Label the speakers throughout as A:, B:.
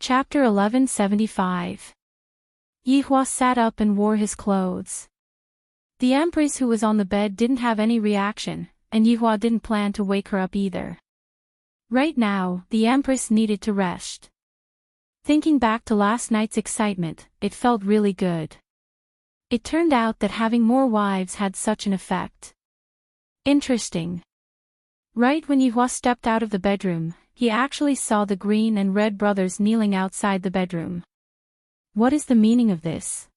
A: Chapter 1175. Yihua sat up and wore his clothes. The Empress who was on the bed didn't have any reaction, and Yihua didn't plan to wake her up either. Right now, the Empress needed to rest. Thinking back to last night's excitement, it felt really good. It turned out that having more wives had such an effect. Interesting. Right when Yihua stepped out of the bedroom, he actually saw the green and red brothers kneeling outside the bedroom. What is the meaning of this?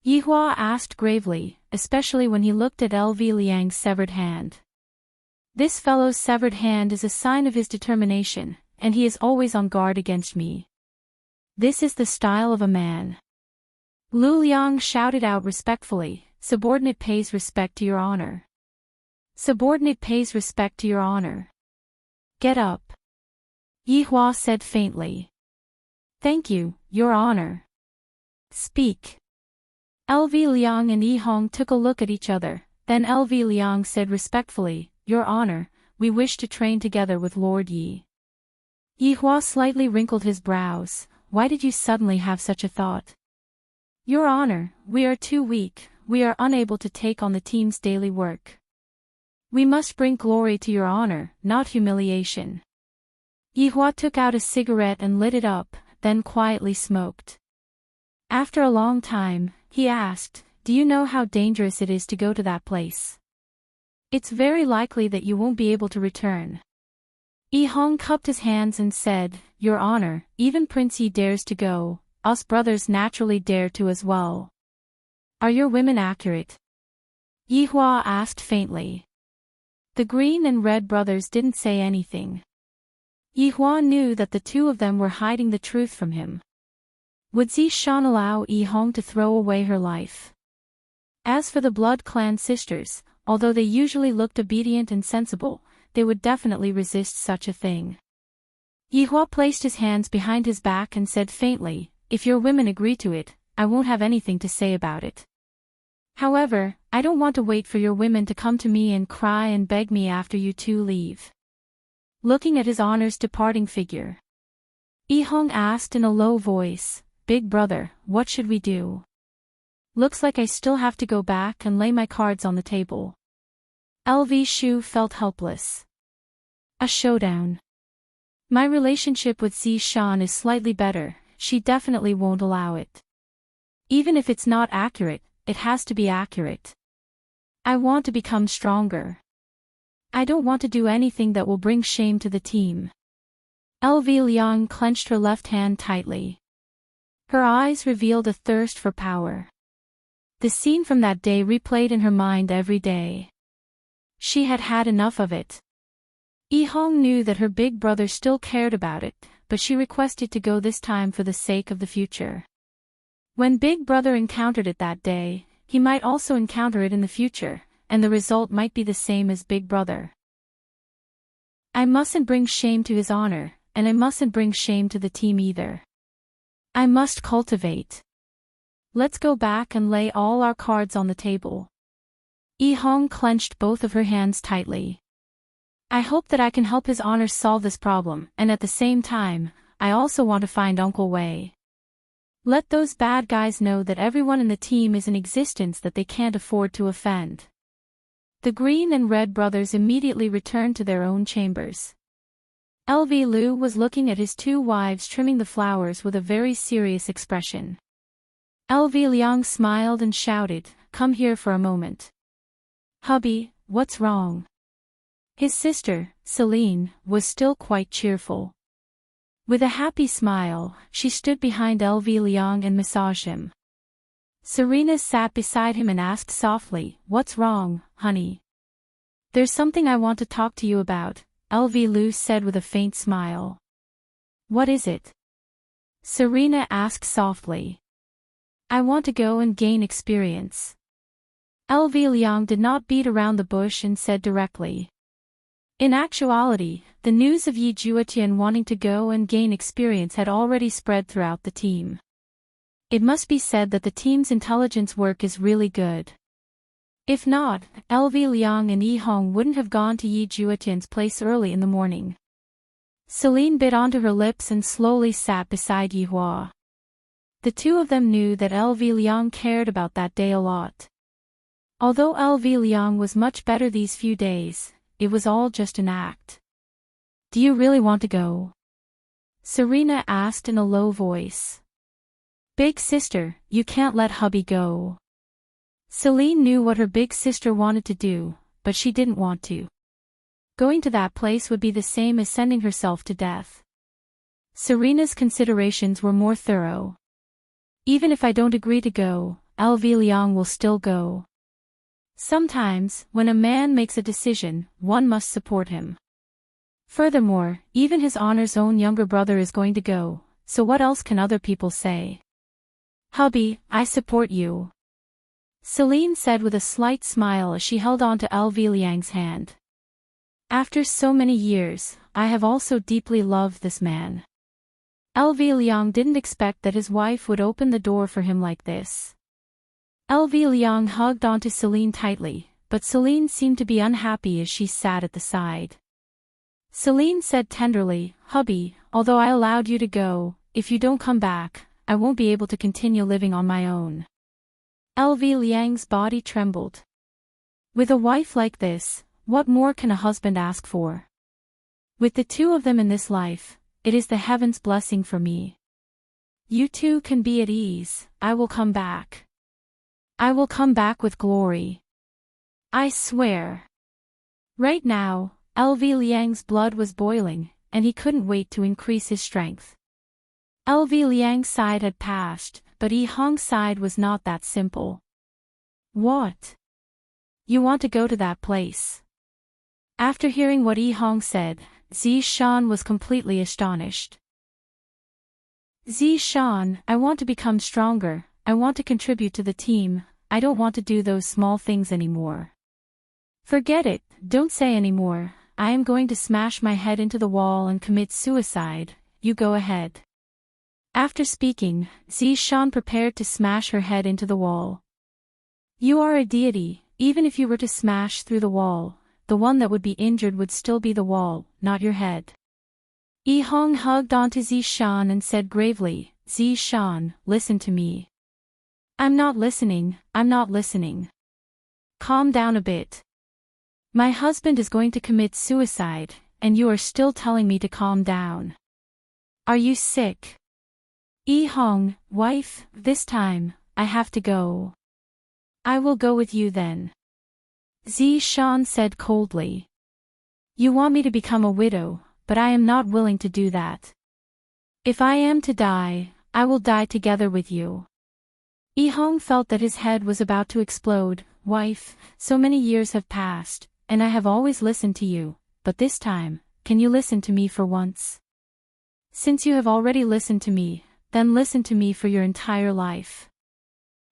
A: Yihua asked gravely, especially when he looked at LV Liang's severed hand. This fellow's severed hand is a sign of his determination, and he is always on guard against me. This is the style of a man. Lu Liang shouted out respectfully, "Subordinate pays respect to your honor. Subordinate pays respect to your honor. Get up." Yihua said faintly. "Thank you, your honor." "Speak." LV Liang and Yihong took a look at each other, then LV Liang said respectfully, "Your honor, we wish to train together with Lord Yi." Yihua slightly wrinkled his brows. "Why did you suddenly have such a thought?" "Your honor, we are too weak, we are unable to take on the team's daily work. We must bring glory to your honor, not humiliation." Yihua took out a cigarette and lit it up, then quietly smoked. After a long time, he asked, "Do you know how dangerous it is to go to that place? It's very likely that you won't be able to return." Yihong cupped his hands and said, "Your honor, even Prince Yi dares to go, us brothers naturally dare to as well." "Are your women accurate?" Yihua asked faintly. The green and red brothers didn't say anything. Yihua knew that the two of them were hiding the truth from him. Would Zishan allow Yihong to throw away her life? As for the blood clan sisters, although they usually looked obedient and sensible, they would definitely resist such a thing. Yihua placed his hands behind his back and said faintly, "If your women agree to it, I won't have anything to say about it. However, I don't want to wait for your women to come to me and cry and beg me after you two leave." Looking at his honor's departing figure, Yihong asked in a low voice, "Big brother, what should we do? Looks like I still have to go back and lay my cards on the table." LV Shu felt helpless. "A showdown. My relationship with Zishan is slightly better, she definitely won't allow it. Even if it's not accurate, it has to be accurate. I want to become stronger. I don't want to do anything that will bring shame to the team." LV Liang clenched her left hand tightly. Her eyes revealed a thirst for power. The scene from that day replayed in her mind every day. She had had enough of it. Yihong knew that her big brother still cared about it, but she requested to go this time for the sake of the future. When big brother encountered it that day, he might also encounter it in the future, and the result might be the same as big brother. I mustn't bring shame to his honor, and I mustn't bring shame to the team either. I must cultivate. Let's go back and lay all our cards on the table. Yihong clenched both of her hands tightly. I hope that I can help his honor solve this problem, and at the same time, I also want to find Uncle Wei. Let those bad guys know that everyone in the team is in existence that they can't afford to offend. The green and red brothers immediately returned to their own chambers. LV Lu was looking at his two wives trimming the flowers with a very serious expression. LV Liang smiled and shouted, "Come here for a moment." "Hubby, what's wrong?" His sister, Celine, was still quite cheerful. With a happy smile, she stood behind LV Liang and massaged him. Serena sat beside him and asked softly, "What's wrong, honey?" "There's something I want to talk to you about," LV Lu said with a faint smile. "What is it?" Serena asked softly. "I want to go and gain experience." LV Liang did not beat around the bush and said directly. In actuality, the news of Yi Juetian wanting to go and gain experience had already spread throughout the team. It must be said that the team's intelligence work is really good. If not, LV Liang and Yihong wouldn't have gone to Yi Juetian's place early in the morning. Celine bit onto her lips and slowly sat beside Yihua. The two of them knew that LV Liang cared about that day a lot. Although LV Liang was much better these few days, it was all just an act. Do you really want to go? Serena asked in a low voice. Big sister, you can't let hubby go. Celine knew what her big sister wanted to do, but she didn't want to. Going to that place would be the same as sending herself to death. Serena's considerations were more thorough. Even if I don't agree to go, LV Liang will still go. Sometimes, when a man makes a decision, one must support him. Furthermore, even his honor's own younger brother is going to go, so what else can other people say? Hubby, I support you. Celine said with a slight smile as she held on to LV Liang's hand. After so many years, I have also deeply loved this man. LV Liang didn't expect that his wife would open the door for him like this. LV Liang hugged onto Celine tightly, but Celine seemed to be unhappy as she sat at the side. Celine said tenderly, Hubby, although I allowed you to go, if you don't come back, I won't be able to continue living on my own. LV Liang's body trembled. With a wife like this, what more can a husband ask for? With the two of them in this life, it is the heaven's blessing for me. You two can be at ease, I will come back. I will come back with glory. I swear. Right now, LV Liang's blood was boiling, and he couldn't wait to increase his strength. LV Liang's side had passed, but Yi Hong's side was not that simple. What? You want to go to that place? After hearing what Yi Hong said, Zishan was completely astonished. Zishan, I want to become stronger, I want to contribute to the team, I don't want to do those small things anymore. Forget it, don't say anymore, I am going to smash my head into the wall and commit suicide, you go ahead. After speaking, Zishan prepared to smash her head into the wall. You are a deity, even if you were to smash through the wall, the one that would be injured would still be the wall, not your head. Yi Hong hugged onto Zishan and said gravely, Zishan, listen to me. I'm not listening, I'm not listening. Calm down a bit. My husband is going to commit suicide, and you are still telling me to calm down. Are you sick? Yi Hong, wife, this time, I have to go. I will go with you then. Zishan said coldly. You want me to become a widow, but I am not willing to do that. If I am to die, I will die together with you. Yi Hong felt that his head was about to explode. Wife, so many years have passed, and I have always listened to you, but this time, can you listen to me for once? Since you have already listened to me, then listen to me for your entire life.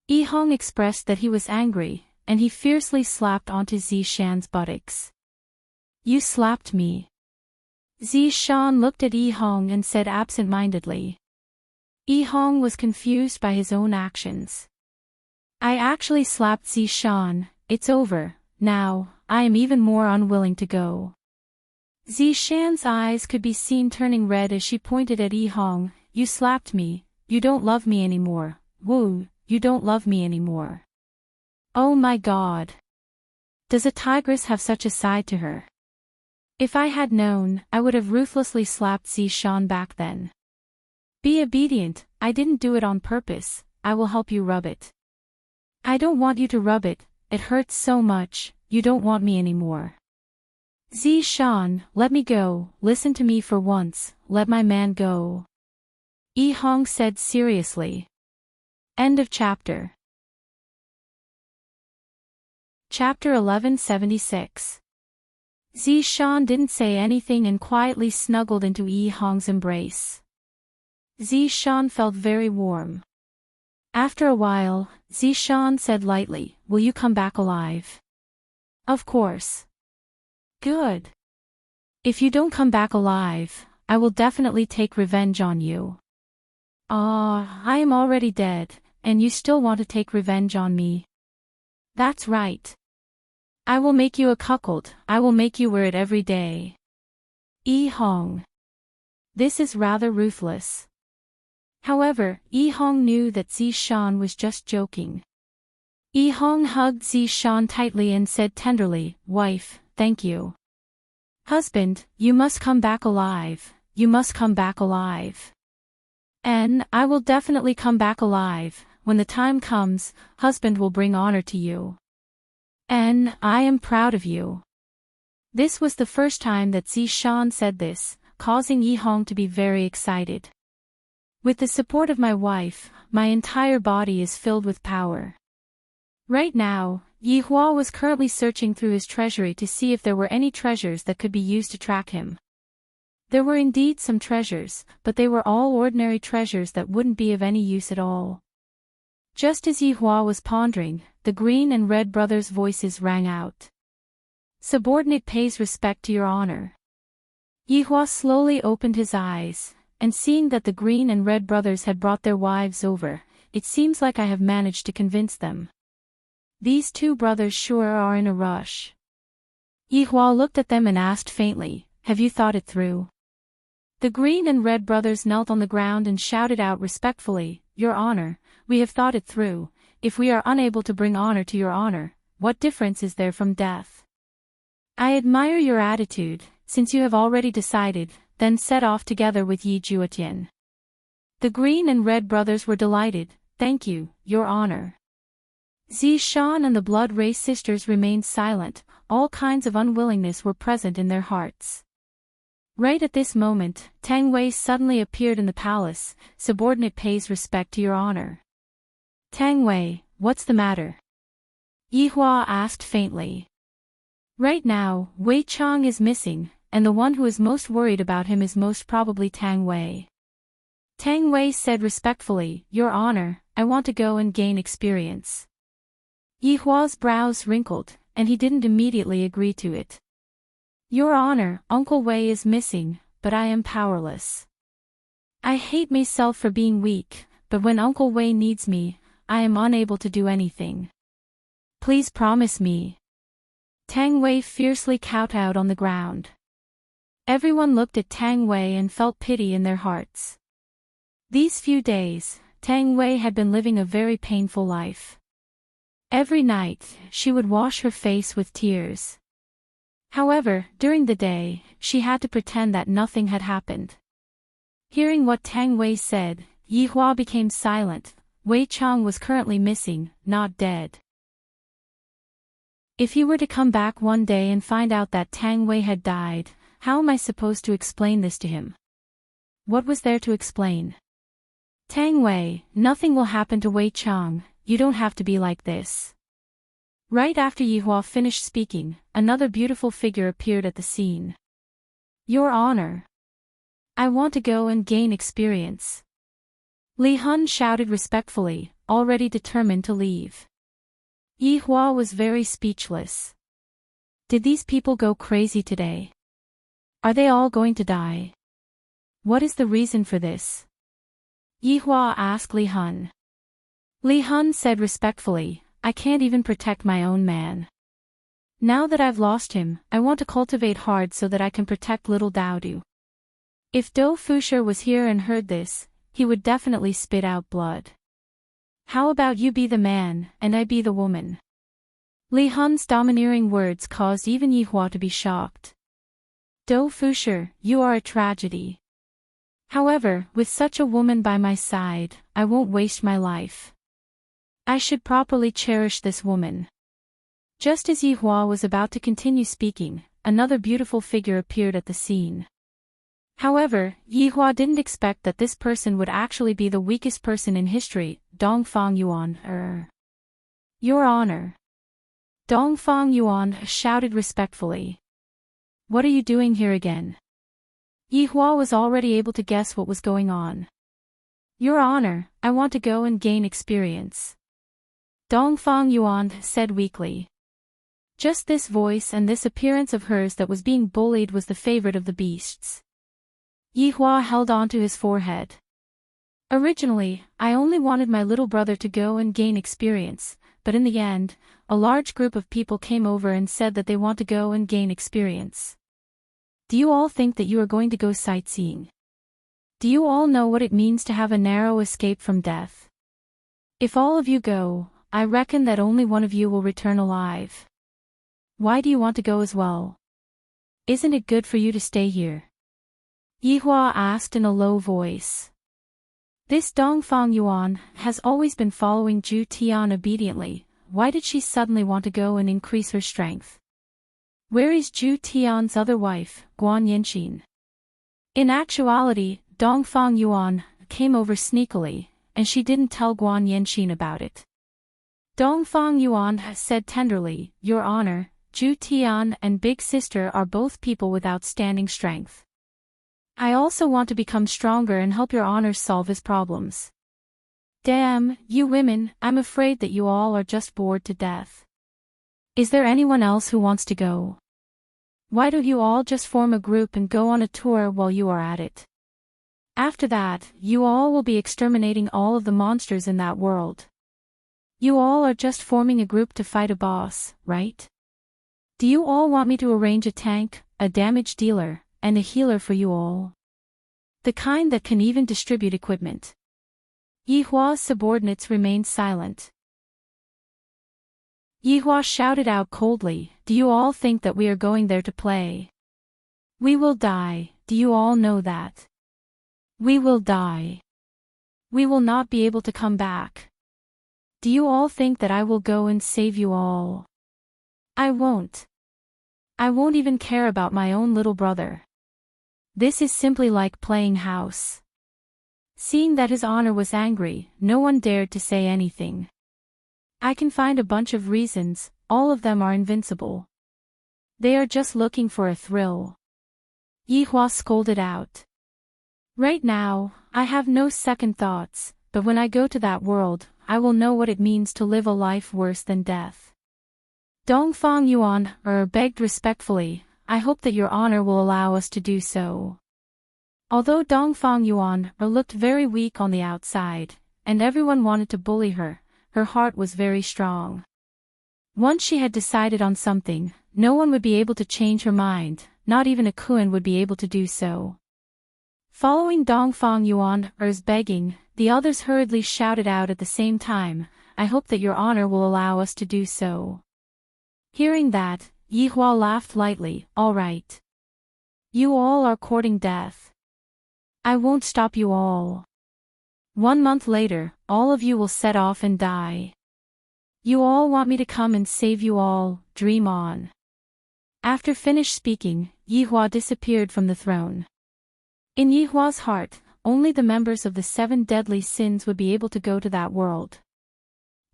A: Yi Hong expressed that he was angry, and he fiercely slapped onto Zishan's buttocks. You slapped me. Zishan looked at Yi Hong and said absent-mindedly. Yi Hong was confused by his own actions. I actually slapped Zishan, it's over, now, I am even more unwilling to go. Zishan's eyes could be seen turning red as she pointed at Yi Hong. You slapped me, you don't love me anymore, woo, you don't love me anymore. Oh my God. Does a tigress have such a side to her? If I had known, I would have ruthlessly slapped Zishan back then. Be obedient, I didn't do it on purpose, I will help you rub it. I don't want you to rub it, it hurts so much, you don't want me anymore. Zishan, let me go, listen to me for once, let my man go. Yi Hong said seriously. End of chapter. Chapter 1176. Zishan didn't say anything and quietly snuggled into Yi Hong's embrace. Zishan felt very warm. After a while, Zishan said lightly, will you come back alive? Of course. Good. If you don't come back alive, I will definitely take revenge on you. I am already dead, and you still want to take revenge on me? That's right. I will make you a cuckold, I will make you wear it every day. Yi Hong. This is rather ruthless. However, Yi Hong knew that Zi Shan was just joking. Yi Hong hugged Zi Shan tightly and said tenderly, "Wife, thank you. Husband, you must come back alive, you must come back alive. And I will definitely come back alive. When the time comes, husband will bring honor to you. And I am proud of you." This was the first time that Zi Shan said this, causing Yi Hong to be very excited. With the support of my wife, my entire body is filled with power. Right now, Yi Hua was currently searching through his treasury to see if there were any treasures that could be used to track him. There were indeed some treasures, but they were all ordinary treasures that wouldn't be of any use at all. Just as Yi Hua was pondering, the Green and Red brothers' voices rang out. "Subordinate pays respect to your honor." Yi Hua slowly opened his eyes, and seeing that the Green and Red brothers had brought their wives over, "It seems like I have managed to convince them. These two brothers sure are in a rush." Yi Hua looked at them and asked faintly, "Have you thought it through?" The Green and Red brothers knelt on the ground and shouted out respectfully, "Your honor, we have thought it through. If we are unable to bring honor to your honor, what difference is there from death? I admire your attitude. Since you have already decided, then set off together with Yi Juetian." The Green and Red brothers were delighted. "Thank you, your honor." Zi Shan and the Blood Race sisters remained silent. All kinds of unwillingness were present in their hearts. Right at this moment, Tang Wei suddenly appeared in the palace. "Subordinate pays respect to your honor." "Tang Wei, what's the matter?" Yi Hua asked faintly. Right now, Wei Chang is missing, and the one who is most worried about him is most probably Tang Wei. Tang Wei said respectfully, "Your honor, I want to go and gain experience." Yi Hua's brows wrinkled, and he didn't immediately agree to it. "Your honor, Uncle Wei is missing, but I am powerless. I hate myself for being weak, but when Uncle Wei needs me, I am unable to do anything. Please promise me." Tang Wei fiercely kowtowed on the ground. Everyone looked at Tang Wei and felt pity in their hearts. These few days, Tang Wei had been living a very painful life. Every night, she would wash her face with tears. However, during the day, she had to pretend that nothing had happened. Hearing what Tang Wei said, Yi Hua became silent. Wei Chang was currently missing, not dead. If he were to come back one day and find out that Tang Wei had died, how am I supposed to explain this to him? What was there to explain? "Tang Wei, nothing will happen to Wei Chang, you don't have to be like this." Right after Yi Hua finished speaking, another beautiful figure appeared at the scene. "Your honor, I want to go and gain experience." Li Hun shouted respectfully, already determined to leave. Yi Hua was very speechless. Did these people go crazy today? Are they all going to die? What is the reason for this? Yi Hua asked Li Hun. Li Hun said respectfully, "I can't even protect my own man. Now that I've lost him, I want to cultivate hard so that I can protect little Daodu." If Dou Fusher was here and heard this, he would definitely spit out blood. "How about you be the man, and I be the woman?" Li Hun's domineering words caused even Yi Hua to be shocked. "Dou Fusher, you are a tragedy. However, with such a woman by my side, I won't waste my life. I should properly cherish this woman." Just as Yi Hua was about to continue speaking, another beautiful figure appeared at the scene. However, Yi Hua didn't expect that this person would actually be the weakest person in history. Dongfang Yuan. "Your honor." Dongfang Yuan shouted respectfully. "What are you doing here again?" Yi Hua was already able to guess what was going on. "Your honor, I want to go and gain experience," Dongfang Yuan said weakly. Just this voice and this appearance of hers that was being bullied was the favorite of the beasts. Yi Hua held on to his forehead. "Originally, I only wanted my little brother to go and gain experience, but in the end, a large group of people came over and said that they want to go and gain experience. Do you all think that you are going to go sightseeing? Do you all know what it means to have a narrow escape from death? If all of you go, I reckon that only one of you will return alive. Why do you want to go as well? Isn't it good for you to stay here? Yihua asked in a low voice. This Dongfang Yuan has always been following Zhu Tian obediently. Why did she suddenly want to go and increase her strength? Where is Zhu Tian's other wife, Guan Yanxin? In actuality, Dongfang Yuan came over sneakily, and she didn't tell Guan Yanxin about it. Dongfang Yuan said tenderly, Your Honor, Zhu Tian and Big Sister are both people with outstanding strength. I also want to become stronger and help Your Honor solve his problems. Damn, you women, I'm afraid that you all are just bored to death. Is there anyone else who wants to go? Why don't you all just form a group and go on a tour while you are at it? After that, you all will be exterminating all of the monsters in that world. You all are just forming a group to fight a boss, right? Do you all want me to arrange a tank, a damage dealer, and a healer for you all? The kind that can even distribute equipment. Yihua's subordinates remained silent. Yihua shouted out coldly, Do you all think that we are going there to play? We will die, do you all know that? We will die. We will not be able to come back. Do you all think that I will go and save you all? I won't. I won't even care about my own little brother. This is simply like playing house. Seeing that his honor was angry, no one dared to say anything. I can find a bunch of reasons, all of them are invincible. They are just looking for a thrill. Yihua scolded out. Right now, I have no second thoughts, but when I go to that world, I will know what it means to live a life worse than death. Dongfang Yuan begged respectfully, I hope that Your Honor will allow us to do so. Although Dongfang Yuan looked very weak on the outside, and everyone wanted to bully her, her heart was very strong. Once she had decided on something, no one would be able to change her mind, not even a Kuan would be able to do so. Following Dongfang Yuan's begging, the others hurriedly shouted out at the same time, I hope that Your Honor will allow us to do so. Hearing that, Yihua laughed lightly, All right. You all are courting death. I won't stop you all. 1 month later, all of you will set off and die. You all want me to come and save you all, dream on. After finished speaking, Yihua disappeared from the throne. In Yihua's heart, only the members of the 7 deadly sins would be able to go to that world.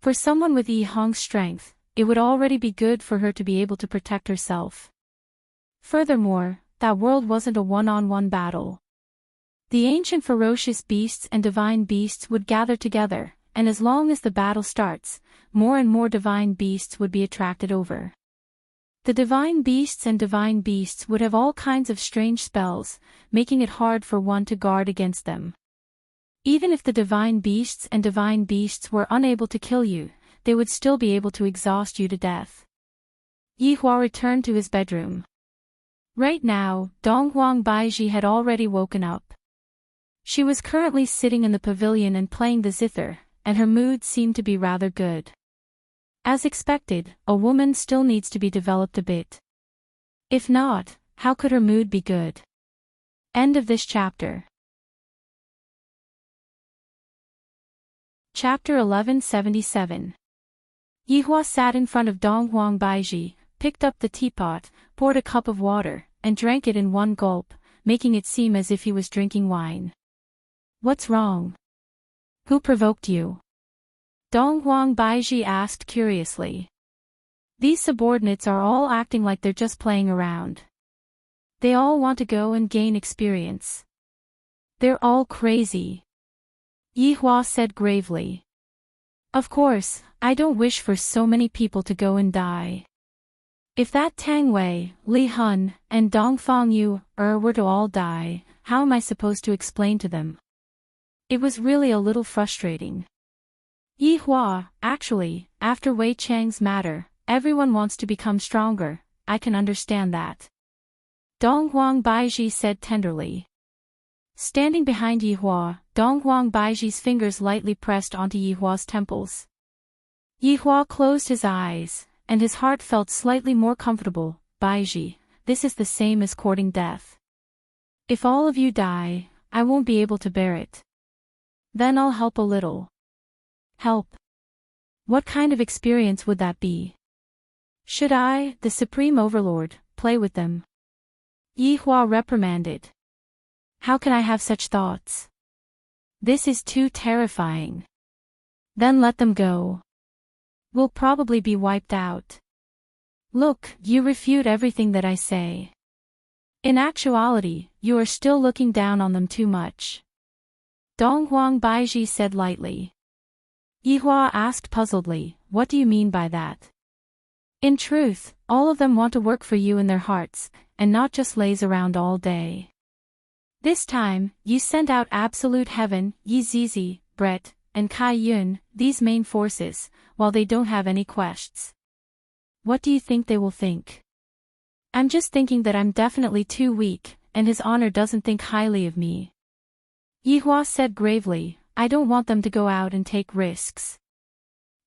A: For someone with Yi Hong's strength, it would already be good for her to be able to protect herself. Furthermore, that world wasn't a one-on-one battle. The ancient ferocious beasts and divine beasts would gather together, and as long as the battle starts, more and more divine beasts would be attracted over. The divine beasts would have all kinds of strange spells, making it hard for one to guard against them. Even if the divine beasts were unable to kill you, they would still be able to exhaust you to death. Yihua returned to his bedroom. Right now, Donghuang Baiji had already woken up. She was currently sitting in the pavilion and playing the zither, and her mood seemed to be rather good. As expected, a woman still needs to be developed a bit. If not, how could her mood be good? End of this chapter. Chapter 1177. Yihua sat in front of Donghuang Baiji, picked up the teapot, poured a cup of water, and drank it in one gulp, making it seem as if he was drinking wine. What's wrong? Who provoked you? Donghuang Baiji asked curiously. These subordinates are all acting like they're just playing around. They all want to go and gain experience. They're all crazy. Yihua said gravely. Of course, I don't wish for so many people to go and die. If that Tang Wei, Li Hun, and Dongfang Yu were to all die, how am I supposed to explain to them? It was really a little frustrating. Yihua, actually, after Wei Chang's matter, everyone wants to become stronger, I can understand that. Donghuang Baiji said tenderly. Standing behind Yihua, Donghuang Baiji's fingers lightly pressed onto Yihua's temples. Yihua closed his eyes, and his heart felt slightly more comfortable. Baiji, this is the same as courting death. If all of you die, I won't be able to bear it. Then I'll help a little. Help? What kind of experience would that be? Should I, the Supreme Overlord, play with them? Yihua reprimanded. How can I have such thoughts? This is too terrifying. Then let them go. We'll probably be wiped out. Look, you refute everything that I say. In actuality, you are still looking down on them too much. Donghuang Baiji said lightly. Yihua asked puzzledly, what do you mean by that? In truth, all of them want to work for you in their hearts, and not just laze around all day. This time, you sent out Absolute Heaven, Yi Zizi, Brett, and Kai Yun, these main forces, while they don't have any quests. What do you think they will think? I'm just thinking that I'm definitely too weak, and his honor doesn't think highly of me. Yihua said gravely, I don't want them to go out and take risks.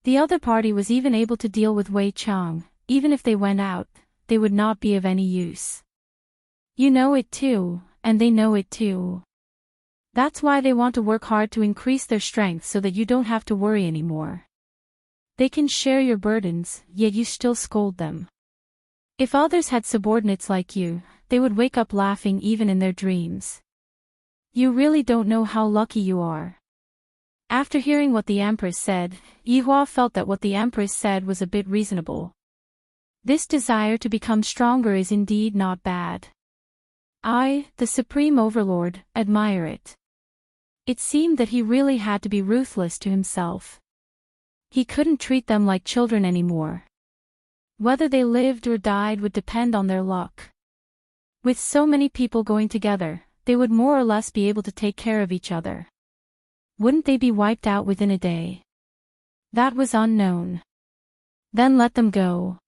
A: The other party was even able to deal with Wei Chang. Even if they went out, they would not be of any use. You know it too, and they know it too. That's why they want to work hard to increase their strength so that you don't have to worry anymore. They can share your burdens, yet you still scold them. If others had subordinates like you, they would wake up laughing even in their dreams. You really don't know how lucky you are. After hearing what the Empress said, Yihua felt that what the Empress said was a bit reasonable. This desire to become stronger is indeed not bad. I, the Supreme Overlord, admire it. It seemed that he really had to be ruthless to himself. He couldn't treat them like children anymore. Whether they lived or died would depend on their luck. With so many people going together, they would more or less be able to take care of each other. Wouldn't they be wiped out within a day? That was unknown. Then let them go.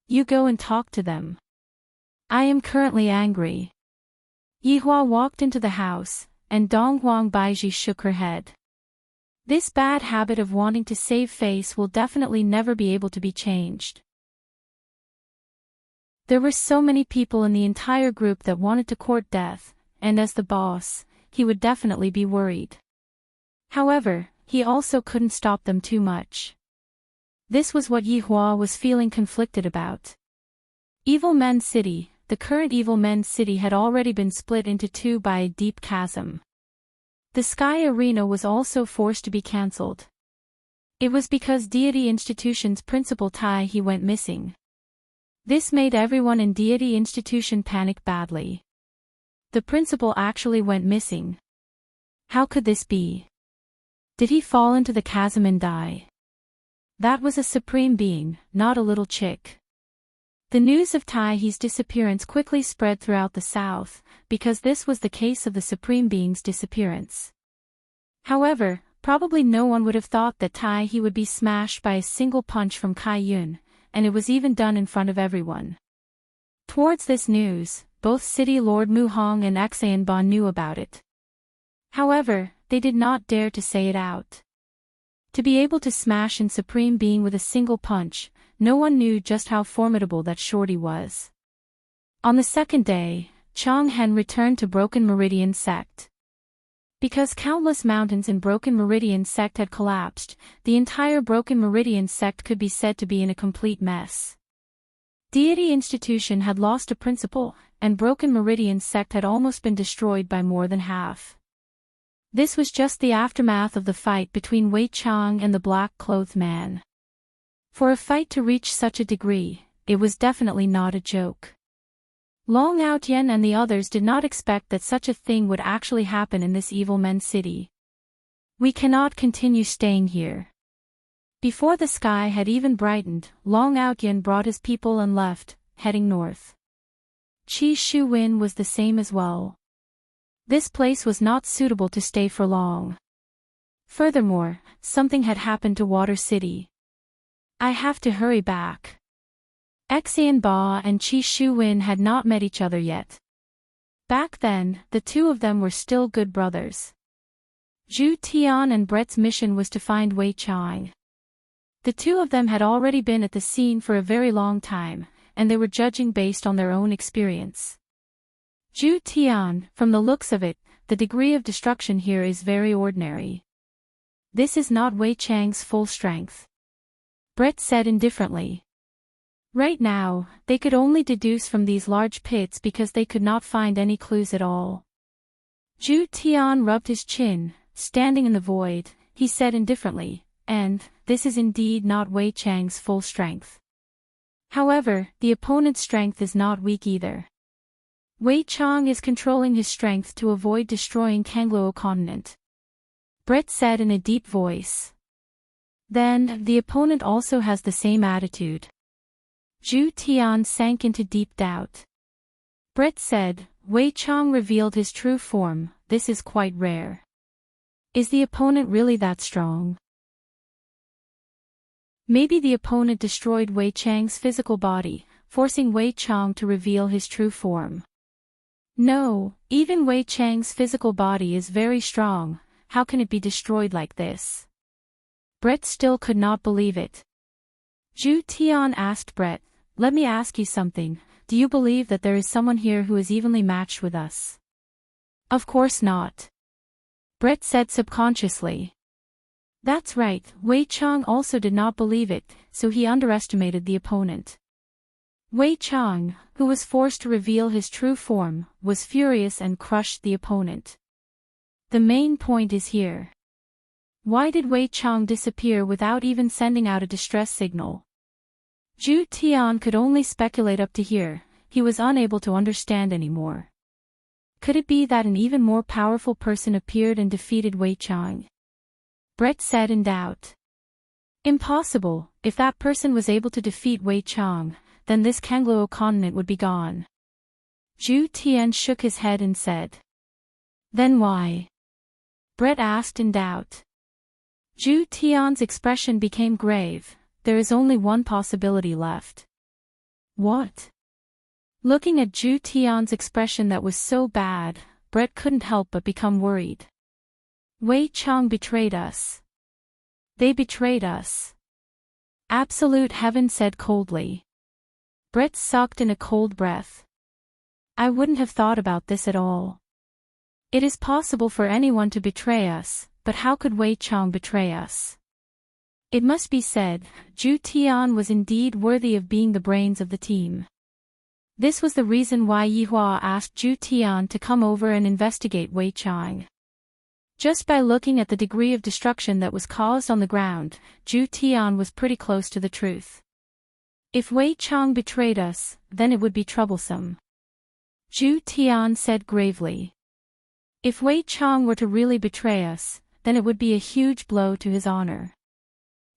A: You go and talk to them. I am currently angry. Yihua walked into the house, and Donghuang Baiji shook her head. This bad habit of wanting to save face will definitely never be able to be changed. There were so many people in the entire group that wanted to court death, and as the boss, he would definitely be worried. However, he also couldn't stop them too much. This was what Yihua was feeling conflicted about. Evil Men City, the current Evil Men City had already been split into two by a deep chasm. The Sky Arena was also forced to be cancelled. It was because Deity Institution's principal Tai he went missing. This made everyone in Deity Institution panic badly. The principal actually went missing. How could this be? Did he fall into the chasm and die? That was a supreme being, not a little chick. The news of Taihe's disappearance quickly spread throughout the south, because this was the case of the supreme being's disappearance. However, probably no one would have thought that Taihe would be smashed by a single punch from Kai Yun, and it was even done in front of everyone. Towards this news, both City Lord Mu Hong and Xayan Ba knew about it. However, they did not dare to say it out. To be able to smash in Supreme Being with a single punch, no one knew just how formidable that shorty was. On the second day, Chang Hen returned to Broken Meridian Sect. Because countless mountains in Broken Meridian Sect had collapsed, the entire Broken Meridian Sect could be said to be in a complete mess. Deity Institution had lost a principal, and Broken Meridian Sect had almost been destroyed by more than half. This was just the aftermath of the fight between Wei Chang and the black-clothed man. For a fight to reach such a degree, it was definitely not a joke. Long Outyen and the others did not expect that such a thing would actually happen in this Evil Men City. We cannot continue staying here. Before the sky had even brightened, Long Outyen brought his people and left, heading north. Qi Shuwen was the same as well. This place was not suitable to stay for long. Furthermore, something had happened to Water City. I have to hurry back. Xian Ba and Qi Shuwen had not met each other yet. Back then, the two of them were still good brothers. Zhu Tian and Brett's mission was to find Wei Chang. The two of them had already been at the scene for a very long time, and they were judging based on their own experience. Zhu Tian, from the looks of it, the degree of destruction here is very ordinary. This is not Wei Chang's full strength. Brett said indifferently. Right now, they could only deduce from these large pits because they could not find any clues at all. Zhu Tian rubbed his chin, standing in the void, he said indifferently, and, this is indeed not Wei Chang's full strength. However, the opponent's strength is not weak either. Wei Chang is controlling his strength to avoid destroying Kangluo continent. Brett said in a deep voice. Then, the opponent also has the same attitude. Zhu Tian sank into deep doubt. Brett said, Wei Chang revealed his true form, this is quite rare. Is the opponent really that strong? Maybe the opponent destroyed Wei Chang's physical body, forcing Wei Chang to reveal his true form. No, even Wei Chang's physical body is very strong, how can it be destroyed like this? Brett still could not believe it. Zhu Tian asked Brett, let me ask you something, do you believe that there is someone here who is evenly matched with us? Of course not. Brett said subconsciously. That's right, Wei Chang also did not believe it, so he underestimated the opponent. Wei Chang, who was forced to reveal his true form, was furious and crushed the opponent. The main point is here. Why did Wei Chang disappear without even sending out a distress signal? Zhu Tian could only speculate up to here, he was unable to understand anymore. Could it be that an even more powerful person appeared and defeated Wei Chang? Brett said in doubt. Impossible, if that person was able to defeat Wei Chang, then this Kangluo continent would be gone. Zhu Tian shook his head and said. Then why? Brett asked in doubt. Zhu Tian's expression became grave, there is only one possibility left. What? Looking at Zhu Tian's expression that was so bad, Brett couldn't help but become worried. Wei Chang betrayed us. They betrayed us. Absolute Heaven said coldly. Brett sucked in a cold breath. I wouldn't have thought about this at all. It is possible for anyone to betray us, but how could Wei Chang betray us? It must be said, Zhu Tian was indeed worthy of being the brains of the team. This was the reason why Yihua asked Zhu Tian to come over and investigate Wei Chang. Just by looking at the degree of destruction that was caused on the ground, Zhu Tian was pretty close to the truth. If Wei Chang betrayed us, then it would be troublesome. Zhu Tian said gravely. If Wei Chang were to really betray us, then it would be a huge blow to his honor.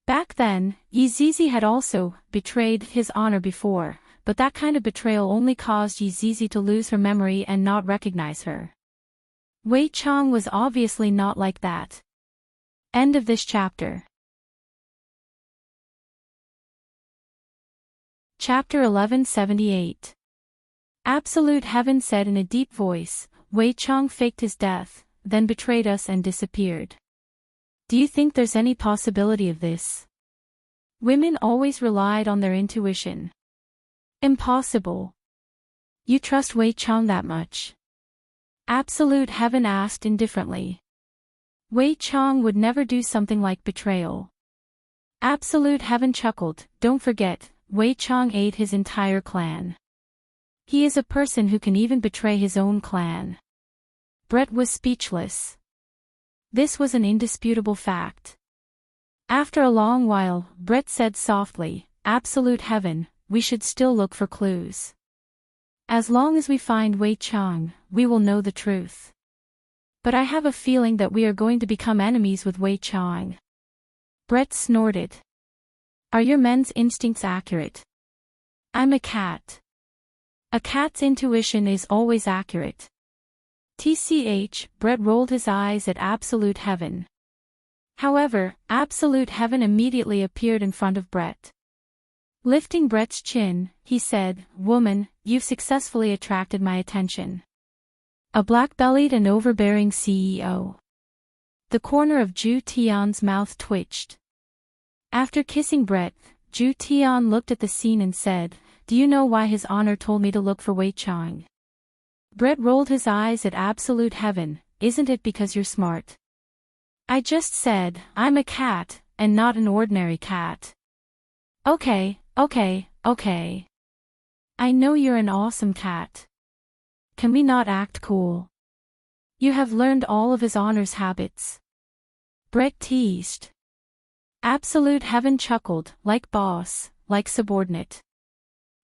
A: Back then, Yi Zizi had also betrayed his honor before, but that kind of betrayal only caused Yi Zizi to lose her memory and not recognize her. Wei Chang was obviously not like that. End of this chapter. Chapter 1178. Absolute Heaven said in a deep voice, Wei Chang faked his death, then betrayed us and disappeared. Do you think there's any possibility of this? Women always relied on their intuition. Impossible. You trust Wei Chang that much? Absolute Heaven asked indifferently. Wei Chang would never do something like betrayal. Absolute Heaven chuckled, don't forget, Wei Chang ate his entire clan. He is a person who can even betray his own clan. Brett was speechless. This was an indisputable fact. After a long while, Brett said softly, Absolute Heaven, we should still look for clues. As long as we find Wei Chang, we will know the truth. But I have a feeling that we are going to become enemies with Wei Chang. Brett snorted. Are your men's instincts accurate? I'm a cat. A cat's intuition is always accurate. TCH, Brett rolled his eyes at Absolute Heaven. However, Absolute Heaven immediately appeared in front of Brett. Lifting Brett's chin, he said, Woman, you've successfully attracted my attention. A black-bellied and overbearing CEO. The corner of Ju Tian's mouth twitched. After kissing Brett, Ju Tian looked at the scene and said, "Do you know why His Honor told me to look for Wei Chang?" Brett rolled his eyes at absolute heaven. "Isn't it because you're smart?" "I just said, I'm a cat, and not an ordinary cat." Okay. I know you're an awesome cat. Can we not act cool? You have learned all of His Honor's habits. Brett teased. Absolute heaven chuckled, like boss, like subordinate.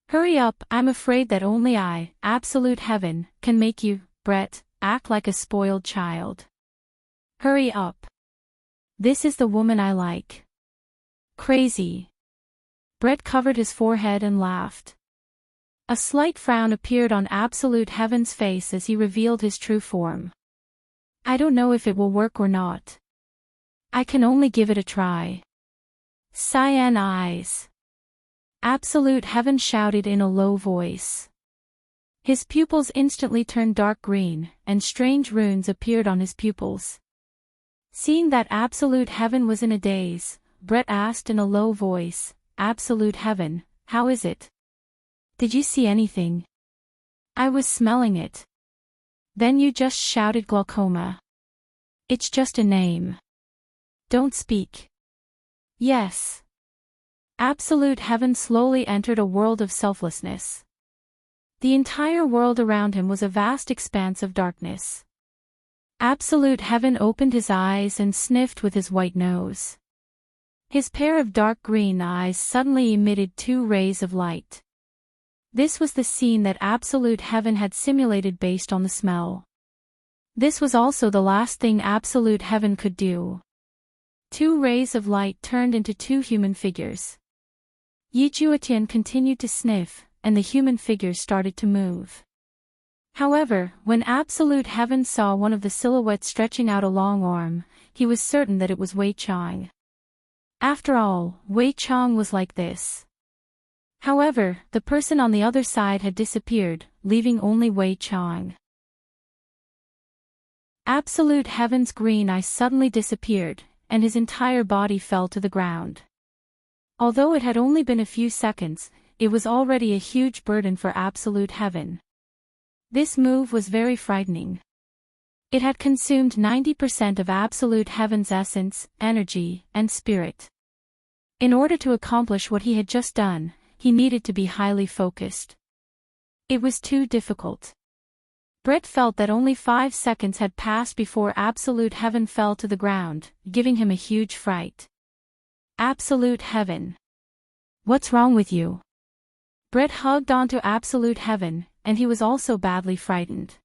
A: "Hurry up, I'm afraid that only I, absolute heaven, can make you, Brett, act like a spoiled child. Hurry up. This is the woman I like." Crazy. Brett covered his forehead and laughed. A slight frown appeared on absolute heaven's face as he revealed his true form. "I don't know if it will work or not. I can only give it a try." Cyan eyes. Absolute heaven shouted in a low voice. His pupils instantly turned dark green, and strange runes appeared on his pupils. Seeing that absolute heaven was in a daze, Brett asked in a low voice, "Absolute heaven, how is it? Did you see anything?" "I was smelling it." "Then you just shouted glaucoma." "It's just a name. Don't speak." "Yes." Absolute heaven slowly entered a world of selflessness. The entire world around him was a vast expanse of darkness. Absolute heaven opened his eyes and sniffed with his white nose. His pair of dark green eyes suddenly emitted 2 rays of light. This was the scene that absolute heaven had simulated based on the smell. This was also the last thing absolute heaven could do. 2 rays of light turned into 2 human figures. Yi Juetian continued to sniff, and the human figures started to move. However, when absolute heaven saw one of the silhouettes stretching out a long arm, he was certain that it was Wei Chang. After all, Wei Chang was like this. However, the person on the other side had disappeared, leaving only Wei Chang. Absolute heaven's green eye suddenly disappeared, and his entire body fell to the ground. Although it had only been a few seconds, it was already a huge burden for absolute heaven. This move was very frightening. It had consumed 90% of absolute heaven's essence, energy, and spirit. In order to accomplish what he had just done, he needed to be highly focused. It was too difficult. Brett felt that only 5 seconds had passed before absolute heaven fell to the ground, giving him a huge fright. Absolute heaven. "What's wrong with you?" Brett hugged onto absolute heaven, and he was also badly frightened.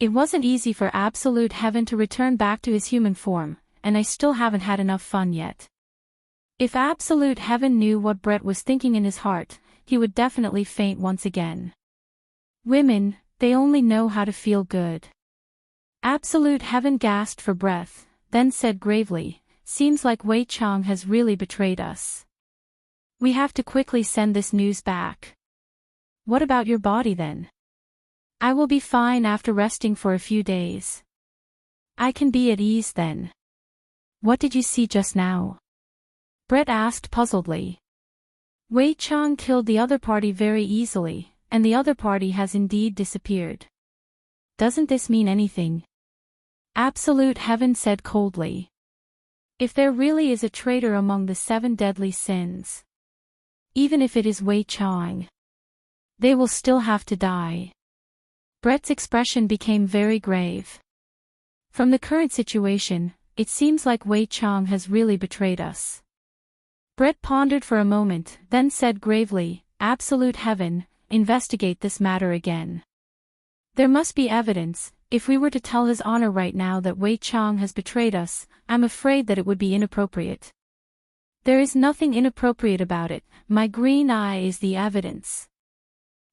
A: It wasn't easy for absolute heaven to return back to his human form, and I still haven't had enough fun yet. If absolute heaven knew what Brett was thinking in his heart, he would definitely faint once again. Women, they only know how to feel good. Absolute heaven gasped for breath, then said gravely, "Seems like Wei Chang has really betrayed us. We have to quickly send this news back." "What about your body then?" "I will be fine after resting for a few days. I can be at ease then." "What did you see just now?" Brett asked puzzledly. "Wei Chang killed the other party very easily, and the other party has indeed disappeared." "Doesn't this mean anything?" Absolute heaven said coldly. "If there really is a traitor among the 7 deadly sins, even if it is Wei Chang, they will still have to die." Brett's expression became very grave. From the current situation, it seems like Wei Chang has really betrayed us. Brett pondered for a moment, then said gravely, "Absolute heaven, investigate this matter again. There must be evidence. If we were to tell His Honor right now that Wei Chang has betrayed us, I'm afraid that it would be inappropriate." "There is nothing inappropriate about it, my green eye is the evidence."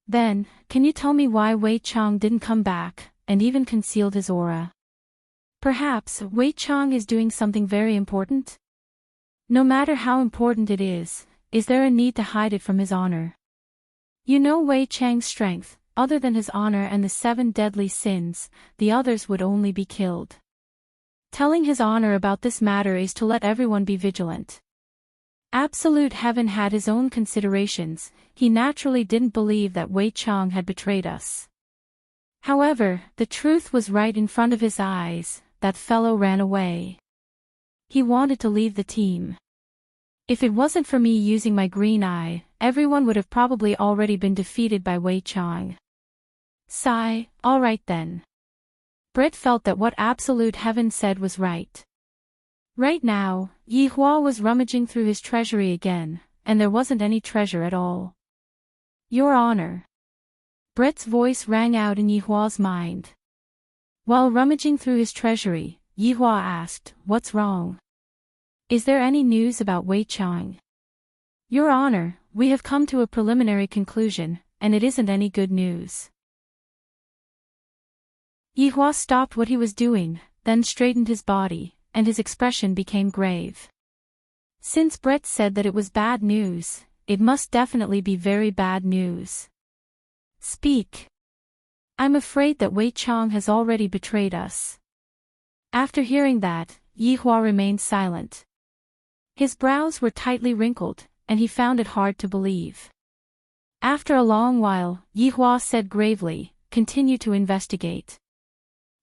A: "Then, can you tell me why Wei Chang didn't come back, and even concealed his aura?" "Perhaps Wei Chang is doing something very important?" "No matter how important it is there a need to hide it from His Honor? You know Wei Chang's strength, other than his honor and the 7 deadly sins, the others would only be killed. Telling his honor about this matter is to let everyone be vigilant. Absolute Heaven had his own considerations. He naturally didn't believe that Wei Chang had betrayed us. However, the truth was right in front of his eyes. That fellow ran away. He wanted to leave the team. If it wasn't for me using my green eye, everyone would have probably already been defeated by Wei Chang. Sigh, all right then. Brett felt that what Absolute Heaven said was right. Right now, Yi Hua was rummaging through his treasury again, and there wasn't any treasure at all. Your Honor. Brett's voice rang out in Yi Hua's mind. While rummaging through his treasury, Yi Hua asked, "What's wrong? Is there any news about Wei Chang?" Your Honor, we have come to a preliminary conclusion, and it isn't any good news. Yi Hua stopped what he was doing, then straightened his body, and his expression became grave. Since Brett said that it was bad news, it must definitely be very bad news. Speak. I'm afraid that Wei Chang has already betrayed us. After hearing that, Yi Hua remained silent. His brows were tightly wrinkled, and he found it hard to believe. After a long while, Yi Hua said gravely, "Continue to investigate.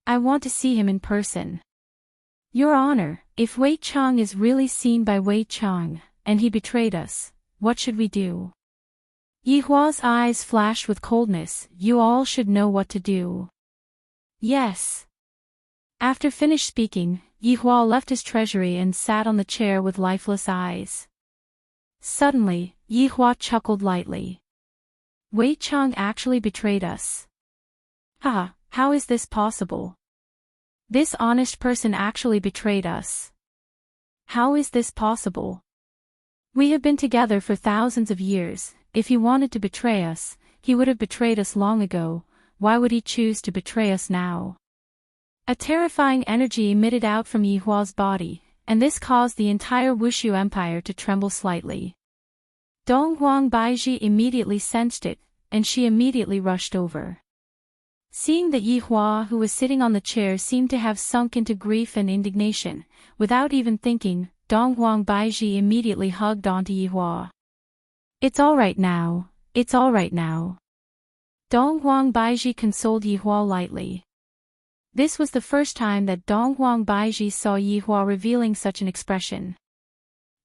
A: I want to see him in person." Your Honor, if Wei Chang is really seen by Wei Chang, and he betrayed us, what should we do? Yi Hua's eyes flashed with coldness. You all should know what to do. Yes. After finished speaking, Yi Hua left his treasury and sat on the chair with lifeless eyes. Suddenly, Yi Hua chuckled lightly. Wei Chang actually betrayed us. Ha, how is this possible? This honest person actually betrayed us. How is this possible? We have been together for thousands of years. If he wanted to betray us, he would have betrayed us long ago. Why would he choose to betray us now? A terrifying energy emitted out from Yi Hua's body, and this caused the entire Wushu Empire to tremble slightly. Dong Huang Baiji immediately sensed it, and she immediately rushed over. Seeing that Yi Hua, who was sitting on the chair, seemed to have sunk into grief and indignation, without even thinking, Dong Huang Baiji immediately hugged onto Yi Hua. It's all right now, it's all right now. Dong Huang Baiji consoled Yi Hua lightly. This was the first time that Dong Huang Baiji saw Yi Hua revealing such an expression.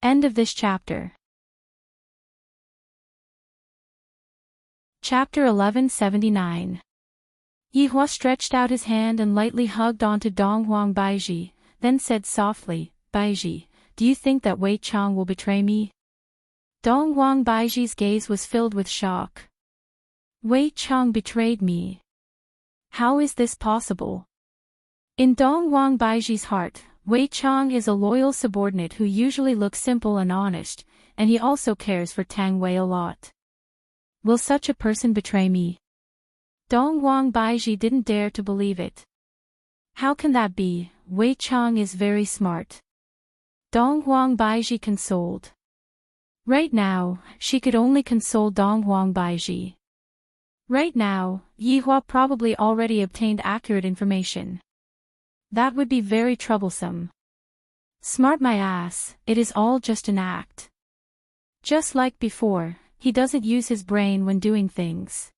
A: End of this chapter. Chapter 1179. Yi Hua stretched out his hand and lightly hugged onto Dong Huang Baiji, then said softly, "Baiji, do you think that Wei Chang will betray me?" Dong Huang Baiji's gaze was filled with shock. Wei Chang betrayed me. How is this possible? In Dong Huang Baiji's heart, Wei Chang is a loyal subordinate who usually looks simple and honest, and he also cares for Tang Wei a lot. Will such a person betray me? Dong Huang Baiji didn't dare to believe it. How can that be? Wei Chang is very smart. Dong Huang Baiji consoled. Right now, she could only console Dong Huang Baiji. Right now, Yi Hua probably already obtained accurate information. That would be very troublesome. Smart my ass, it is all just an act. Just like before, he doesn't use his brain when doing things.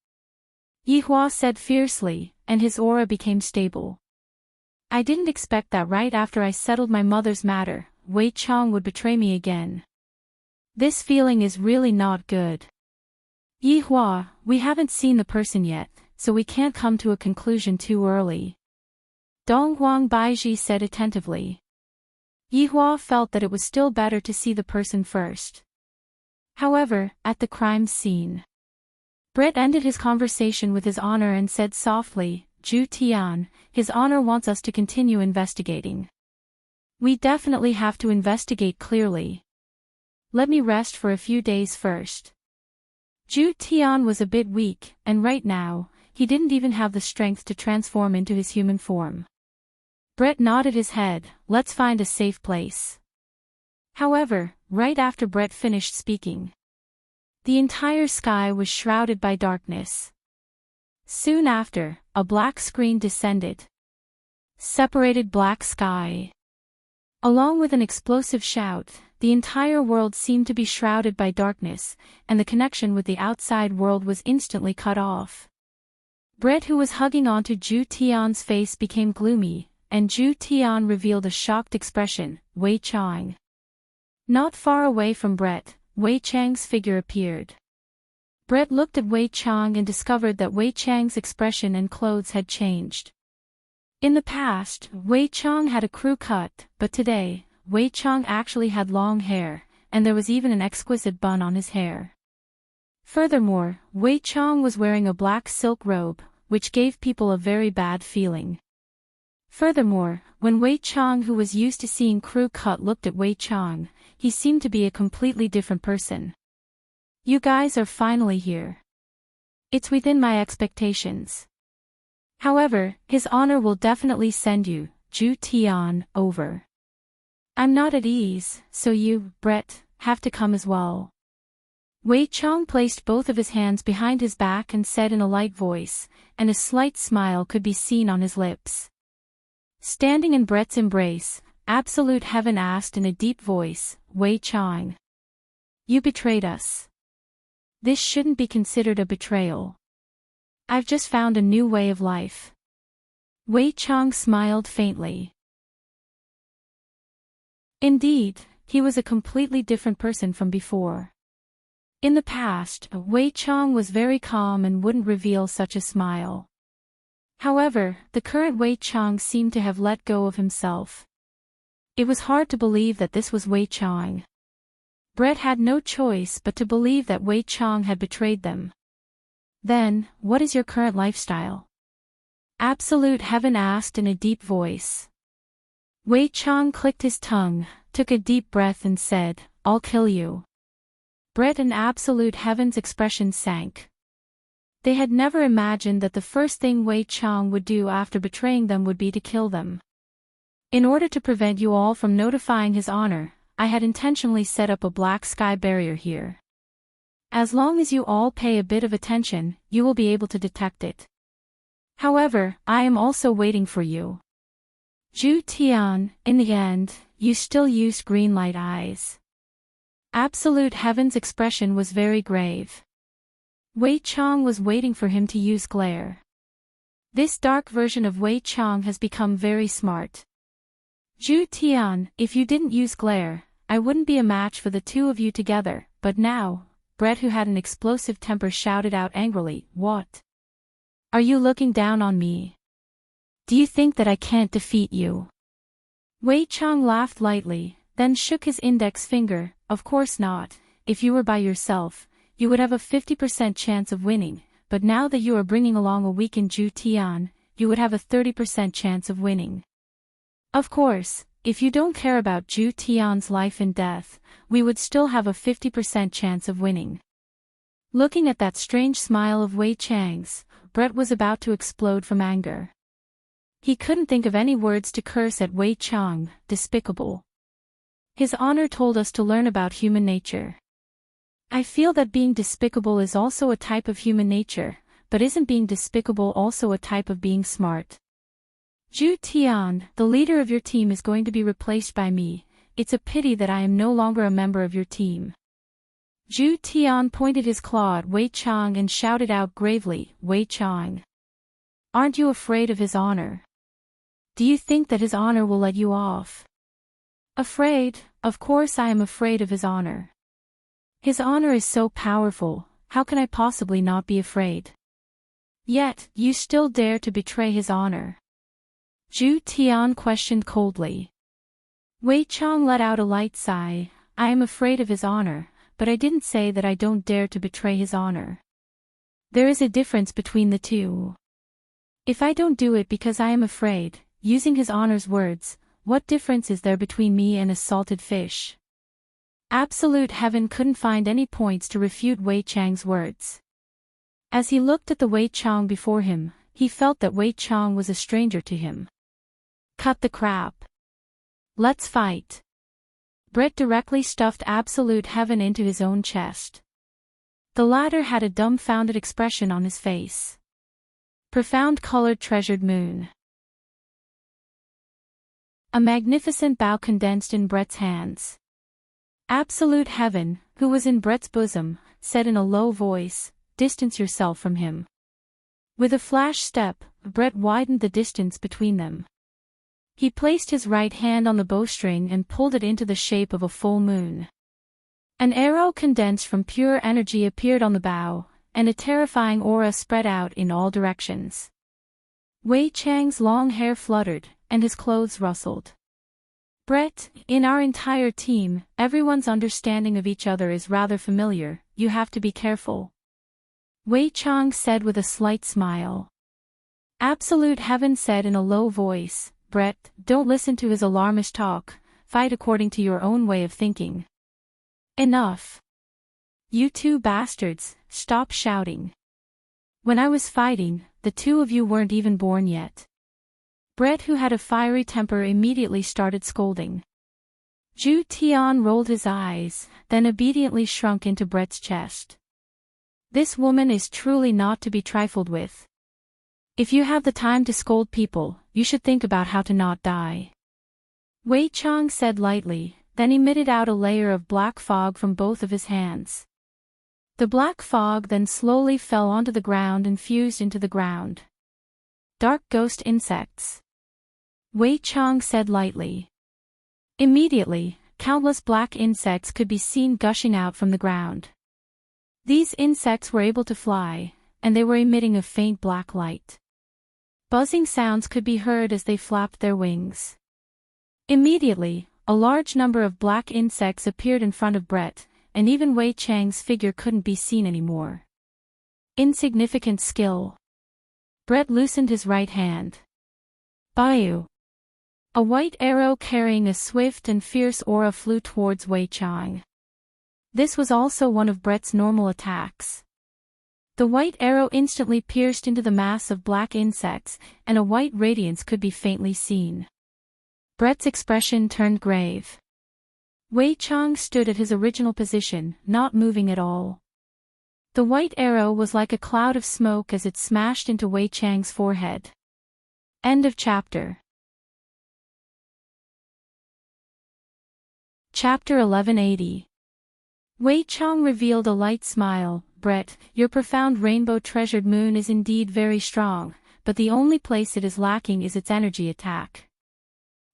A: Yi Hua said fiercely, and his aura became stable. I didn't expect that right after I settled my mother's matter, Wei Chang would betray me again. This feeling is really not good. Yi Hua, we haven't seen the person yet, so we can't come to a conclusion too early. Dong Huang Baiji said attentively. Yi Hua felt that it was still better to see the person first. However, at the crime scene, Brett ended his conversation with his honor and said softly, Zhu Tian, his honor wants us to continue investigating. We definitely have to investigate clearly. Let me rest for a few days first. Zhu Tian was a bit weak, and right now, he didn't even have the strength to transform into his human form. Brett nodded his head, let's find a safe place. However, right after Brett finished speaking, the entire sky was shrouded by darkness. Soon after, a black screen descended. Separated black sky. Along with an explosive shout, the entire world seemed to be shrouded by darkness, and the connection with the outside world was instantly cut off. Brett, who was hugging onto Ju Tian's face, became gloomy, and Ju Tian revealed a shocked expression. Wei Chang. Not far away from Brett, Wei Chang's figure appeared. Brett looked at Wei Chang and discovered that Wei Chang's expression and clothes had changed. In the past, Wei Chang had a crew cut, but today, Wei Chang actually had long hair, and there was even an exquisite bun on his hair. Furthermore, Wei Chang was wearing a black silk robe, which gave people a very bad feeling. Furthermore, when Wei Chang, who was used to seeing crew cut, looked at Wei Chang, he seemed to be a completely different person. You guys are finally here. It's within my expectations. However, His Honor will definitely send you, Ju Tian, over. I'm not at ease, so you, Brett, have to come as well. Wei Chang placed both of his hands behind his back and said in a light voice, and a slight smile could be seen on his lips. Standing in Brett's embrace, Absolute Heaven asked in a deep voice, Wei Chang. You betrayed us. This shouldn't be considered a betrayal. I've just found a new way of life. Wei Chang smiled faintly. Indeed, he was a completely different person from before. In the past, Wei Chang was very calm and wouldn't reveal such a smile. However, the current Wei Chang seemed to have let go of himself. It was hard to believe that this was Wei Chang. Brett had no choice but to believe that Wei Chang had betrayed them. Then, what is your current lifestyle? Absolute Heaven asked in a deep voice. Wei Chang clicked his tongue, took a deep breath and said, I'll kill you. Brett and Absolute Heaven's expression sank. They had never imagined that the first thing Wei Chang would do after betraying them would be to kill them. In order to prevent you all from notifying His Honor, I had intentionally set up a black sky barrier here. As long as you all pay a bit of attention, you will be able to detect it. However, I am also waiting for you. Ju Tian, in the end, you still used green light eyes. Absolute Heaven's expression was very grave. Wei Chang was waiting for him to use glare. This dark version of Wei Chang has become very smart. Ju Tian, if you didn't use glare, I wouldn't be a match for the two of you together, but now, Brett, who had an explosive temper, shouted out angrily, What? Are you looking down on me? Do you think that I can't defeat you? Wei Chang laughed lightly, then shook his index finger. Of course not. If you were by yourself, you would have a 50% chance of winning, but now that you are bringing along a weakened Ju Tian, you would have a 30% chance of winning. Of course, if you don't care about Ju Tian's life and death, we would still have a 50% chance of winning. Looking at that strange smile of Wei Chang's, Brett was about to explode from anger. He couldn't think of any words to curse at Wei Chang. Despicable. His Honor told us to learn about human nature. I feel that being despicable is also a type of human nature, but isn't being despicable also a type of being smart? Ju Tian, the leader of your team is going to be replaced by me. It's a pity that I am no longer a member of your team. Ju Tian pointed his claw at Wei Chang and shouted out gravely, Wei Chang. Aren't you afraid of His Honor? Do you think that His Honor will let you off? Afraid? Of course I am afraid of His Honor. His Honor is so powerful, how can I possibly not be afraid? Yet, you still dare to betray His Honor. Ju Tian questioned coldly. Wei Chang let out a light sigh. I am afraid of His Honor, but I didn't say that I don't dare to betray His Honor. There is a difference between the two. If I don't do it because I am afraid, using His Honor's words, what difference is there between me and a salted fish? Absolute Heaven couldn't find any points to refute Wei Chang's words. As he looked at the Wei Chang before him, he felt that Wei Chang was a stranger to him. Cut the crap. Let's fight. Brett directly stuffed Absolute Heaven into his own chest. The latter had a dumbfounded expression on his face. Profound colored treasured moon. A magnificent bow condensed in Brett's hands. Absolute heaven, who was in Brett's bosom, said in a low voice, "Distance yourself from him." With a flash step, Brett widened the distance between them. He placed his right hand on the bowstring and pulled it into the shape of a full moon. An arrow condensed from pure energy appeared on the bow, and a terrifying aura spread out in all directions. Wei Chang's long hair fluttered, and his clothes rustled. "Brett, in our entire team, everyone's understanding of each other is rather familiar, you have to be careful," Wei Chang said with a slight smile. Absolute Heaven said in a low voice, "Brett, don't listen to his alarmist talk, fight according to your own way of thinking." "Enough. You two bastards, stop shouting. When I was fighting, the two of you weren't even born yet." Brett, who had a fiery temper, immediately started scolding. Zhu Tian rolled his eyes, then obediently shrunk into Brett's chest. "This woman is truly not to be trifled with. If you have the time to scold people, you should think about how to not die," Wei Chang said lightly, then emitted out a layer of black fog from both of his hands. The black fog then slowly fell onto the ground and fused into the ground. "Dark ghost insects," Wei Chang said lightly. Immediately, countless black insects could be seen gushing out from the ground. These insects were able to fly, and they were emitting a faint black light. Buzzing sounds could be heard as they flapped their wings. Immediately, a large number of black insects appeared in front of Brett, and even Wei Chang's figure couldn't be seen anymore. Insignificant skill. Brett loosened his right hand. Baiu. A white arrow carrying a swift and fierce aura flew towards Wei Chang. This was also one of Brett's normal attacks. The white arrow instantly pierced into the mass of black insects, and a white radiance could be faintly seen. Brett's expression turned grave. Wei Chang stood at his original position, not moving at all. The white arrow was like a cloud of smoke as it smashed into Wei Chang's forehead. End of chapter. Chapter 1180. Wei Chang revealed a light smile. "Brett, your profound rainbow-treasured moon is indeed very strong, but the only place it is lacking is its energy attack.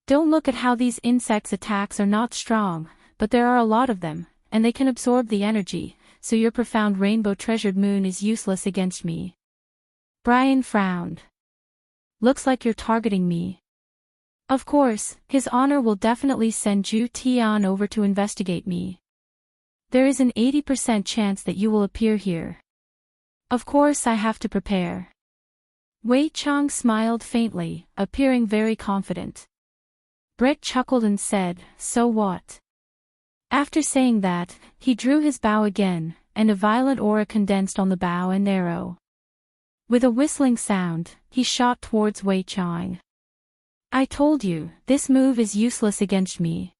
A: Don't look at how these insects' attacks are not strong, but there are a lot of them, and they can absorb the energy, so your profound rainbow-treasured moon is useless against me." Brian frowned. "Looks like you're targeting me." "Of course, His Honor will definitely send Zhu Tian over to investigate me. There is an 80% chance that you will appear here. Of course I have to prepare." Wei Chang smiled faintly, appearing very confident. Brett chuckled and said, "So what?" After saying that, he drew his bow again, and a violent aura condensed on the bow and arrow. With a whistling sound, he shot towards Wei Chang. "I told you, this move is useless against me."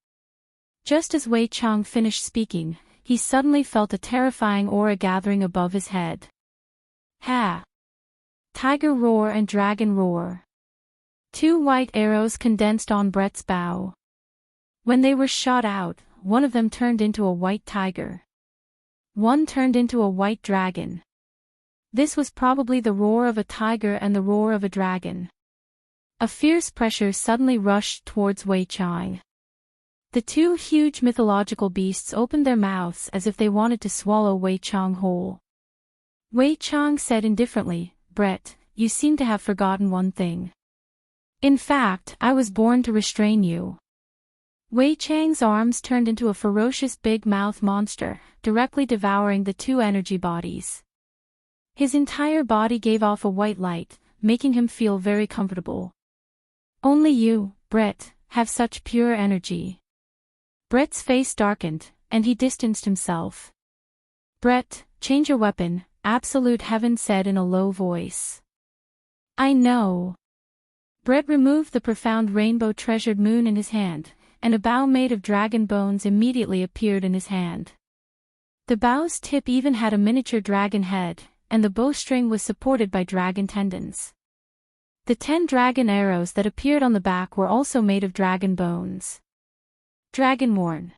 A: Just as Wei Chang finished speaking, he suddenly felt a terrifying aura gathering above his head. Ha! Tiger roar and dragon roar. Two white arrows condensed on Brett's bow. When they were shot out, one of them turned into a white tiger. One turned into a white dragon. This was probably the roar of a tiger and the roar of a dragon. A fierce pressure suddenly rushed towards Wei Chang. The two huge mythological beasts opened their mouths as if they wanted to swallow Wei Chang whole. Wei Chang said indifferently, "Brett, you seem to have forgotten one thing. In fact, I was born to restrain you." Wei Chang's arms turned into a ferocious big-mouth monster, directly devouring the two energy bodies. His entire body gave off a white light, making him feel very comfortable. "Only you, Brett, have such pure energy." Brett's face darkened, and he distanced himself. "Brett, change your weapon," Absolute Heaven said in a low voice. "I know." Brett removed the profound rainbow-treasured moon in his hand, and a bow made of dragon bones immediately appeared in his hand. The bow's tip even had a miniature dragon head, and the bowstring was supported by dragon tendons. The 10 dragon arrows that appeared on the back were also made of dragon bones. Dragonborn.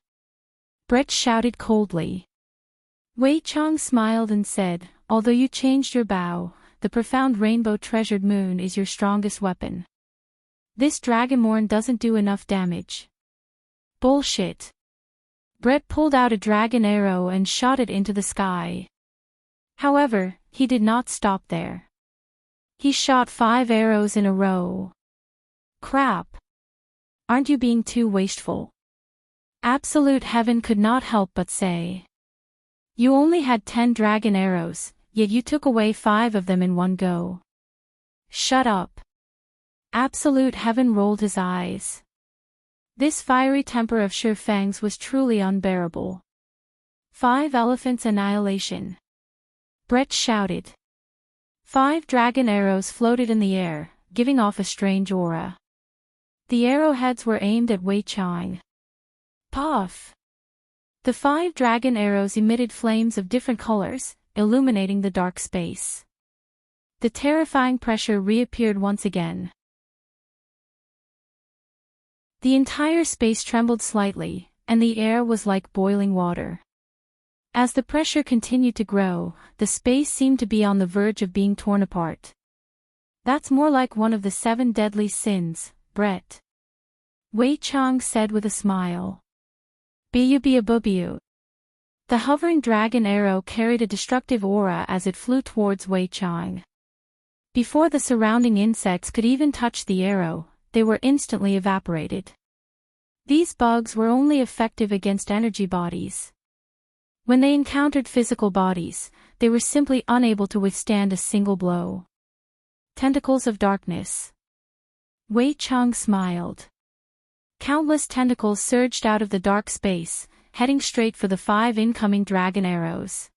A: Brett shouted coldly. Wei Chang smiled and said, although you changed your bow, the profound rainbow treasured moon is your strongest weapon. This dragonborn doesn't do enough damage. Bullshit. Brett pulled out a dragon arrow and shot it into the sky. However, he did not stop there. He shot 5 arrows in a row. Crap. Aren't you being too wasteful? Absolute Heaven could not help but say. You only had 10 dragon arrows, yet you took away 5 of them in one go. Shut up. Absolute Heaven rolled his eyes. This fiery temper of Shi Fang's was truly unbearable. 5 elephants annihilation. Brett shouted. 5 dragon arrows floated in the air, giving off a strange aura. The arrowheads were aimed at Wei Chang. Puff! The 5 dragon arrows emitted flames of different colors, illuminating the dark space. The terrifying pressure reappeared once again. The entire space trembled slightly, and the air was like boiling water. As the pressure continued to grow, the space seemed to be on the verge of being torn apart. That's more like one of the 7 deadly sins, Brett. Wei Chang said with a smile. Biu. The hovering dragon arrow carried a destructive aura as it flew towards Wei Chang. Before the surrounding insects could even touch the arrow, they were instantly evaporated. These bugs were only effective against energy bodies. When they encountered physical bodies, they were simply unable to withstand a single blow. Tentacles of darkness. Wei Chang smiled. Countless tentacles surged out of the dark space, heading straight for the 5 incoming dragon arrows.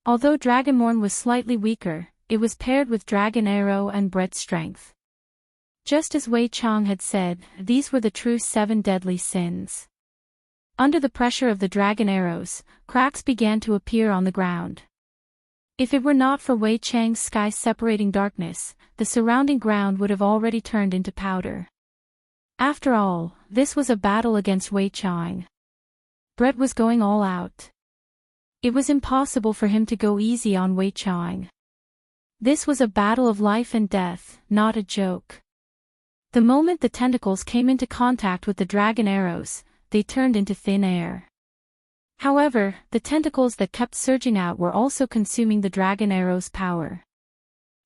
A: Although Dragonborn was slightly weaker, it was paired with dragon arrow and Brett's strength. Just as Wei Chang had said, these were the true 7 deadly sins. Under the pressure of the dragon arrows, cracks began to appear on the ground. If it were not for Wei Chang's sky-separating darkness, the surrounding ground would have already turned into powder. After all, this was a battle against Wei Chang. Brett was going all out. It was impossible for him to go easy on Wei Chang. This was a battle of life and death, not a joke. The moment the tentacles came into contact with the dragon arrows, they turned into thin air. However, the tentacles that kept surging out were also consuming the dragon arrow's power.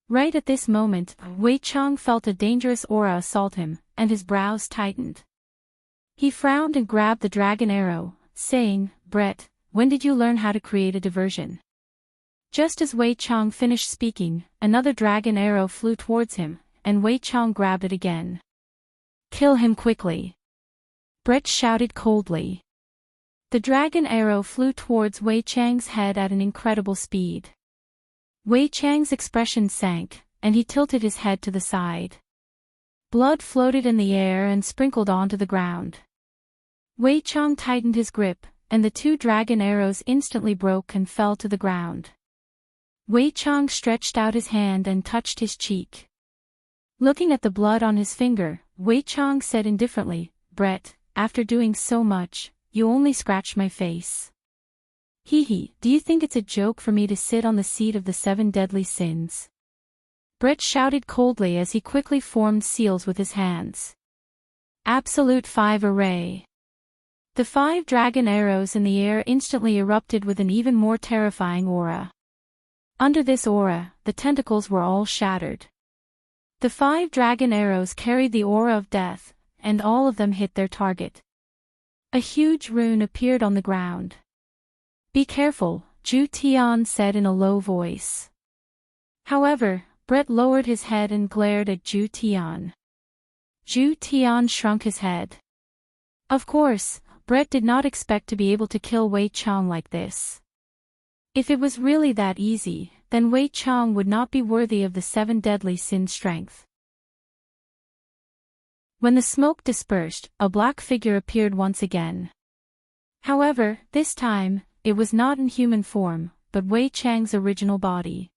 A: Right at this moment, Wei Chang felt a dangerous aura assault him, and his brows tightened. He frowned and grabbed the dragon arrow, saying, Brett, when did you learn how to create a diversion? Just as Wei Chang finished speaking, another dragon arrow flew towards him, and Wei Chang grabbed it again. Kill him quickly. Brett shouted coldly. The dragon arrow flew towards Wei Chang's head at an incredible speed. Wei Chang's expression sank, and he tilted his head to the side. Blood floated in the air and sprinkled onto the ground. Wei Chang tightened his grip, and the 2 dragon arrows instantly broke and fell to the ground. Wei Chang stretched out his hand and touched his cheek. Looking at the blood on his finger, Wei Chang said indifferently, Brett, after doing so much, you only scratched my face. Hee, do you think it's a joke for me to sit on the seat of the 7 deadly sins? Brett shouted coldly as he quickly formed seals with his hands. Absolute 5 array. The 5 dragon arrows in the air instantly erupted with an even more terrifying aura. Under this aura, the tentacles were all shattered. The 5 dragon arrows carried the aura of death, and all of them hit their target. A huge rune appeared on the ground. Be careful, Zhu Tian said in a low voice. However, Brett lowered his head and glared at Zhu Tian. Zhu Tian shrunk his head. Of course, Brett did not expect to be able to kill Wei Chang like this. If it was really that easy, then Wei Chang would not be worthy of the 7 deadly sin strength. When the smoke dispersed, a black figure appeared once again. However, this time, it was not in human form, but Wei Chang's original body.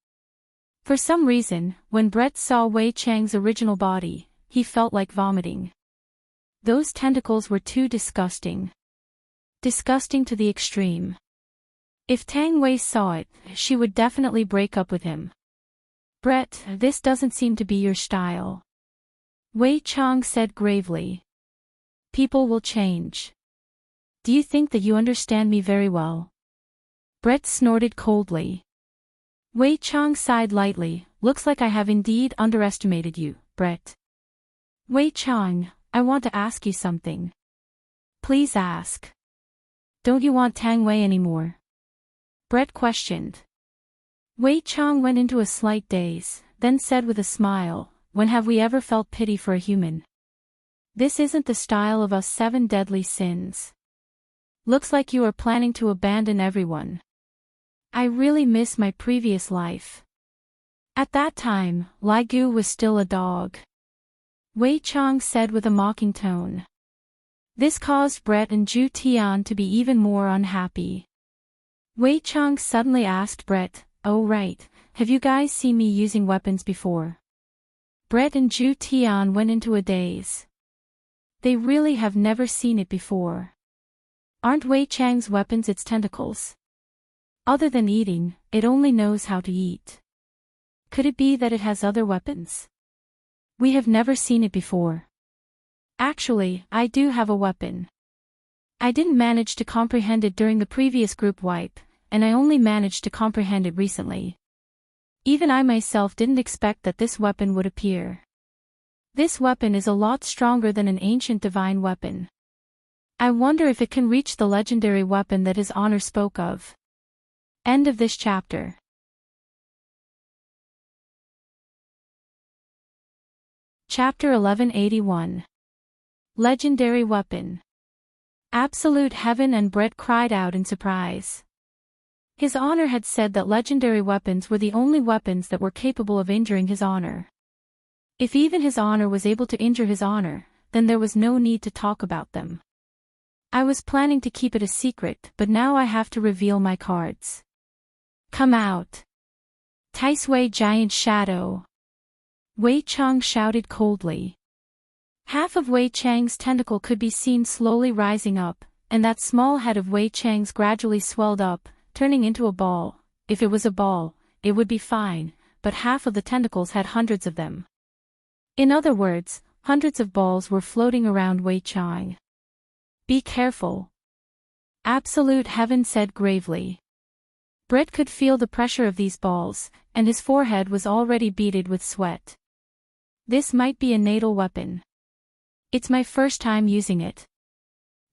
A: For some reason, when Brett saw Wei Chang's original body, he felt like vomiting. Those tentacles were too disgusting. Disgusting to the extreme. If Tang Wei saw it, she would definitely break up with him. Brett, this doesn't seem to be your style. Wei Chang said gravely. People will change. Do you think that you understand me very well? Brett snorted coldly. Wei Chang sighed lightly. Looks like I have indeed underestimated you, Brett. Wei Chang, I want to ask you something. Please ask. Don't you want Tang Wei anymore? Brett questioned. Wei Chang went into a slight daze, then said with a smile, when have we ever felt pity for a human? This isn't the style of us 7 deadly sins. Looks like you are planning to abandon everyone. I really miss my previous life. At that time, Lai Gu was still a dog. Wei Chang said with a mocking tone. This caused Brett and Zhu Tian to be even more unhappy. Wei Chang suddenly asked Brett, oh right, have you guys seen me using weapons before? Brett and Zhu Tian went into a daze. They really have never seen it before. Aren't Wei Chang's weapons its tentacles? Other than eating, it only knows how to eat. Could it be that it has other weapons? We have never seen it before. Actually, I do have a weapon. I didn't manage to comprehend it during the previous group wipe, and I only managed to comprehend it recently. Even I myself didn't expect that this weapon would appear. This weapon is a lot stronger than an ancient divine weapon. I wonder if it can reach the legendary weapon that his honor spoke of. End of this chapter. Chapter 1181. Legendary Weapon. Absolute Heaven, and Brett cried out in surprise. His honor had said that legendary weapons were the only weapons that were capable of injuring his honor. If even his honor was able to injure his honor, then there was no need to talk about them. I was planning to keep it a secret, but now I have to reveal my cards. Come out. Taisui Giant Shadow. Wei Chang shouted coldly. Half of Wei Chang's tentacle could be seen slowly rising up, and that small head of Wei Chang's gradually swelled up, turning into a ball. If it was a ball, it would be fine, but half of the tentacles had hundreds of them. In other words, hundreds of balls were floating around Wei Chang. Be careful. Absolute Heaven said gravely. Brett could feel the pressure of these balls, and his forehead was already beaded with sweat. This might be a natal weapon. It's my first time using it.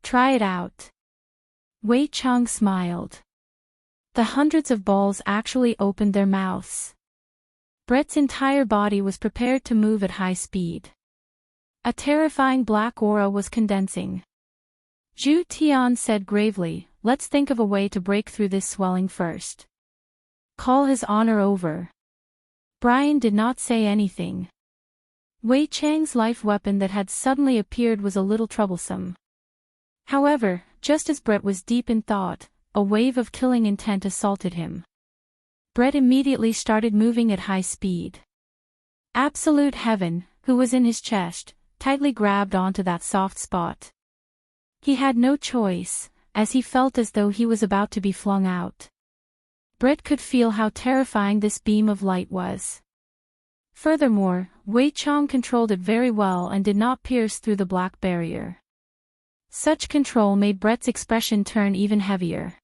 A: Try it out. Wei Chang smiled. The hundreds of balls actually opened their mouths. Brett's entire body was prepared to move at high speed. A terrifying black aura was condensing. Zhu Tian said gravely, let's think of a way to break through this swelling first. Call his honor over. Brian did not say anything. Wei Chang's life weapon that had suddenly appeared was a little troublesome. However, just as Brett was deep in thought, a wave of killing intent assaulted him. Brett immediately started moving at high speed. Absolute Heaven, who was in his chest, tightly grabbed onto that soft spot. He had no choice, as he felt as though he was about to be flung out. Brett could feel how terrifying this beam of light was. Furthermore, Wei Chang controlled it very well and did not pierce through the black barrier. Such control made Brett's expression turn even heavier.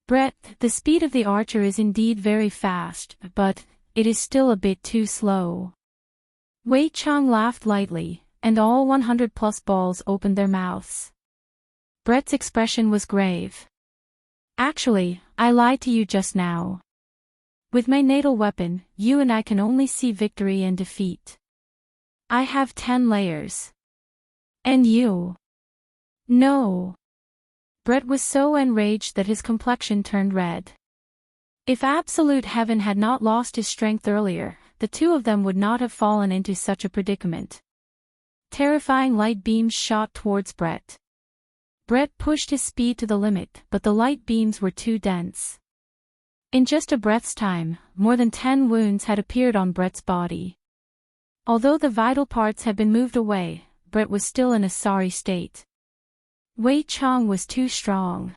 A: Brett, the speed of the archer is indeed very fast, but it is still a bit too slow. Wei Chang laughed lightly, and all 100+ balls opened their mouths. Brett's expression was grave. Actually, I lied to you just now. With my natal weapon, you and I can only see victory and defeat. I have 10 layers. And you? No. Brett was so enraged that his complexion turned red. If Absolute Heaven had not lost his strength earlier, the two of them would not have fallen into such a predicament. Terrifying light beams shot towards Brett. Brett pushed his speed to the limit, but the light beams were too dense. In just a breath's time, more than 10 wounds had appeared on Brett's body. Although the vital parts had been moved away, Brett was still in a sorry state. Wei Chang was too strong.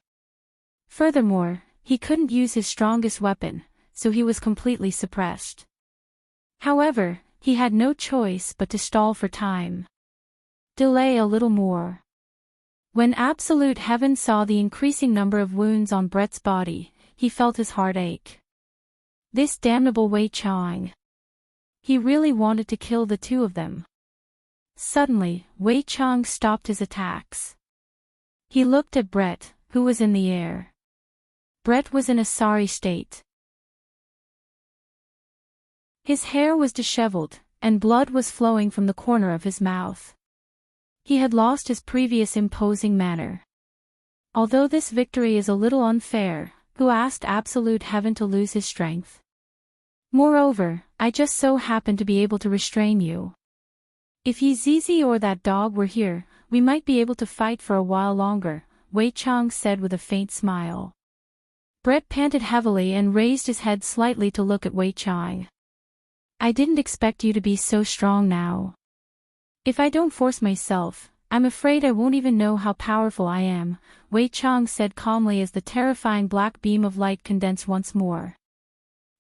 A: Furthermore, he couldn't use his strongest weapon, so he was completely suppressed. However, he had no choice but to stall for time. Delay a little more. When Absolute Heaven saw the increasing number of wounds on Brett's body, he felt his heart ache. This damnable Wei Chang. He really wanted to kill the two of them. Suddenly, Wei Chang stopped his attacks. He looked at Brett, who was in the air. Brett was in a sorry state. His hair was disheveled, and blood was flowing from the corner of his mouth. He had lost his previous imposing manner. Although this victory is a little unfair, who asked Absolute Heaven to lose his strength? Moreover, I just so happen to be able to restrain you. If Yi Zizi or that dog were here, we might be able to fight for a while longer, Wei Chang said with a faint smile. Brett panted heavily and raised his head slightly to look at Wei Chang. I didn't expect you to be so strong now. If I don't force myself, I'm afraid I won't even know how powerful I am, Wei Chang said calmly as the terrifying black beam of light condensed once more.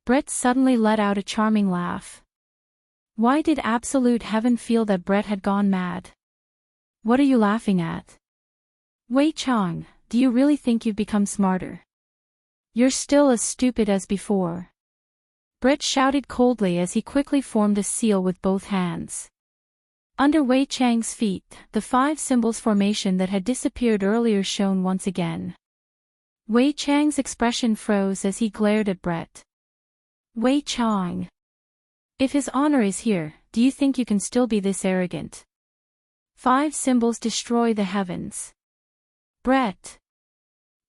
A: Brett suddenly let out a charming laugh. Why did Absolute Heaven feel that Brett had gone mad? What are you laughing at? Wei Chang, do you really think you've become smarter? You're still as stupid as before. Brett shouted coldly as he quickly formed a seal with both hands. Under Wei Chang's feet, the 5 symbols formation that had disappeared earlier shone once again. Wei Chang's expression froze as he glared at Brett. Wei Chang. If his honor is here, do you think you can still be this arrogant? 5 symbols destroy the heavens. Brett.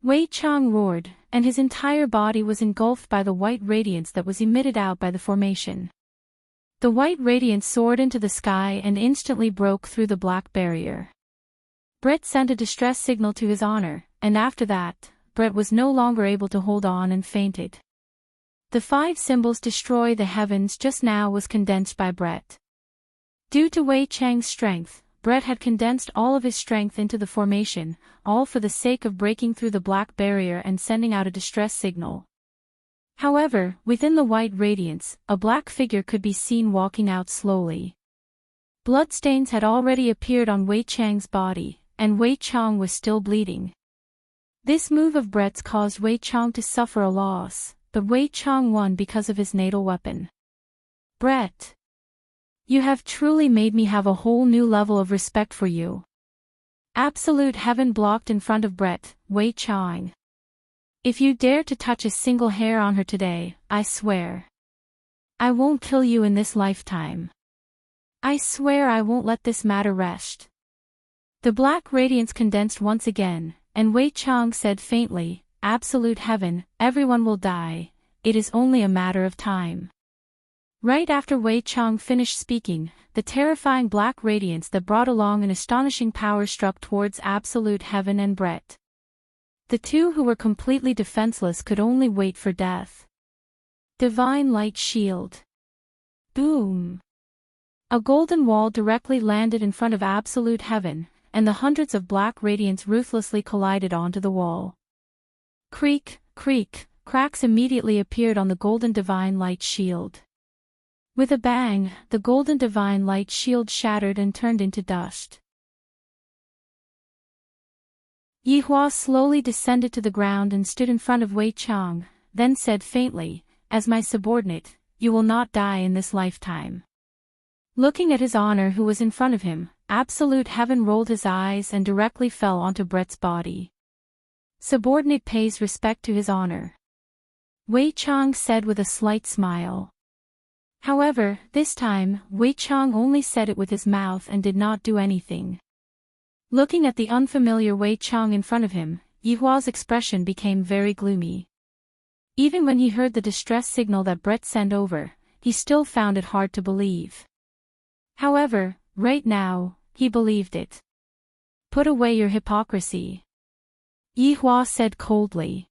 A: Wei Chang roared, and his entire body was engulfed by the white radiance that was emitted out by the formation. The white radiance soared into the sky and instantly broke through the black barrier. Brett sent a distress signal to his honor, and after that, Brett was no longer able to hold on and fainted. The 5 symbols destroy the heavens just now was condensed by Brett. Due to Wei Chang's strength, Brett had condensed all of his strength into the formation, all for the sake of breaking through the black barrier and sending out a distress signal. However, within the white radiance, a black figure could be seen walking out slowly. Bloodstains had already appeared on Wei Chang's body, and Wei Chang was still bleeding. This move of Brett's caused Wei Chang to suffer a loss, but Wei Chang won because of his natal weapon. Brett. You have truly made me have a whole new level of respect for you. Absolute Heaven blocked in front of Brett, Wei Chang. If you dare to touch a single hair on her today, I swear. I won't kill you in this lifetime. I swear I won't let this matter rest. The black radiance condensed once again, and Wei Chang said faintly, Absolute Heaven, everyone will die, it is only a matter of time. Right after Wei Chang finished speaking, the terrifying black radiance that brought along an astonishing power struck towards Absolute Heaven and Brett. The two who were completely defenseless could only wait for death. Divine Light Shield. Boom! A golden wall directly landed in front of Absolute Heaven, and the hundreds of black radiance ruthlessly collided onto the wall. Creak, creak, cracks immediately appeared on the golden Divine Light Shield. With a bang, the golden Divine Light Shield shattered and turned into dust. Yihua slowly descended to the ground and stood in front of Wei Chang, then said faintly, As my subordinate, you will not die in this lifetime. Looking at his honor who was in front of him, Absolute Heaven rolled his eyes and directly fell onto Brett's body. Subordinate pays respect to his honor. Wei Chang said with a slight smile. However, this time, Wei Chang only said it with his mouth and did not do anything. Looking at the unfamiliar Wei Chang in front of him, Yihua's expression became very gloomy. Even when he heard the distress signal that Brett sent over, he still found it hard to believe. However, right now, he believed it. Put away your hypocrisy. Yihua said coldly.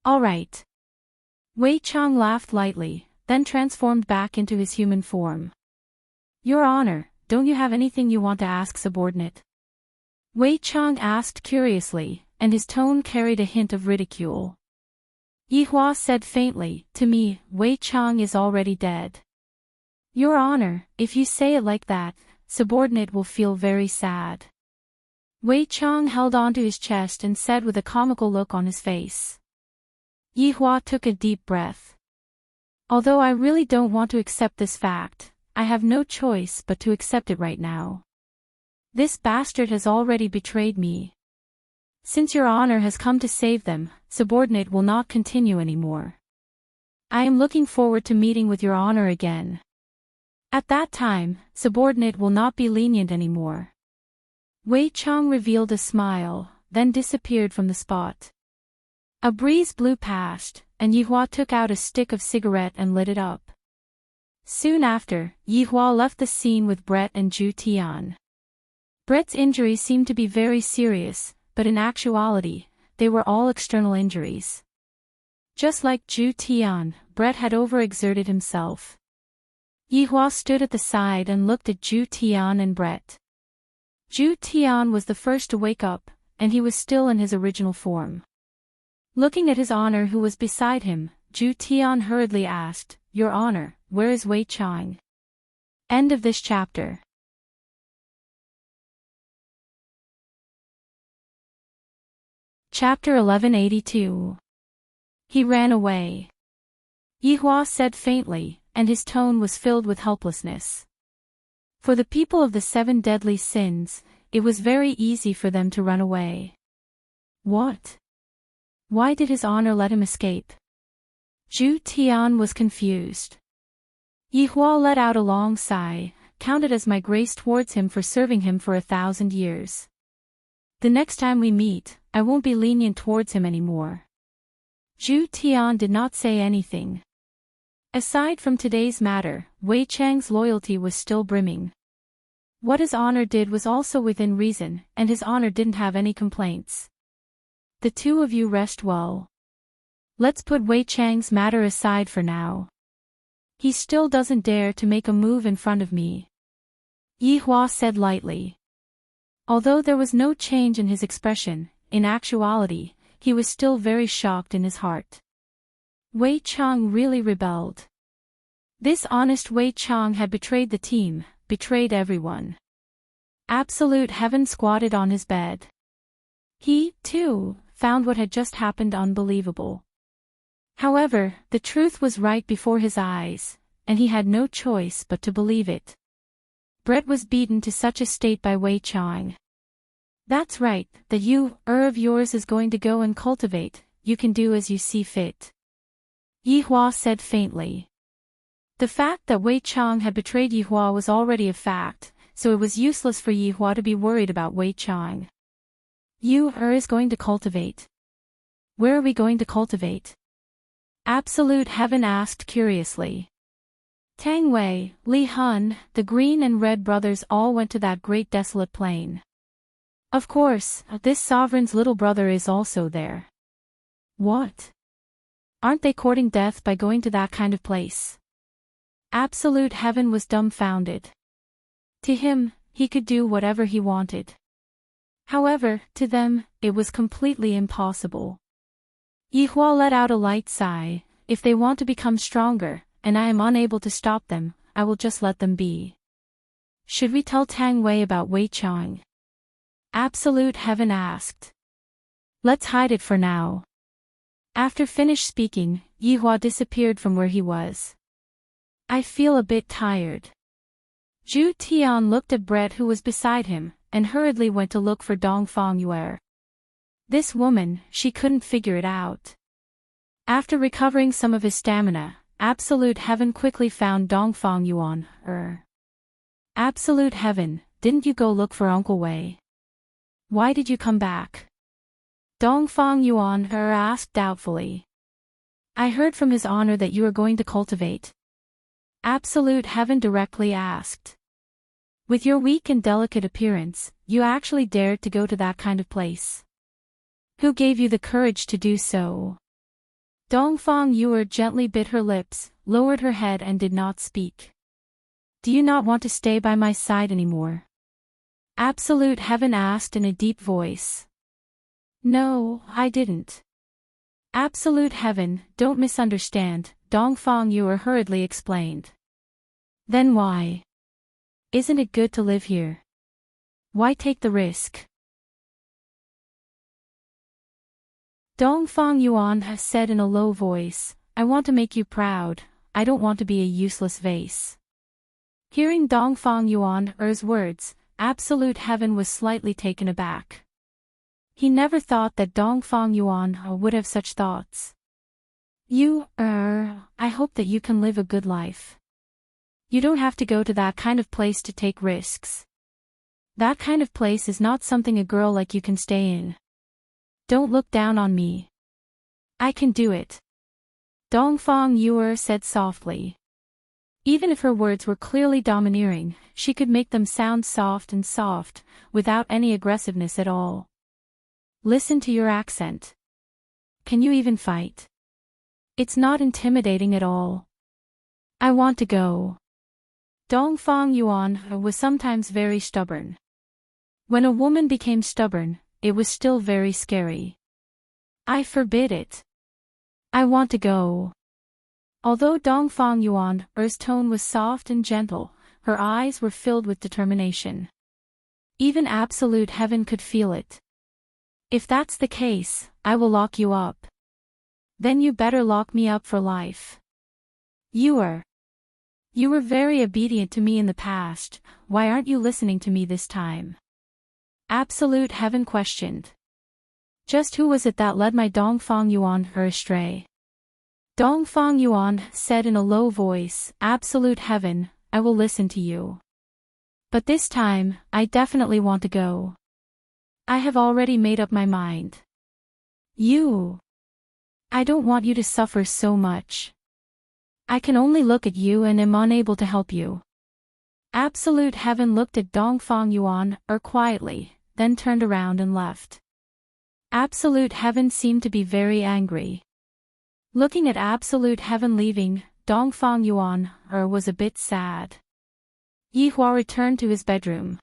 A: All right. Wei Chang laughed lightly, then transformed back into his human form. Your Honor, don't you have anything you want to ask, subordinate? Wei Chang asked curiously, and his tone carried a hint of ridicule. Yihua said faintly, to me, Wei Chang is already dead. Your Honor, if you say it like that, subordinate will feel very sad. Wei Chang held onto his chest and said with a comical look on his face. Yihua took a deep breath. Although I really don't want to accept this fact, I have no choice but to accept it right now. This bastard has already betrayed me. Since Your Honor has come to save them, subordinate will not continue anymore. I am looking forward to meeting with Your Honor again. At that time, subordinate will not be lenient anymore. Wei Chang revealed a smile, then disappeared from the spot. A breeze blew past, and Yihua took out a stick of cigarette and lit it up. Soon after, Yihua left the scene with Brett and Zhu Tian. Brett's injury seemed to be very serious, but in actuality, they were all external injuries. Just like Zhu Tian, Brett had overexerted himself. Yihua stood at the side and looked at Zhu Tian and Brett. Zhu Tian was the first to wake up, and he was still in his original form. Looking at his Honor who was beside him, Zhu Tian hurriedly asked, Your Honor, where is Wei Chang? End of this chapter. Chapter 1182. He ran away. Yihua said faintly, and his tone was filled with helplessness. For the people of the 7 deadly sins, it was very easy for them to run away. What? Why did his Honor let him escape? Zhu Tian was confused. Yihua let out a long sigh, counted as my grace towards him for serving him for 1,000 years. The next time we meet, I won't be lenient towards him anymore. Zhu Tian did not say anything. Aside from today's matter, Wei Chang's loyalty was still brimming. What his Honor did was also within reason, and his Honor didn't have any complaints. The two of you rest well. Let's put Wei Chang's matter aside for now. He still doesn't dare to make a move in front of me. Yihua said lightly. Although there was no change in his expression, in actuality, he was still very shocked in his heart. Wei Chang really rebelled. This honest Wei Chang had betrayed the team, betrayed everyone. Absolute heaven squatted on his bed. He, too, found what had just happened unbelievable. However, the truth was right before his eyes, and he had no choice but to believe it. Brett was beaten to such a state by Wei Chang. That's right, that you, of yours is going to go and cultivate, you can do as you see fit. Yihua said faintly. The fact that Wei Chang had betrayed Yihua was already a fact, so it was useless for Yihua to be worried about Wei Chang. You, is going to cultivate. Where are we going to cultivate? Absolute Heaven asked curiously. Tang Wei, Li Hun, the Green and Red brothers all went to that great desolate plain. Of course, this sovereign's little brother is also there. What? Aren't they courting death by going to that kind of place? Absolute Heaven was dumbfounded. To him, he could do whatever he wanted. However, to them, it was completely impossible. Yihua let out a light sigh. If they want to become stronger, and I am unable to stop them, I will just let them be. Should we tell Tang Wei about Wei Chang? Absolute Heaven asked. Let's hide it for now. After finished speaking, Yihua disappeared from where he was. I feel a bit tired. Zhu Tian looked at Brett who was beside him, and hurriedly went to look for Dongfang Yue. This woman, she couldn't figure it out. After recovering some of his stamina, Absolute Heaven quickly found Dongfang Yuan. Absolute Heaven, didn't you go look for Uncle Wei? Why did you come back? Dongfang Yuan asked doubtfully. I heard from his honor that you are going to cultivate. Absolute Heaven directly asked. With your weak and delicate appearance, you actually dared to go to that kind of place. Who gave you the courage to do so? Dongfang Yuer gently bit her lips, lowered her head and did not speak. Do you not want to stay by my side anymore? Absolute Heaven asked in a deep voice. No, I didn't. Absolute Heaven, don't misunderstand, Dongfang Yuer hurriedly explained. Then why? Isn't it good to live here? Why take the risk? Dongfang Yuan has said in a low voice, I want to make you proud, I don't want to be a useless vase. Hearing Dongfang Yuan's words, Absolute Heaven was slightly taken aback. He never thought that Dongfang Yuan would have such thoughts. I hope that you can live a good life. You don't have to go to that kind of place to take risks. That kind of place is not something a girl like you can stay in. Don't look down on me. I can do it. Dongfang Yuer said softly. Even if her words were clearly domineering, she could make them sound soft, without any aggressiveness at all. Listen to your accent. Can you even fight? It's not intimidating at all. I want to go. Dongfang Yuan was sometimes very stubborn. When a woman became stubborn, it was still very scary. I forbid it. I want to go. Although Dongfang Yuan's tone was soft and gentle, her eyes were filled with determination. Even Absolute Heaven could feel it. If that's the case, I will lock you up. Then you better lock me up for life. You were very obedient to me in the past, why aren't you listening to me this time? Absolute Heaven questioned. Just who was it that led my Dongfang Yuan astray? Dongfang Yuan said in a low voice, Absolute Heaven, I will listen to you. But this time, I definitely want to go. I have already made up my mind. I don't want you to suffer so much. I can only look at you and am unable to help you. Absolute Heaven looked at Dongfang Yuan quietly, then turned around and left. Absolute Heaven seemed to be very angry. Looking at Absolute Heaven leaving, Dongfang Yuan was a bit sad. Yihua returned to his bedroom.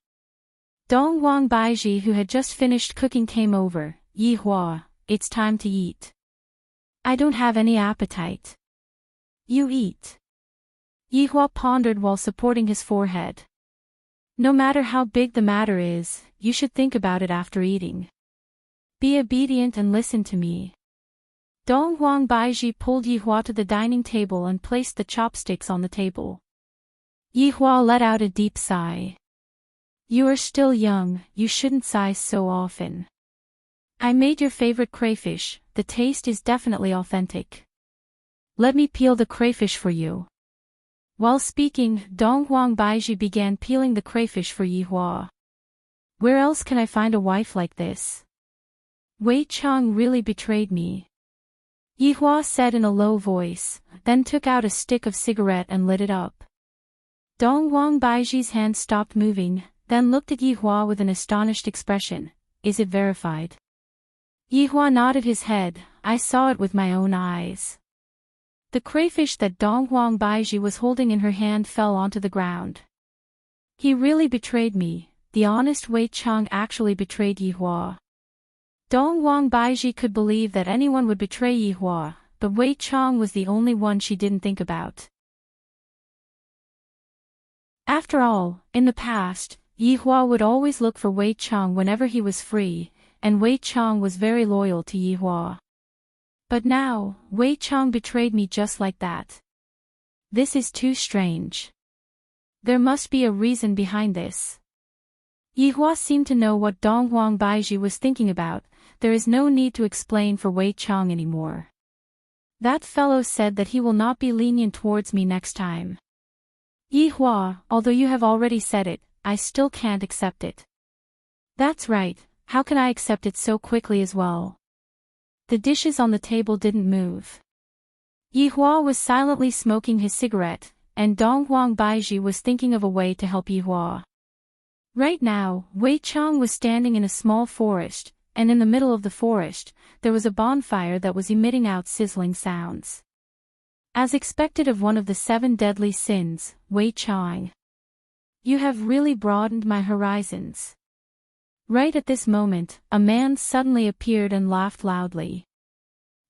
A: Dongwang Baiji, who had just finished cooking, came over. Yihua, it's time to eat. I don't have any appetite. You eat. Yihua pondered while supporting his forehead. No matter how big the matter is, you should think about it after eating. Be obedient and listen to me. Dongwang Baiji pulled Yihua to the dining table and placed the chopsticks on the table. Yihua let out a deep sigh. You are still young, you shouldn't sigh so often. I made your favorite crayfish, the taste is definitely authentic. Let me peel the crayfish for you. While speaking, Dongwang Baiji began peeling the crayfish for Yihua. Where else can I find a wife like this? Wei Cheng really betrayed me. Yihua said in a low voice, then took out a stick of cigarette and lit it up. Dongwang Baiji's hand stopped moving, then looked at Yihua with an astonished expression. Is it verified? Yihua nodded his head. I saw it with my own eyes. The crayfish that Dongwang Baiji was holding in her hand fell onto the ground. He really betrayed me. The honest Wei Cheng actually betrayed Yihua. Dongwang Baiji could believe that anyone would betray Yihua, but Wei Cheng was the only one she didn't think about. After all, in the past, Yihua would always look for Wei Cheng whenever he was free, and Wei Cheng was very loyal to Yihua. But now, Wei Cheng betrayed me just like that. This is too strange. There must be a reason behind this. Yihua seemed to know what Dongwang Baiji was thinking about. There is no need to explain for Wei Cheng anymore. That fellow said that he will not be lenient towards me next time. Yihua, although you have already said it, I still can't accept it. That's right, how can I accept it so quickly as well? The dishes on the table didn't move. Yihua was silently smoking his cigarette, and Dongwang Baiji was thinking of a way to help Yihua. Right now, Wei Cheng was standing in a small forest, and in the middle of the forest, there was a bonfire that was emitting out sizzling sounds. As expected of one of the 7 deadly sins, Wei Chang. You have really broadened my horizons. Right at this moment, a man suddenly appeared and laughed loudly.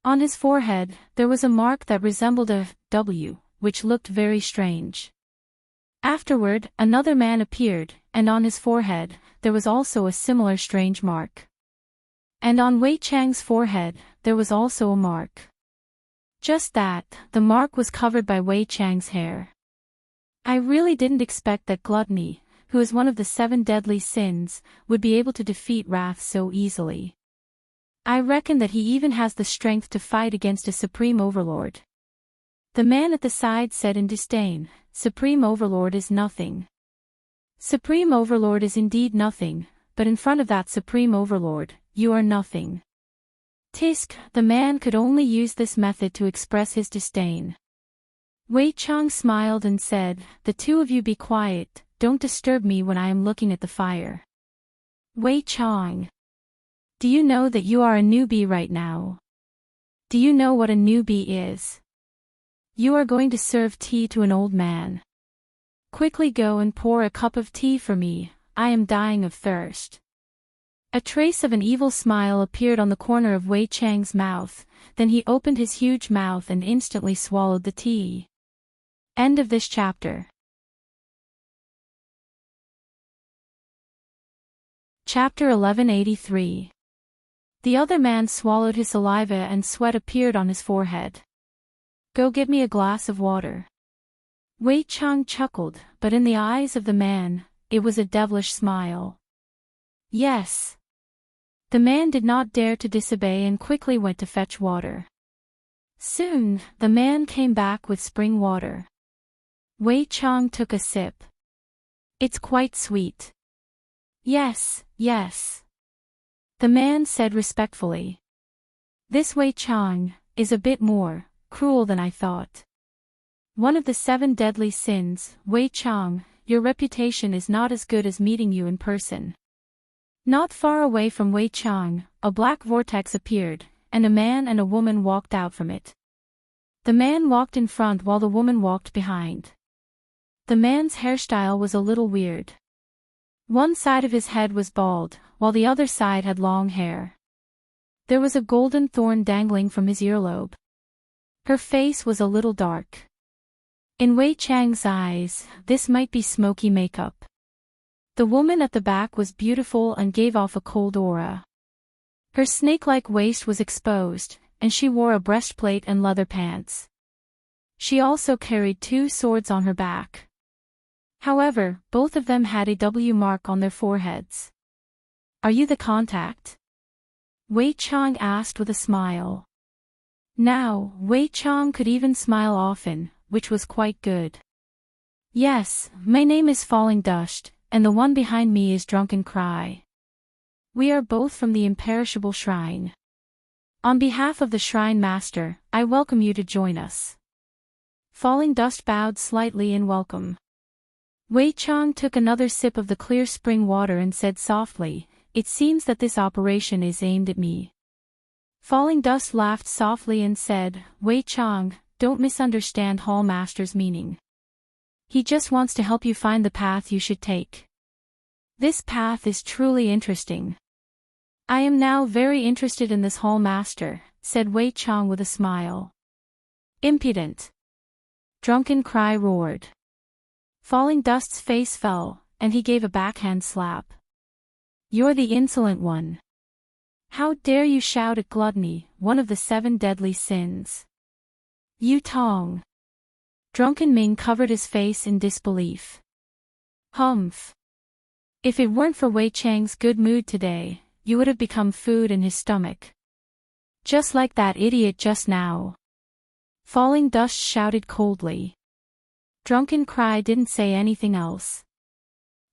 A: On his forehead, there was a mark that resembled a W, which looked very strange. Afterward, another man appeared, and on his forehead, there was also a similar strange mark. And on Wei Chang's forehead, there was also a mark. Just that, the mark was covered by Wei Chang's hair. I really didn't expect that gluttony, who is one of the 7 deadly sins, would be able to defeat wrath so easily. I reckon that he even has the strength to fight against a supreme overlord. The man at the side said in disdain, Supreme Overlord is nothing. Supreme Overlord is indeed nothing, but in front of that Supreme Overlord, you are nothing. Tisk, the man could only use this method to express his disdain. Wei Chang smiled and said, The two of you be quiet, don't disturb me when I am looking at the fire. Wei Chang. Do you know that you are a newbie right now? Do you know what a newbie is? You are going to serve tea to an old man. Quickly go and pour a cup of tea for me, I am dying of thirst. A trace of an evil smile appeared on the corner of Wei Chang's mouth, then he opened his huge mouth and instantly swallowed the tea. End of this chapter. Chapter 1183. The other man swallowed his saliva and sweat appeared on his forehead. Go get me a glass of water. Wei Chang chuckled, but in the eyes of the man, it was a devilish smile. Yes. The man did not dare to disobey and quickly went to fetch water. Soon, the man came back with spring water. Wei Chang took a sip. It's quite sweet. Yes, yes. The man said respectfully. This Wei Chang is a bit more cruel than I thought. One of the 7 deadly sins, Wei Chang, your reputation is not as good as meeting you in person. Not far away from Wei Chang, a black vortex appeared, and a man and a woman walked out from it. The man walked in front while the woman walked behind. The man's hairstyle was a little weird. One side of his head was bald, while the other side had long hair. There was a golden thorn dangling from his earlobe. Her face was a little dark. In Wei Chang's eyes, this might be smoky makeup. The woman at the back was beautiful and gave off a cold aura. Her snake-like waist was exposed, and she wore a breastplate and leather pants. She also carried 2 swords on her back. However, both of them had a W mark on their foreheads. Are you the contact? Wei Chang asked with a smile. Now, Wei Chang could even smile often, which was quite good. Yes, my name is Falling Dust, and the one behind me is Drunken Cry. We are both from the imperishable shrine. On behalf of the shrine master, I welcome you to join us. Falling Dust bowed slightly in welcome. Wei Chang took another sip of the clear spring water and said softly, It seems that this operation is aimed at me. Falling Dust laughed softly and said, Wei Chang, don't misunderstand Hall Master's meaning. He just wants to help you find the path you should take. This path is truly interesting. I am now very interested in this Hall Master, said Wei Chang with a smile. Impudent. Drunken Cry roared. Falling Dust's face fell, and he gave a backhand slap. You're the insolent one. How dare you shout at gluttony, one of the 7 deadly sins. You Tong. Drunken Ming covered his face in disbelief. Humph. If it weren't for Wei Chang's good mood today, you would have become food in his stomach. Just like that idiot just now. Falling Dust shouted coldly. Drunken Cry didn't say anything else.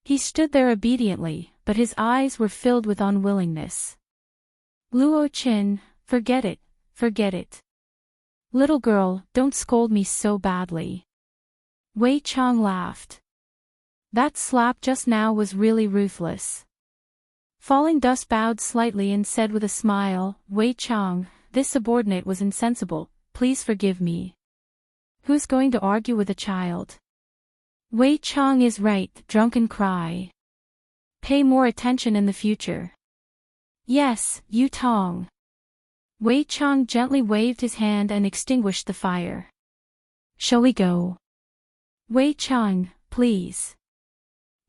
A: He stood there obediently, but his eyes were filled with unwillingness. Luo Qin, forget it, forget it. Little girl, don't scold me so badly. Wei Chang laughed. That slap just now was really ruthless. Falling Dust bowed slightly and said with a smile, Wei Chang, this subordinate was insensible, please forgive me. Who's going to argue with a child? Wei Chang is right, Drunken Cry. Pay more attention in the future. Yes, Yu Tong. Wei Chang gently waved his hand and extinguished the fire. Shall we go? Wei Chang, please.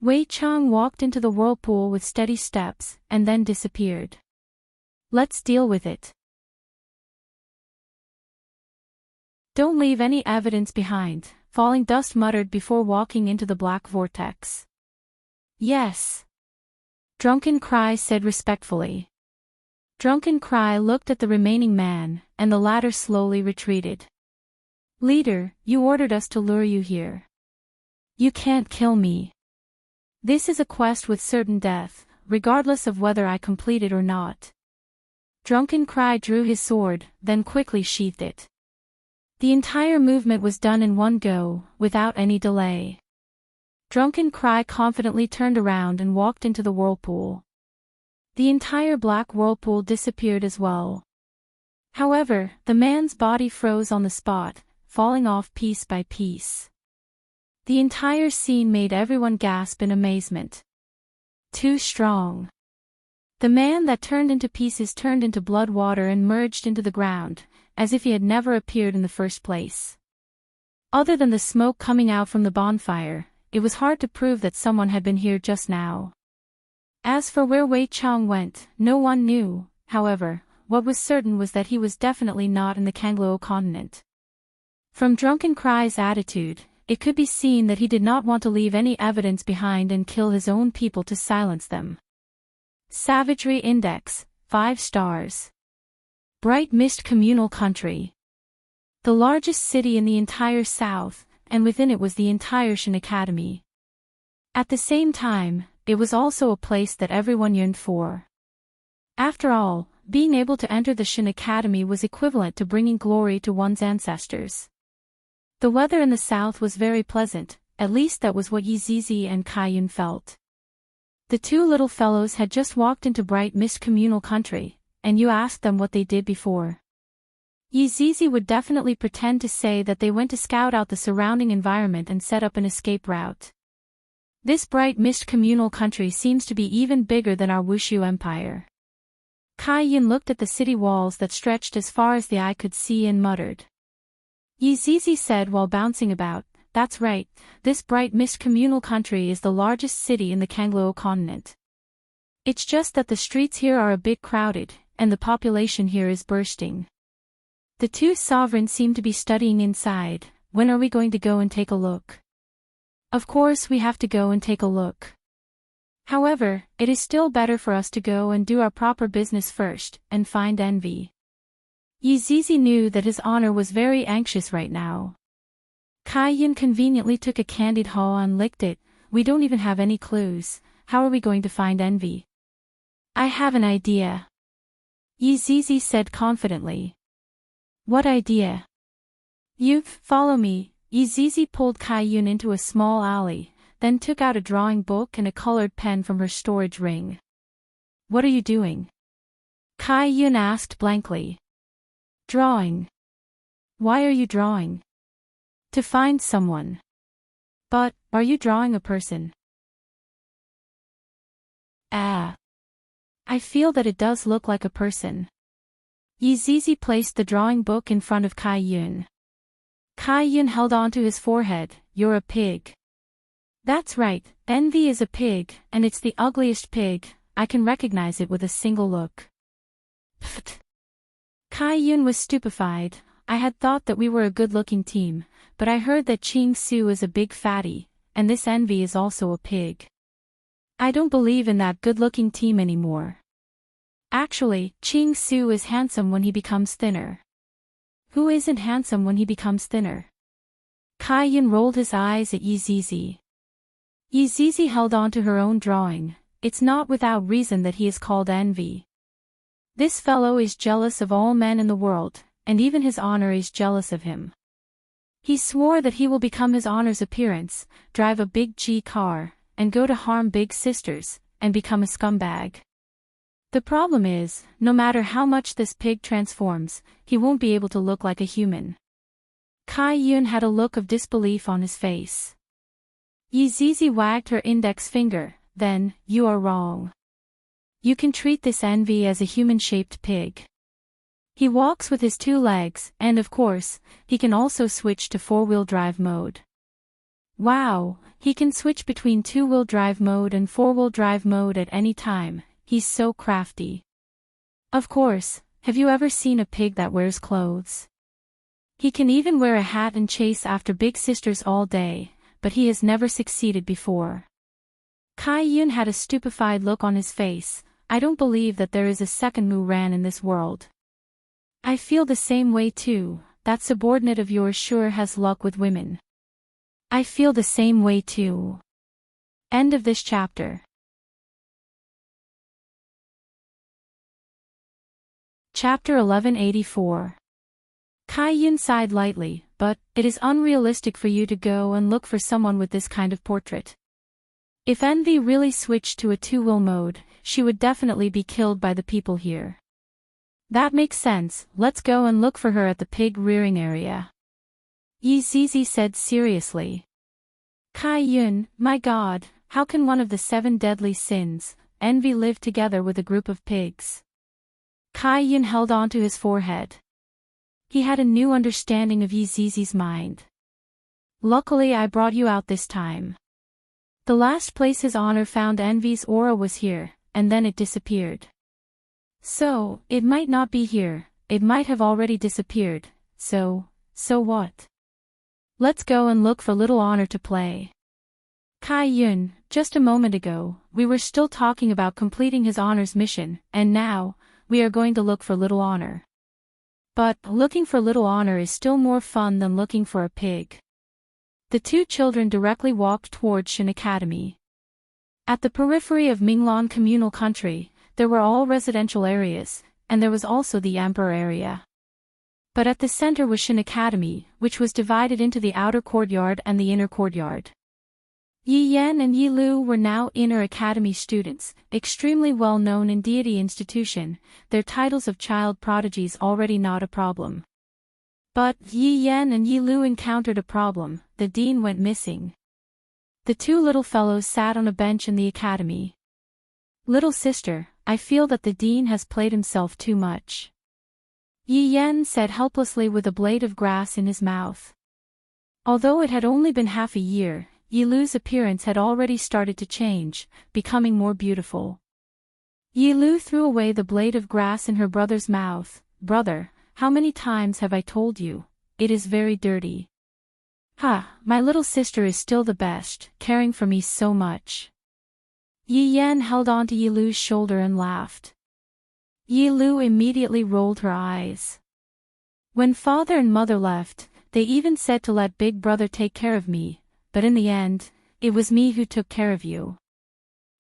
A: Wei Chang walked into the whirlpool with steady steps, and then disappeared. Let's deal with it. Don't leave any evidence behind, Falling Dust muttered before walking into the black vortex. Yes. Drunken Cry said respectfully. Drunken Cry looked at the remaining man, and the latter slowly retreated. Leader, you ordered us to lure you here. You can't kill me. This is a quest with certain death, regardless of whether I complete it or not. Drunken Cry drew his sword, then quickly sheathed it. The entire movement was done in one go, without any delay. Drunken Cry confidently turned around and walked into the whirlpool. The entire black whirlpool disappeared as well. However, the man's body froze on the spot, falling off piece by piece. The entire scene made everyone gasp in amazement. Too strong. The man that turned into pieces turned into blood water and merged into the ground, as if he had never appeared in the first place. Other than the smoke coming out from the bonfire, it was hard to prove that someone had been here just now. As for where Wei Chang went, no one knew. However, what was certain was that he was definitely not in the Kangluo continent. From Drunken Cry's attitude, it could be seen that he did not want to leave any evidence behind and kill his own people to silence them. Savagery Index, 5 stars. Bright Mist Communal Country. The largest city in the entire south, and within it was the entire Shin Academy. At the same time, it was also a place that everyone yearned for. After all, being able to enter the Shin Academy was equivalent to bringing glory to one's ancestors. The weather in the south was very pleasant, at least that was what Yi Zizi and Kai Yun felt. The two little fellows had just walked into Bright Mist Communal Country, and you asked them what they did before. Yi Zizi would definitely pretend to say that they went to scout out the surrounding environment and set up an escape route. This Bright Mist Communal Country seems to be even bigger than our Wushu Empire. Kai Yun looked at the city walls that stretched as far as the eye could see and muttered. Yi Zizi said while bouncing about, that's right, this Bright Mist Communal Country is the largest city in the Kangluo continent. It's just that the streets here are a bit crowded, and the population here is bursting. The two sovereigns seem to be studying inside. When are we going to go and take a look? Of course we have to go and take a look. However, it is still better for us to go and do our proper business first, and find envy. Yi Zizi knew that his honor was very anxious right now. Kai Yun conveniently took a candied haw and licked it. We don't even have any clues. How are we going to find envy? I have an idea. Yi Zizi said confidently. What idea? You, follow me. Yi Zizi pulled Kai Yun into a small alley, then took out a drawing book and a colored pen from her storage ring. What are you doing? Kai Yun asked blankly. Drawing. Why are you drawing? To find someone. But, are you drawing a person? Ah. I feel that it does look like a person. Yi Zizi placed the drawing book in front of Kai Yun. Kai Yun held onto his forehead. You're a pig. That's right, envy is a pig, and it's the ugliest pig. I can recognize it with a single look. Pfft. Kai Yun was stupefied. I had thought that we were a good-looking team, but I heard that Ching Su is a big fatty, and this envy is also a pig. I don't believe in that good-looking team anymore. Actually, Ching Su is handsome when he becomes thinner. Who isn't handsome when he becomes thinner? Kai Yun rolled his eyes at Yi Zizi. Yi Zizi held on to her own drawing. It's not without reason that he is called envy. This fellow is jealous of all men in the world, and even his honor is jealous of him. He swore that he will become his honor's appearance, drive a big G car, and go to harm big sisters, and become a scumbag. The problem is, no matter how much this pig transforms, he won't be able to look like a human. Kai Yun had a look of disbelief on his face. Yi Zizi wagged her index finger. Then, you are wrong. You can treat this envy as a human-shaped pig. He walks with his 2 legs, and of course, he can also switch to 4-wheel drive mode. Wow, he can switch between 2-wheel drive mode and 4-wheel drive mode at any time. He's so crafty. Of course, have you ever seen a pig that wears clothes? He can even wear a hat and chase after big sisters all day, but he has never succeeded before. Kai Yun had a stupefied look on his face. I don't believe that there is a second Mu Ran in this world. I feel the same way too. That subordinate of yours sure has luck with women. I feel the same way too. End of this chapter. Chapter 1184. Kai Yun sighed lightly, but it is unrealistic for you to go and look for someone with this kind of portrait. If Envy really switched to a 2-wheel mode, she would definitely be killed by the people here. That makes sense. Let's go and look for her at the pig rearing area. Yi Zizi said seriously. Kai Yun, my god, how can one of the 7 deadly sins, envy, live together with a group of pigs? Kai Yun held on to his forehead. He had a new understanding of Yi Zizi's mind. Luckily I brought you out this time. The last place his honor found envy's aura was here, and then it disappeared. So, it might not be here, it might have already disappeared, so what? Let's go and look for little honor to play. Kai Yun, just a moment ago, we were still talking about completing his honor's mission, and now, we are going to look for little honor. But, looking for little honor is still more fun than looking for a pig. The 2 children directly walked towards Shin Academy. At the periphery of Minglan communal country, there were all residential areas, and there was also the Emperor area. But at the center was Shin Academy, which was divided into the outer courtyard and the inner courtyard. Yi Yan and Yi Lu were now inner academy students, extremely well known in deity institution, their titles of child prodigies already not a problem. But Yi Yan and Yi Lu encountered a problem. The dean went missing. The 2 little fellows sat on a bench in the academy. Little sister, I feel that the dean has played himself too much. Yi Yan said helplessly with a blade of grass in his mouth. Although it had only been half a year, Yi Lu's appearance had already started to change, becoming more beautiful. Yi Lu threw away the blade of grass in her brother's mouth. Brother, how many times have I told you? It is very dirty. Ha, my little sister is still the best, caring for me so much. Yi Yan held on to Yi Lu's shoulder and laughed. Yi Lu immediately rolled her eyes. When father and mother left, they even said to let big brother take care of me, but in the end, it was me who took care of you.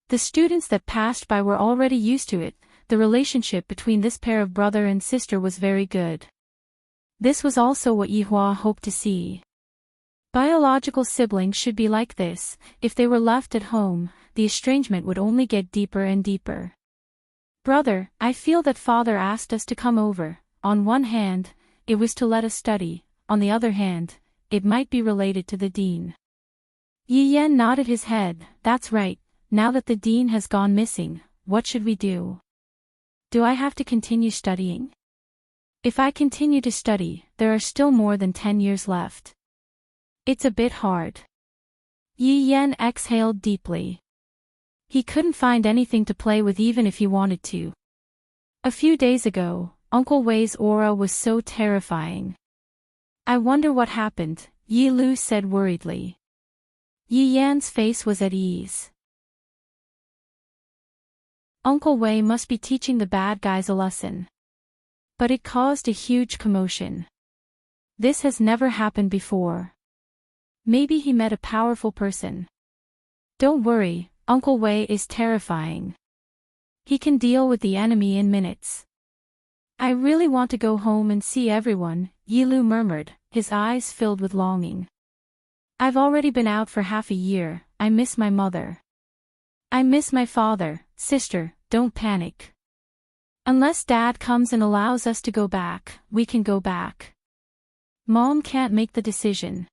A: The students that passed by were already used to it. The relationship between this pair of brother and sister was very good. This was also what Yi Hua hoped to see. Biological siblings should be like this. If they were left at home, the estrangement would only get deeper and deeper. Brother, I feel that father asked us to come over. On one hand, it was to let us study, on the other hand, it might be related to the dean. Yi Yan nodded his head. That's right, now that the dean has gone missing, what should we do? Do I have to continue studying? If I continue to study, there are still more than 10 years left. It's a bit hard. Yi Yan exhaled deeply. He couldn't find anything to play with even if he wanted to. A few days ago, Uncle Wei's aura was so terrifying. I wonder what happened, Yi Lu said worriedly. Yi Yan's face was at ease. Uncle Wei must be teaching the bad guys a lesson. But it caused a huge commotion. This has never happened before. Maybe he met a powerful person. Don't worry, Uncle Wei is terrifying. He can deal with the enemy in minutes. I really want to go home and see everyone, Yi Lu murmured, his eyes filled with longing. I've already been out for half a year, I miss my mother. I miss my father. Sister, don't panic. Unless Dad comes and allows us to go back, we can go back. Mom can't make the decision.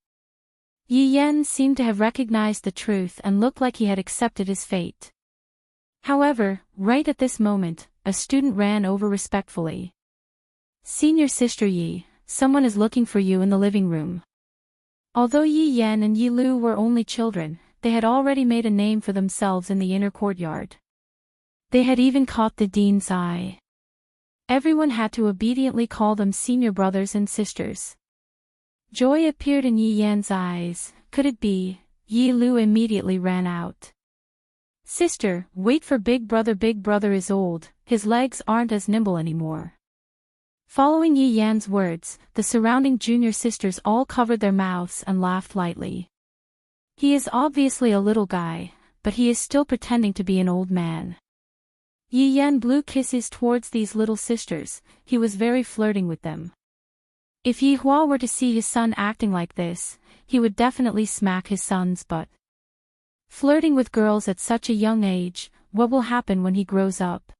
A: Yi Yan seemed to have recognized the truth and looked like he had accepted his fate. However, right at this moment, a student ran over respectfully. Senior Sister Yi, someone is looking for you in the living room. Although Yi Yan and Yi Lu were only children, they had already made a name for themselves in the inner courtyard. They had even caught the dean's eye. Everyone had to obediently call them senior brothers and sisters. Joy appeared in Yi Yan's eyes. Could it be? Yi Lu immediately ran out. Sister, wait for Big brother is old, his legs aren't as nimble anymore. Following Yi Yan's words, the surrounding junior sisters all covered their mouths and laughed lightly. He is obviously a little guy, but he is still pretending to be an old man. Yi Yan blew kisses towards these little sisters. He was very flirting with them. If Yi Hua were to see his son acting like this, he would definitely smack his son's butt. Flirting with girls at such a young age, what will happen when he grows up?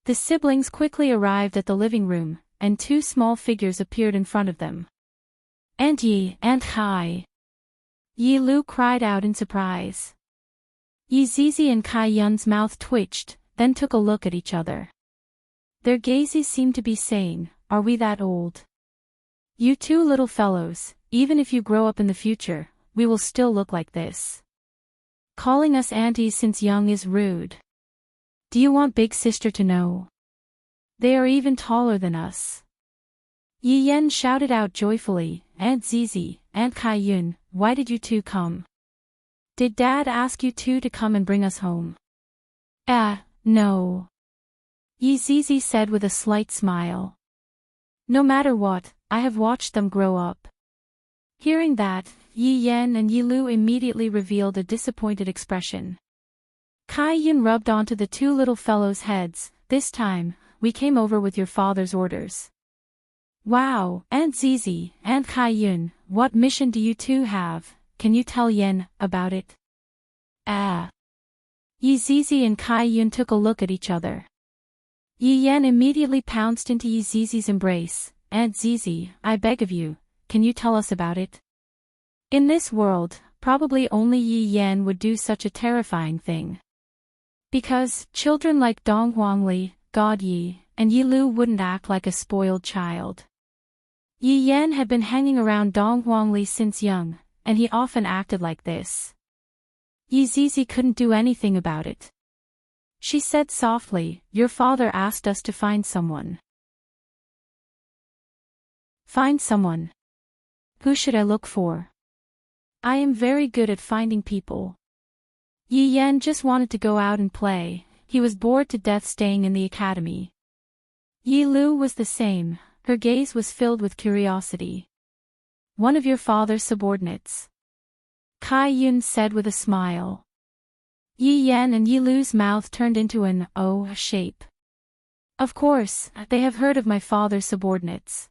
A: The siblings quickly arrived at the living room, and two small figures appeared in front of them. Aunt Yi, Aunt Kai. Yi Lu cried out in surprise. Yi Zizi and Kai Yun's mouth twitched, then took a look at each other. Their gazes seemed to be saying, "Are we that old? You two little fellows, even if you grow up in the future, we will still look like this. Calling us aunties since young is rude. Do you want Big Sister to know? They are even taller than us." Yi Yan shouted out joyfully, "Aunt Zizi, Aunt Kai Yun, why did you two come? Did Dad ask you two to come and bring us home?" No. Yi Zizi said with a slight smile. "No matter what, I have watched them grow up." Hearing that, Yi Yan and Yi Lu immediately revealed a disappointed expression. Kai Yun rubbed onto the two little fellows' heads. "This time, we came over with your father's orders." "Wow, Aunt Zizi, Aunt Kai Yun, what mission do you two have? Can you tell Yan about it?" Yi Zizi and Kai Yun took a look at each other. Yi Yan immediately pounced into Yi Zizi's embrace. "Aunt Zizi, I beg of you, can you tell us about it?" In this world, probably only Yi Yan would do such a terrifying thing. Because children like Dong Huangli, God Yi, and Yi Lu wouldn't act like a spoiled child. Yi Yan had been hanging around Dong Huangli since young, and he often acted like this. Yi Zizi couldn't do anything about it. She said softly, "Your father asked us to find someone." "Find someone? Who should I look for? I am very good at finding people." Yi Yan just wanted to go out and play. He was bored to death staying in the academy. Yi Lu was the same. Her gaze was filled with curiosity. "One of your father's subordinates," Kai Yun said with a smile. Yi Yan and Yi Lu's mouth turned into an O shape. "Of course, they have heard of my father's subordinates.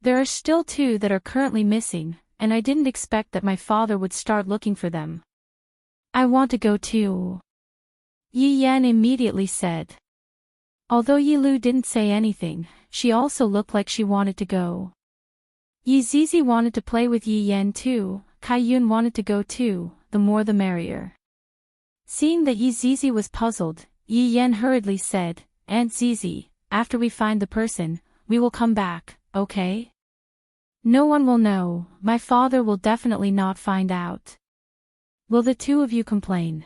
A: There are still two that are currently missing, and I didn't expect that my father would start looking for them. I want to go too," Yi Yan immediately said. Although Yi Lu didn't say anything, she also looked like she wanted to go. Yi Zizi wanted to play with Yi Yan too. Kai Yun wanted to go too, the more the merrier. Seeing that Yi Zizi was puzzled, Yi Yan hurriedly said, "Aunt Zizi, after we find the person, we will come back, okay? No one will know, my father will definitely not find out. Will the two of you complain?"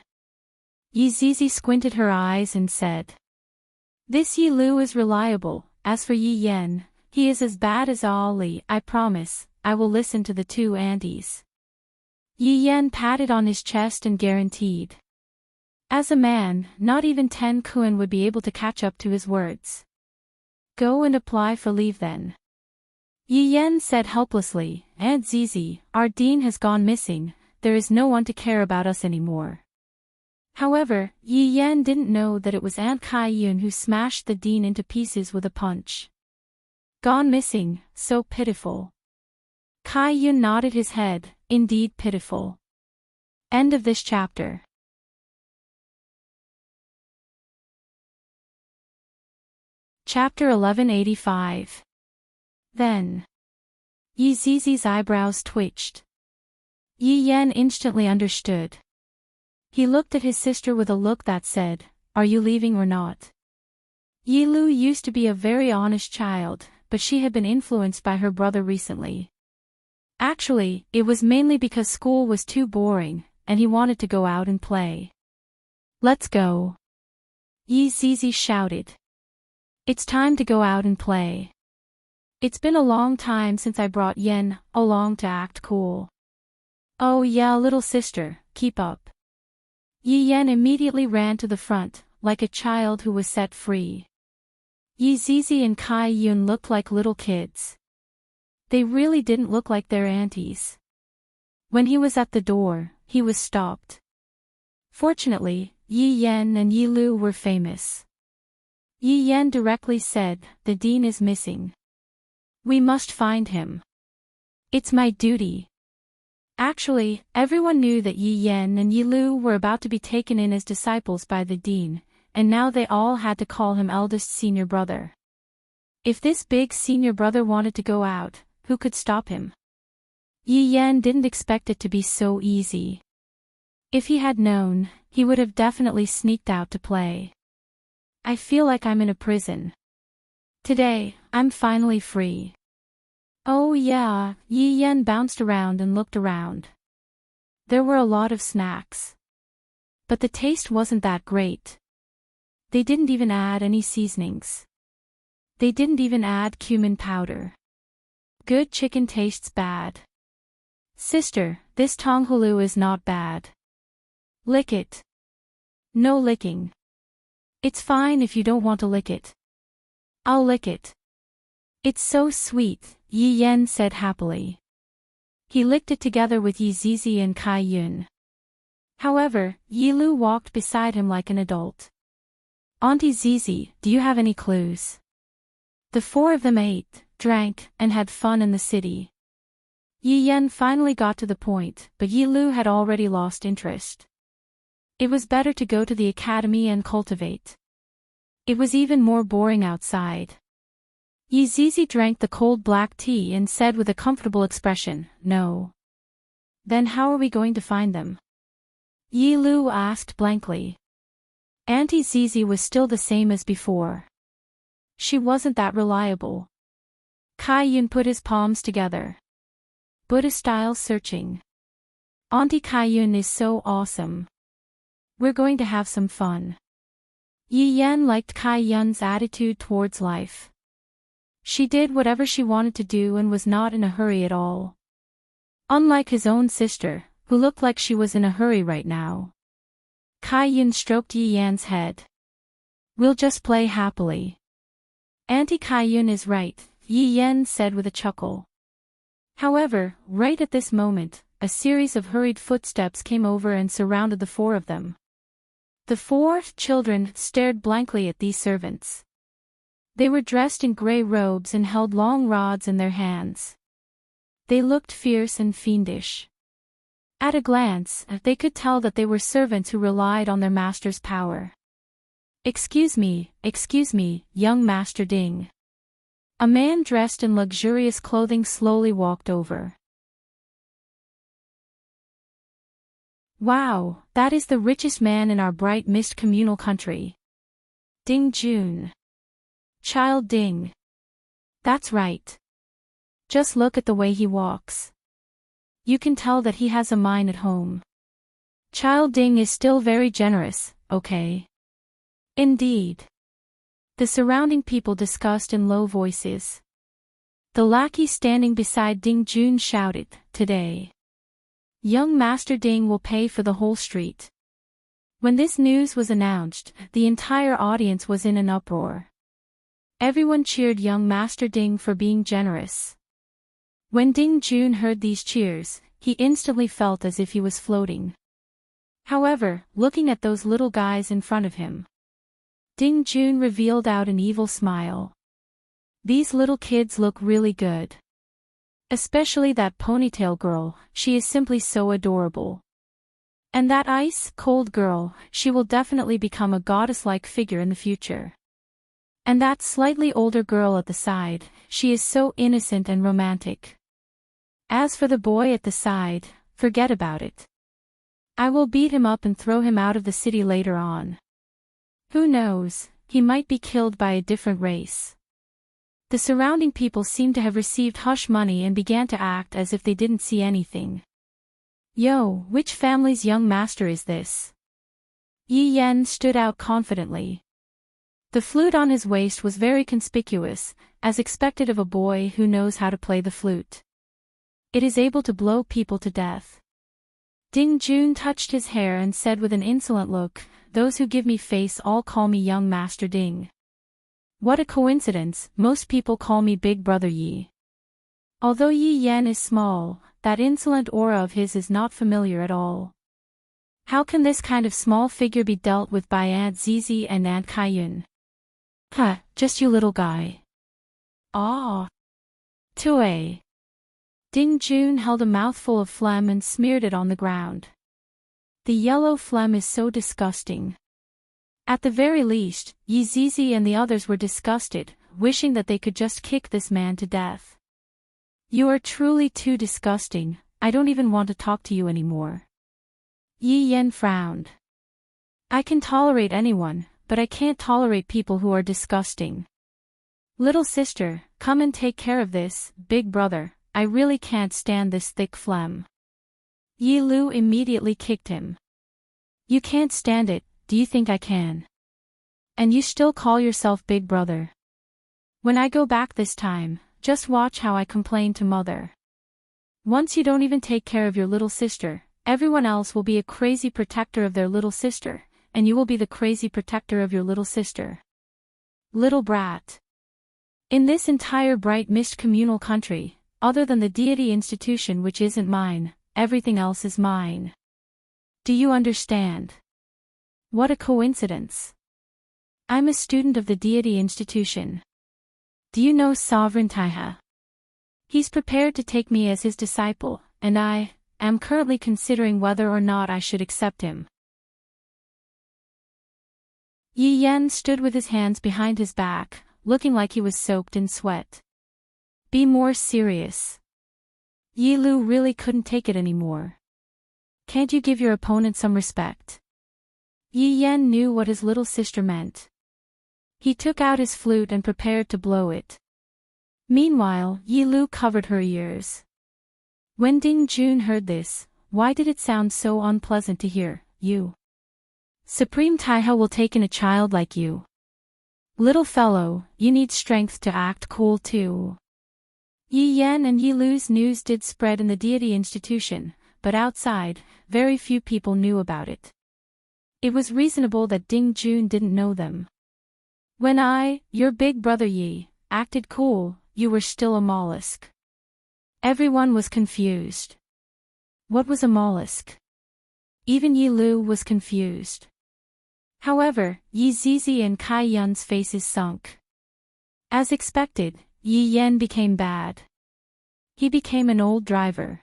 A: Yi Zizi squinted her eyes and said, "This Yi Lu is reliable, as for Yi Yan, he is as bad as Ali. I promise, I will listen to the two aunties." Yi Yan patted on his chest and guaranteed. As a man, not even 10 Kun would be able to catch up to his words. "Go and apply for leave then." Yi Yan said helplessly, "Aunt Zizi, our dean has gone missing, there is no one to care about us anymore." However, Yi Yan didn't know that it was Aunt Kai Yun who smashed the dean into pieces with a punch. Gone missing, so pitiful. Kai Yun nodded his head, indeed pitiful. End of this chapter. Chapter 1185. Then. Yi Zizi's eyebrows twitched. Yi Yan instantly understood. He looked at his sister with a look that said, "Are you leaving or not?" Yi Lu used to be a very honest child, but she had been influenced by her brother recently. Actually, it was mainly because school was too boring, and he wanted to go out and play. "Let's go!" Yi Zizi shouted. "It's time to go out and play. It's been a long time since I brought Yen along to act cool." "Oh yeah, little sister, keep up." Yi Yan immediately ran to the front, like a child who was set free. Yi Zizi and Kai Yun looked like little kids. They really didn't look like their aunties. When he was at the door, he was stopped. Fortunately, Yi Yan and Yi Lu were famous. Yi Yan directly said, "The dean is missing. We must find him. It's my duty." Actually, everyone knew that Yi Yan and Yi Lu were about to be taken in as disciples by the dean, and now they all had to call him eldest senior brother. If this big senior brother wanted to go out, who could stop him? Yi Yan didn't expect it to be so easy. If he had known, he would have definitely sneaked out to play. "I feel like I'm in a prison. Today, I'm finally free." "Oh yeah," Yi Yan bounced around and looked around. There were a lot of snacks. But the taste wasn't that great. They didn't even add any seasonings. They didn't even add cumin powder. Good chicken tastes bad. "Sister, this Tonghulu is not bad. Lick it." "No licking. It's fine if you don't want to lick it." "I'll lick it. It's so sweet," Yi Yan said happily. He licked it together with Yi Zizi and Kai Yun. However, Yi Lu walked beside him like an adult. "Auntie Zizi, do you have any clues?" The four of them ate, drank, and had fun in the city. Yi Yan finally got to the point, but Yi Lu had already lost interest. It was better to go to the academy and cultivate. It was even more boring outside. Yi Zizi drank the cold black tea and said with a comfortable expression, "No." "Then how are we going to find them?" Yi Lu asked blankly. Auntie Zizi was still the same as before. She wasn't that reliable. Kai Yun put his palms together. Buddha-style searching. "Auntie Kai Yun is so awesome. We're going to have some fun." Yi Yan liked Kai Yun's attitude towards life. She did whatever she wanted to do and was not in a hurry at all. Unlike his own sister, who looked like she was in a hurry right now. Kai Yun stroked Yi Yan's head. "We'll just play happily." "Auntie Kai Yun is right," Yi Yan said with a chuckle. However, right at this moment, a series of hurried footsteps came over and surrounded the four of them. The four children stared blankly at these servants. They were dressed in gray robes and held long rods in their hands. They looked fierce and fiendish. At a glance, they could tell that they were servants who relied on their master's power. excuse me, young Master Ding." A man dressed in luxurious clothing slowly walked over. "Wow, that is the richest man in our bright mist communal country. Ding Jun. Child Ding. That's right. Just look at the way he walks. You can tell that he has a mind at home. Child Ding is still very generous, okay?" Indeed. The surrounding people discussed in low voices. The lackey standing beside Ding Jun shouted, "Today, young Master Ding will pay for the whole street." When this news was announced, the entire audience was in an uproar. Everyone cheered young Master Ding for being generous. When Ding Jun heard these cheers, he instantly felt as if he was floating. However, looking at those little guys in front of him, Ding Jun revealed out an evil smile. These little kids look really good. Especially that ponytail girl, she is simply so adorable. And that ice-cold girl, she will definitely become a goddess-like figure in the future. And that slightly older girl at the side, she is so innocent and romantic. As for the boy at the side, forget about it. I will beat him up and throw him out of the city later on. Who knows, he might be killed by a different race. The surrounding people seemed to have received hush money and began to act as if they didn't see anything. Yo, which family's young master is this? Yi Yen stood out confidently. The flute on his waist was very conspicuous, as expected of a boy who knows how to play the flute. It is able to blow people to death. Ding Jun touched his hair and said with an insolent look, "Those who give me face all call me young Master Ding. What a coincidence, most people call me Big Brother Yi." Although Yi Yen is small, that insolent aura of his is not familiar at all. How can this kind of small figure be dealt with by Aunt Zizi and Aunt Kaiyun? Huh, just you little guy. Ah. Tue. Ding Jun held a mouthful of phlegm and smeared it on the ground. The yellow phlegm is so disgusting. At the very least, Yi Zizi and the others were disgusted, wishing that they could just kick this man to death. You are truly too disgusting, I don't even want to talk to you anymore. Yi Yen frowned. I can tolerate anyone, but I can't tolerate people who are disgusting. Little sister, come and take care of this, big brother, I really can't stand this thick phlegm. Yi Lu immediately kicked him. You can't stand it, do you think I can? And you still call yourself big brother. When I go back this time, just watch how I complain to mother. Once you don't even take care of your little sister, everyone else will be a crazy protector of their little sister, and you will be the crazy protector of your little sister. Little brat. In this entire bright mist communal country, other than the deity institution which isn't mine, everything else is mine. Do you understand? What a coincidence. I'm a student of the deity institution. Do you know Sovereign Taiha? He's prepared to take me as his disciple, and I am currently considering whether or not I should accept him. Yi Yen stood with his hands behind his back, looking like he was soaked in sweat. Be more serious. Yi Lu really couldn't take it anymore. Can't you give your opponent some respect? Yi Yen knew what his little sister meant. He took out his flute and prepared to blow it. Meanwhile, Yi Lu covered her ears. When Ding Jun heard this, why did it sound so unpleasant to hear, you? Supreme Taiha will take in a child like you. Little fellow, you need strength to act cool too. Yi Yen and Yi Lu's news did spread in the deity institution, but outside, very few people knew about it. It was reasonable that Ding Jun didn't know them. When I, your big brother Yi, acted cool, you were still a mollusk. Everyone was confused. What was a mollusk? Even Yi Lu was confused. However, Yi Zizi and Kai Yun's faces sunk. As expected, Yi Yen became bad. He became an old driver.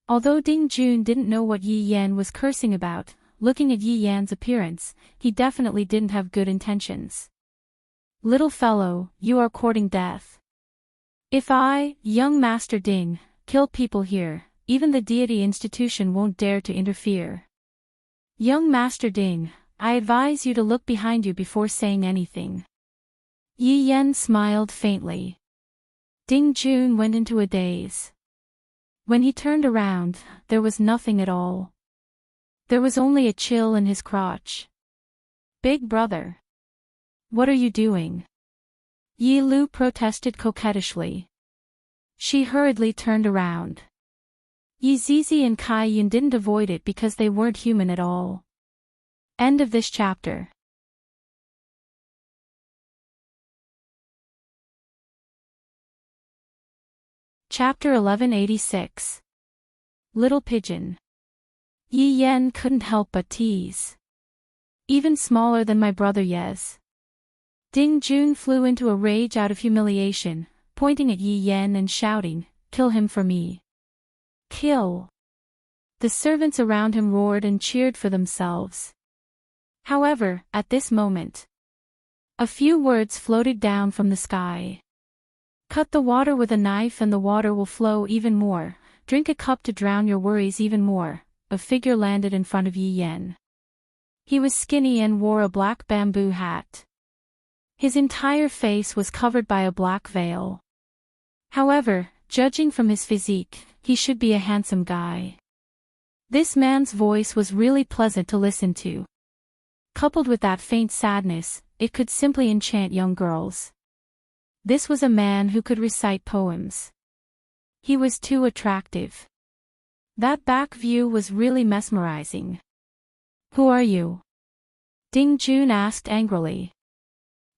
A: Although Ding Jun didn't know what Yi Yen was cursing about, looking at Yi Yan's appearance, he definitely didn't have good intentions. Little fellow, you are courting death. If I, young Master Ding, kill people here, even the deity institution won't dare to interfere. Young Master Ding, I advise you to look behind you before saying anything. Yi Yen smiled faintly. Ding Jun went into a daze. When he turned around, there was nothing at all. There was only a chill in his crotch. Big brother. What are you doing? Yi Lu protested coquettishly. She hurriedly turned around. Yi Zizi and Kai Yun didn't avoid it because they weren't human at all. End of this chapter. Chapter 1186. Little Pigeon. Yi Yen couldn't help but tease. Even smaller than my brother Yes. Ding Jun flew into a rage out of humiliation, pointing at Yi Yen and shouting, "Kill him for me. Kill!" The servants around him roared and cheered for themselves. However, at this moment, A few words floated down from the sky. Cut the water with a knife and the water will flow even more. Drink a cup to drown your worries even more. A figure landed in front of Yi Yan. He was skinny and wore a black bamboo hat. His entire face was covered by a black veil. However, judging from his physique, he should be a handsome guy. This man's voice was really pleasant to listen to. Coupled with that faint sadness, it could simply enchant young girls. This was a man who could recite poems. He was too attractive. That back view was really mesmerizing. Who are you? Ding Jun asked angrily.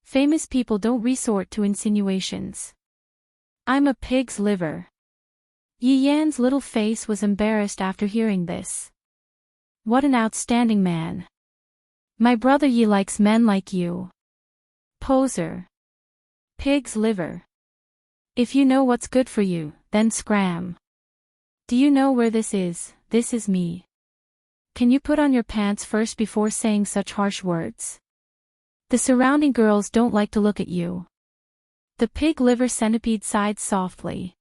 A: Famous people don't resort to insinuations. I'm a pig's liver. Yi Yan's little face was embarrassed after hearing this. What an outstanding man. My brother Yi likes men like you. Poser. Pig's liver. If you know what's good for you, then scram. Do you know where this is? This is me. Can you put on your pants first before saying such harsh words? The surrounding girls don't like to look at you. The pig liver centipede sighed softly.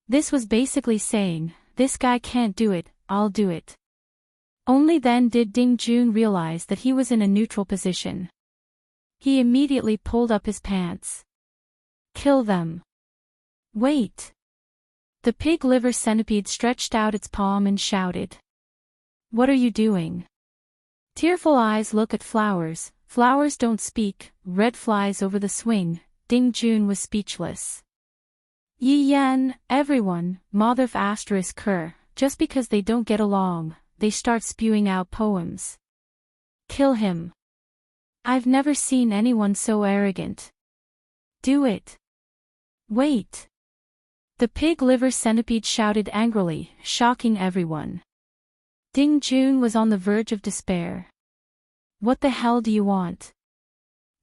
A: This was basically saying, this guy can't do it, I'll do it. Only then did Ding Jun realize that he was in a neutral position. He immediately pulled up his pants. Kill them. Wait. The pig liver centipede stretched out its palm and shouted. What are you doing? Tearful eyes look at flowers, flowers don't speak, red flies over the swing. Ding Jun was speechless. Yi Yan, everyone, Motherf asterisk Ker, just because they don't get along, they start spewing out poems. Kill him. I've never seen anyone so arrogant. Do it. Wait. The pig liver centipede shouted angrily, shocking everyone. Ding Jun was on the verge of despair. What the hell do you want?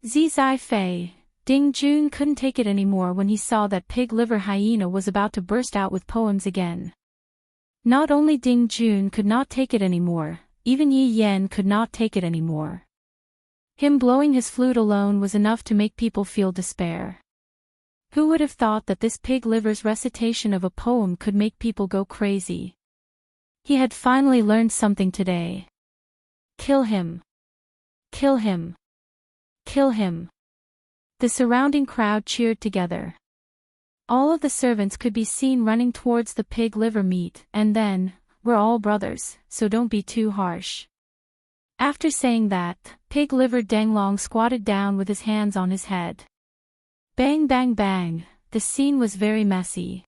A: Zai Fei. Ding Jun couldn't take it anymore when he saw that pig liver hyena was about to burst out with poems again. Not only Ding Jun could not take it anymore, even Yi Yan could not take it anymore. Him blowing his flute alone was enough to make people feel despair. Who would have thought that this pig liver's recitation of a poem could make people go crazy? He had finally learned something today. Kill him. Kill him. Kill him. The surrounding crowd cheered together. All of the servants could be seen running towards the pig liver meat, and then, we're all brothers, so don't be too harsh. After saying that, pig liver Denglong squatted down with his hands on his head. Bang bang bang, the scene was very messy.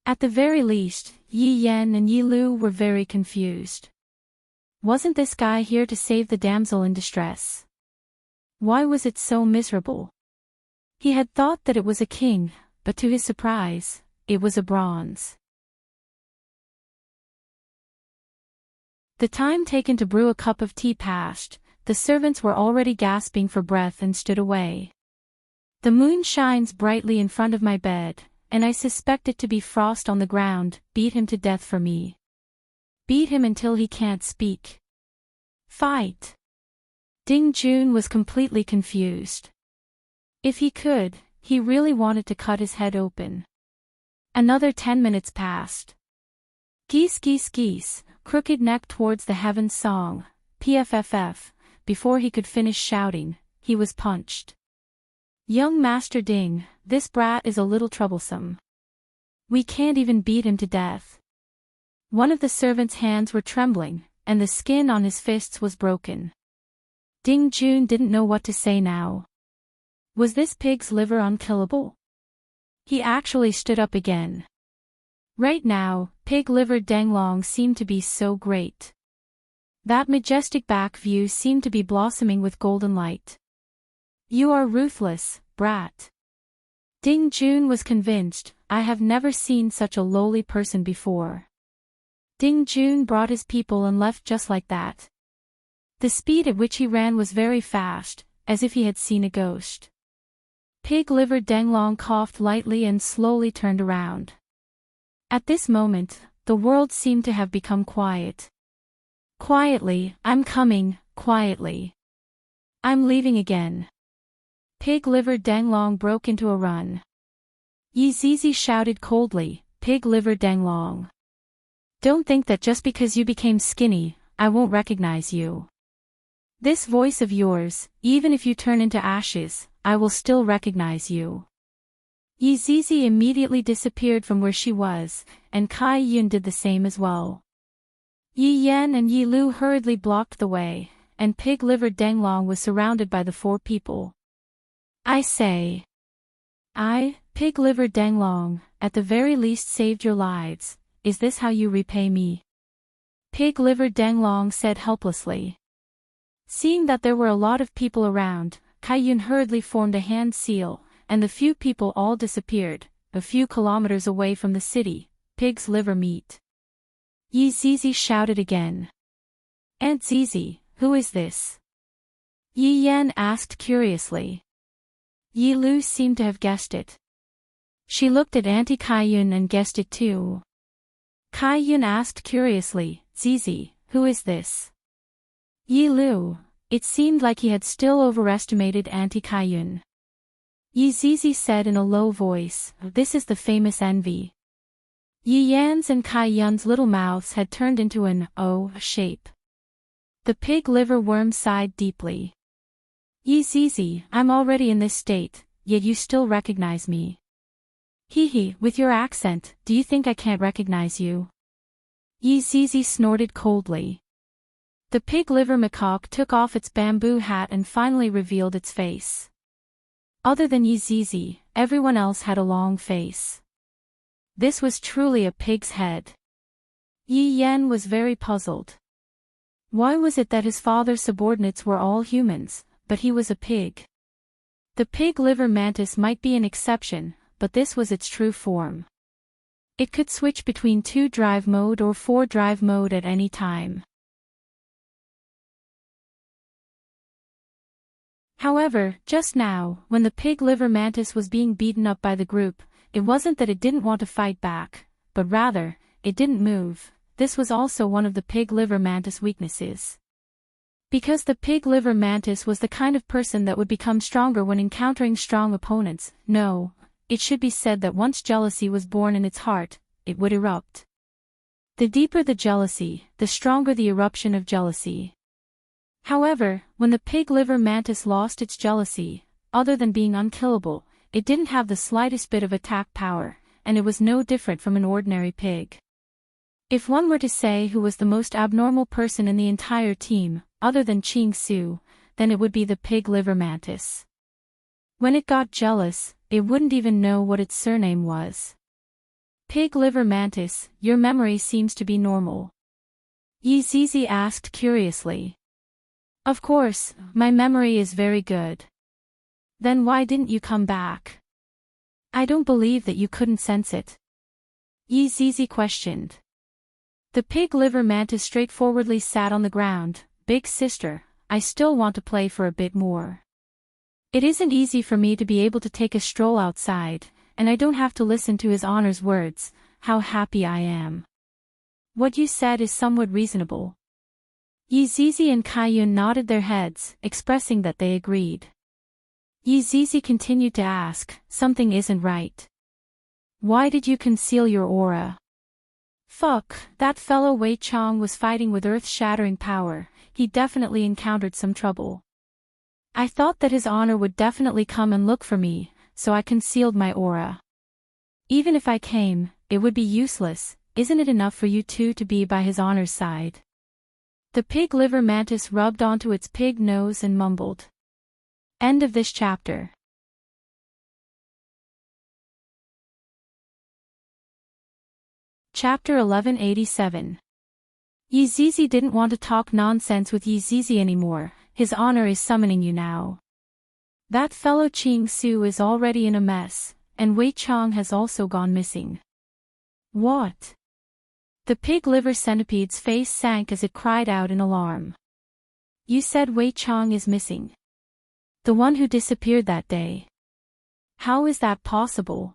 A: At the very least, Yi Yan and Yi Lu were very confused. Wasn't this guy here to save the damsel in distress? Why was it so miserable? He had thought that it was a king, but to his surprise, it was a bronze. The time taken to brew a cup of tea passed, the servants were already gasping for breath and stood away. The moon shines brightly in front of my bed, and I suspect it to be frost on the ground. Beat him to death for me. Beat him until he can't speak. Fight. Ding Jun was completely confused. If he could, he really wanted to cut his head open. Another 10 minutes passed. Geese geese geese, crooked neck towards the heavens song, PFFF, before he could finish shouting, he was punched. Young Master Ding, this brat is a little troublesome. We can't even beat him to death. One of the servants' hands were trembling, and the skin on his fists was broken. Ding Jun didn't know what to say now. Was this pig's liver unkillable? He actually stood up again. Right now, pig liver Denglong seemed to be so great. That majestic back view seemed to be blossoming with golden light. You are ruthless, brat. Ding Jun was convinced, I have never seen such a lowly person before. Ding Jun brought his people and left just like that. The speed at which he ran was very fast, as if he had seen a ghost. Pig liver Denglong coughed lightly and slowly turned around. At this moment, the world seemed to have become quiet. Quietly, I'm coming, quietly. I'm leaving again. Pig Liver Danglong broke into a run. Yi Zizi shouted coldly, Pig Liver Danglong. Don't think that just because you became skinny, I won't recognize you. This voice of yours, even if you turn into ashes, I will still recognize you. Yi Zizi immediately disappeared from where she was, and Kai Yun did the same as well. Yi Yan and Yi Lu hurriedly blocked the way, and Pig Liver Danglong was surrounded by the 4 people. I say. Pig Liver Danglong, at the very least saved your lives. Is this how you repay me? Pig Liver Danglong said helplessly. Seeing that there were a lot of people around, Kai Yun hurriedly formed a hand seal, and the few people all disappeared, a few kilometers away from the city. Pig's liver meat. Yi Zizi shouted again. Aunt Zizi, who is this? Yi Yan asked curiously. Yi Lu seemed to have guessed it. She looked at Auntie Kai Yun and guessed it too. Kai Yun asked curiously, Zizi, who is this? Yi Lu. It seemed like he had still overestimated Auntie Kai Yun. Yi Zizi said in a low voice, this is the famous Envy. Yi Yan's and Kai Yun's little mouths had turned into an O shape. The pig liver worm sighed deeply. Yi Zizi, I'm already in this state, yet you still recognize me. Hee, with your accent, do you think I can't recognize you? Yi Zizi snorted coldly. The pig liver macaque took off its bamboo hat and finally revealed its face. Other than Yi Zizi, everyone else had a long face. This was truly a pig's head. Yi Yan was very puzzled. Why was it that his father's subordinates were all humans, but he was a pig? The pig liver mantis might be an exception, but this was its true form. It could switch between 2-drive mode or 4-drive mode at any time. However, just now, when the pig liver mantis was being beaten up by the group, it wasn't that it didn't want to fight back, but rather, it didn't move. This was also one of the pig liver mantis weaknesses. Because the pig liver mantis was the kind of person that would become stronger when encountering strong opponents, no, it should be said that once jealousy was born in its heart, it would erupt. The deeper the jealousy, the stronger the eruption of jealousy. However, when the pig liver mantis lost its jealousy, other than being unkillable, it didn't have the slightest bit of attack power, and it was no different from an ordinary pig. If one were to say who was the most abnormal person in the entire team, other than Ching Su, then it would be the pig liver mantis. When it got jealous, it wouldn't even know what its surname was. Pig liver mantis, your memory seems to be normal. Yi Zizi asked curiously. Of course, my memory is very good. Then why didn't you come back? I don't believe that you couldn't sense it. Yi Zizi questioned. The pig liver mantis straightforwardly sat on the ground. Big sister, I still want to play for a bit more. It isn't easy for me to be able to take a stroll outside, and I don't have to listen to His Honor's words. How happy I am. What you said is somewhat reasonable. Yi Zizi and Kai Yun nodded their heads, expressing that they agreed. Yi Zizi continued to ask, something isn't right. Why did you conceal your aura? Fuck, that fellow Wei Chong was fighting with earth-shattering power. He definitely encountered some trouble. I thought that His Honor would definitely come and look for me, so I concealed my aura. Even if I came, it would be useless. Isn't it enough for you two to be by His Honor's side? The pig liver mantis rubbed onto its pig nose and mumbled. End of this chapter. Chapter 1187. Yi Zizi didn't want to talk nonsense with Yi Zizi anymore. His Honor is summoning you now. That fellow Ching Su is already in a mess, and Wei Chong has also gone missing. What? The pig liver centipede's face sank as it cried out in alarm. You said Wei Chong is missing. The one who disappeared that day. How is that possible?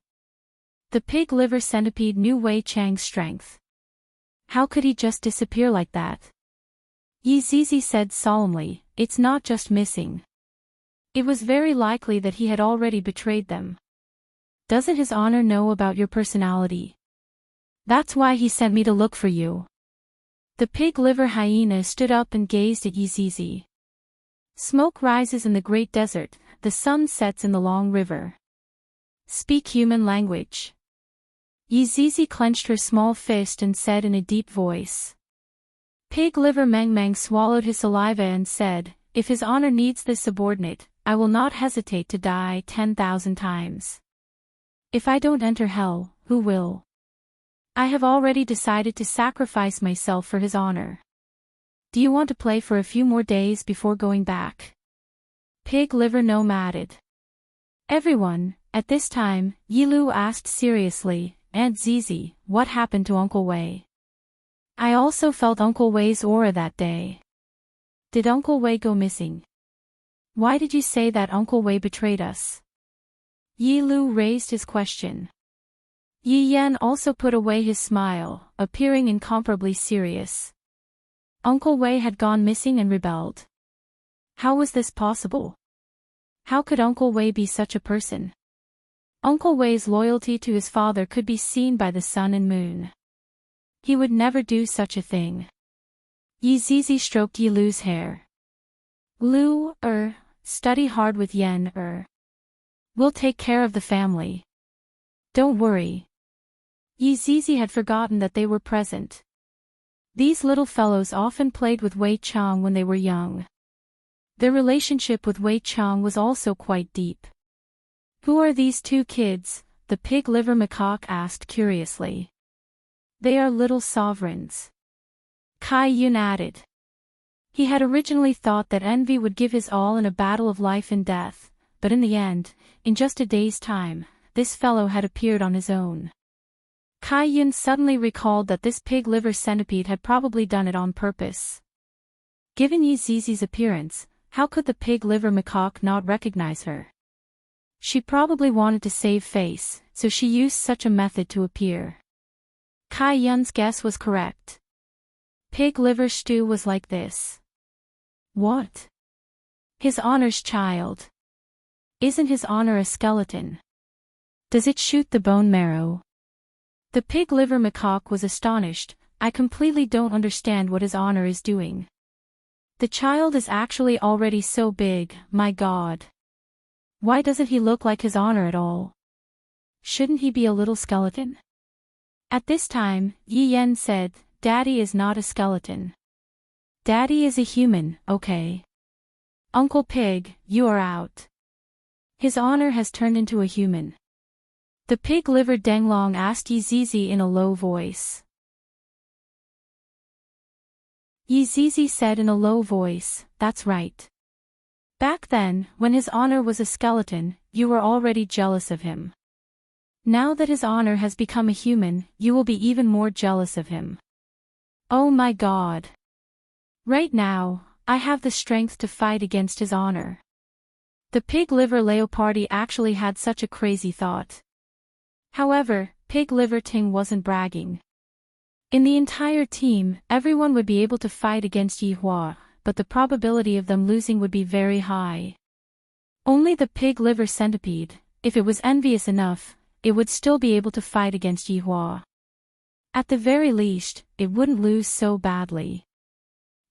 A: The pig liver centipede knew Wei Chang's strength. How could he just disappear like that? Yi Zizi said solemnly, it's not just missing. It was very likely that he had already betrayed them. Doesn't his honor know about your personality? That's why he sent me to look for you. The pig liver hyena stood up and gazed at Yizizi. Smoke rises in the great desert, the sun sets in the long river. Speak human language. Yizizi clenched her small fist and said in a deep voice. Pig liver Meng Meng swallowed his saliva and said, if his honor needs this subordinate, I will not hesitate to die 10,000 times. If I don't enter hell, who will? I have already decided to sacrifice myself for his honor. Do you want to play for a few more days before going back? Pig liver nomaded. Everyone, at this time, Yilu asked seriously, Aunt Zizi, what happened to Uncle Wei? I also felt Uncle Wei's aura that day. Did Uncle Wei go missing? Why did you say that Uncle Wei betrayed us? Yi Lu raised his question. Yi Yan also put away his smile, appearing incomparably serious. Uncle Wei had gone missing and rebelled. How was this possible? How could Uncle Wei be such a person? Uncle Wei's loyalty to his father could be seen by the sun and moon. He would never do such a thing. Yi Zizi stroked Yi Lu's hair. Lu, study hard with Yen, We'll take care of the family. Don't worry. Yi Zizi had forgotten that they were present. These little fellows often played with Wei Chang when they were young. Their relationship with Wei Chang was also quite deep. Who are these two kids? The pig liver macaque asked curiously. They are little sovereigns. Kai Yun added. He had originally thought that Envy would give his all in a battle of life and death, but in the end, in just a day's time, this fellow had appeared on his own. Kai Yun suddenly recalled that this pig liver centipede had probably done it on purpose. Given Yi Zizi's appearance, how could the pig liver macaque not recognize her? She probably wanted to save face, so she used such a method to appear. Kai Yun's guess was correct. Pig liver stew was like this. What? His honor's child. Isn't his honor a skeleton? Does it shoot the bone marrow? The pig liver macaque was astonished. I completely don't understand what his honor is doing. The child is actually already so big, my god. Why doesn't he look like his honor at all? Shouldn't he be a little skeleton? At this time, Yi Yan said, Daddy is not a skeleton. Daddy is a human, okay? Uncle Pig, you are out. His honor has turned into a human. The pig liver Denglong asked Yi Zizi in a low voice. Yi Zizi said in a low voice, that's right. Back then, when his honor was a skeleton, you were already jealous of him. Now that his honor has become a human, you will be even more jealous of him. Oh my god. Right now, I have the strength to fight against his honor. The pig liver Leopardi actually had such a crazy thought. However, pig liver Ting wasn't bragging. In the entire team, everyone would be able to fight against Yi Hua, but the probability of them losing would be very high. Only the pig liver centipede, if it was envious enough, it would still be able to fight against Yi Hua. At the very least, it wouldn't lose so badly.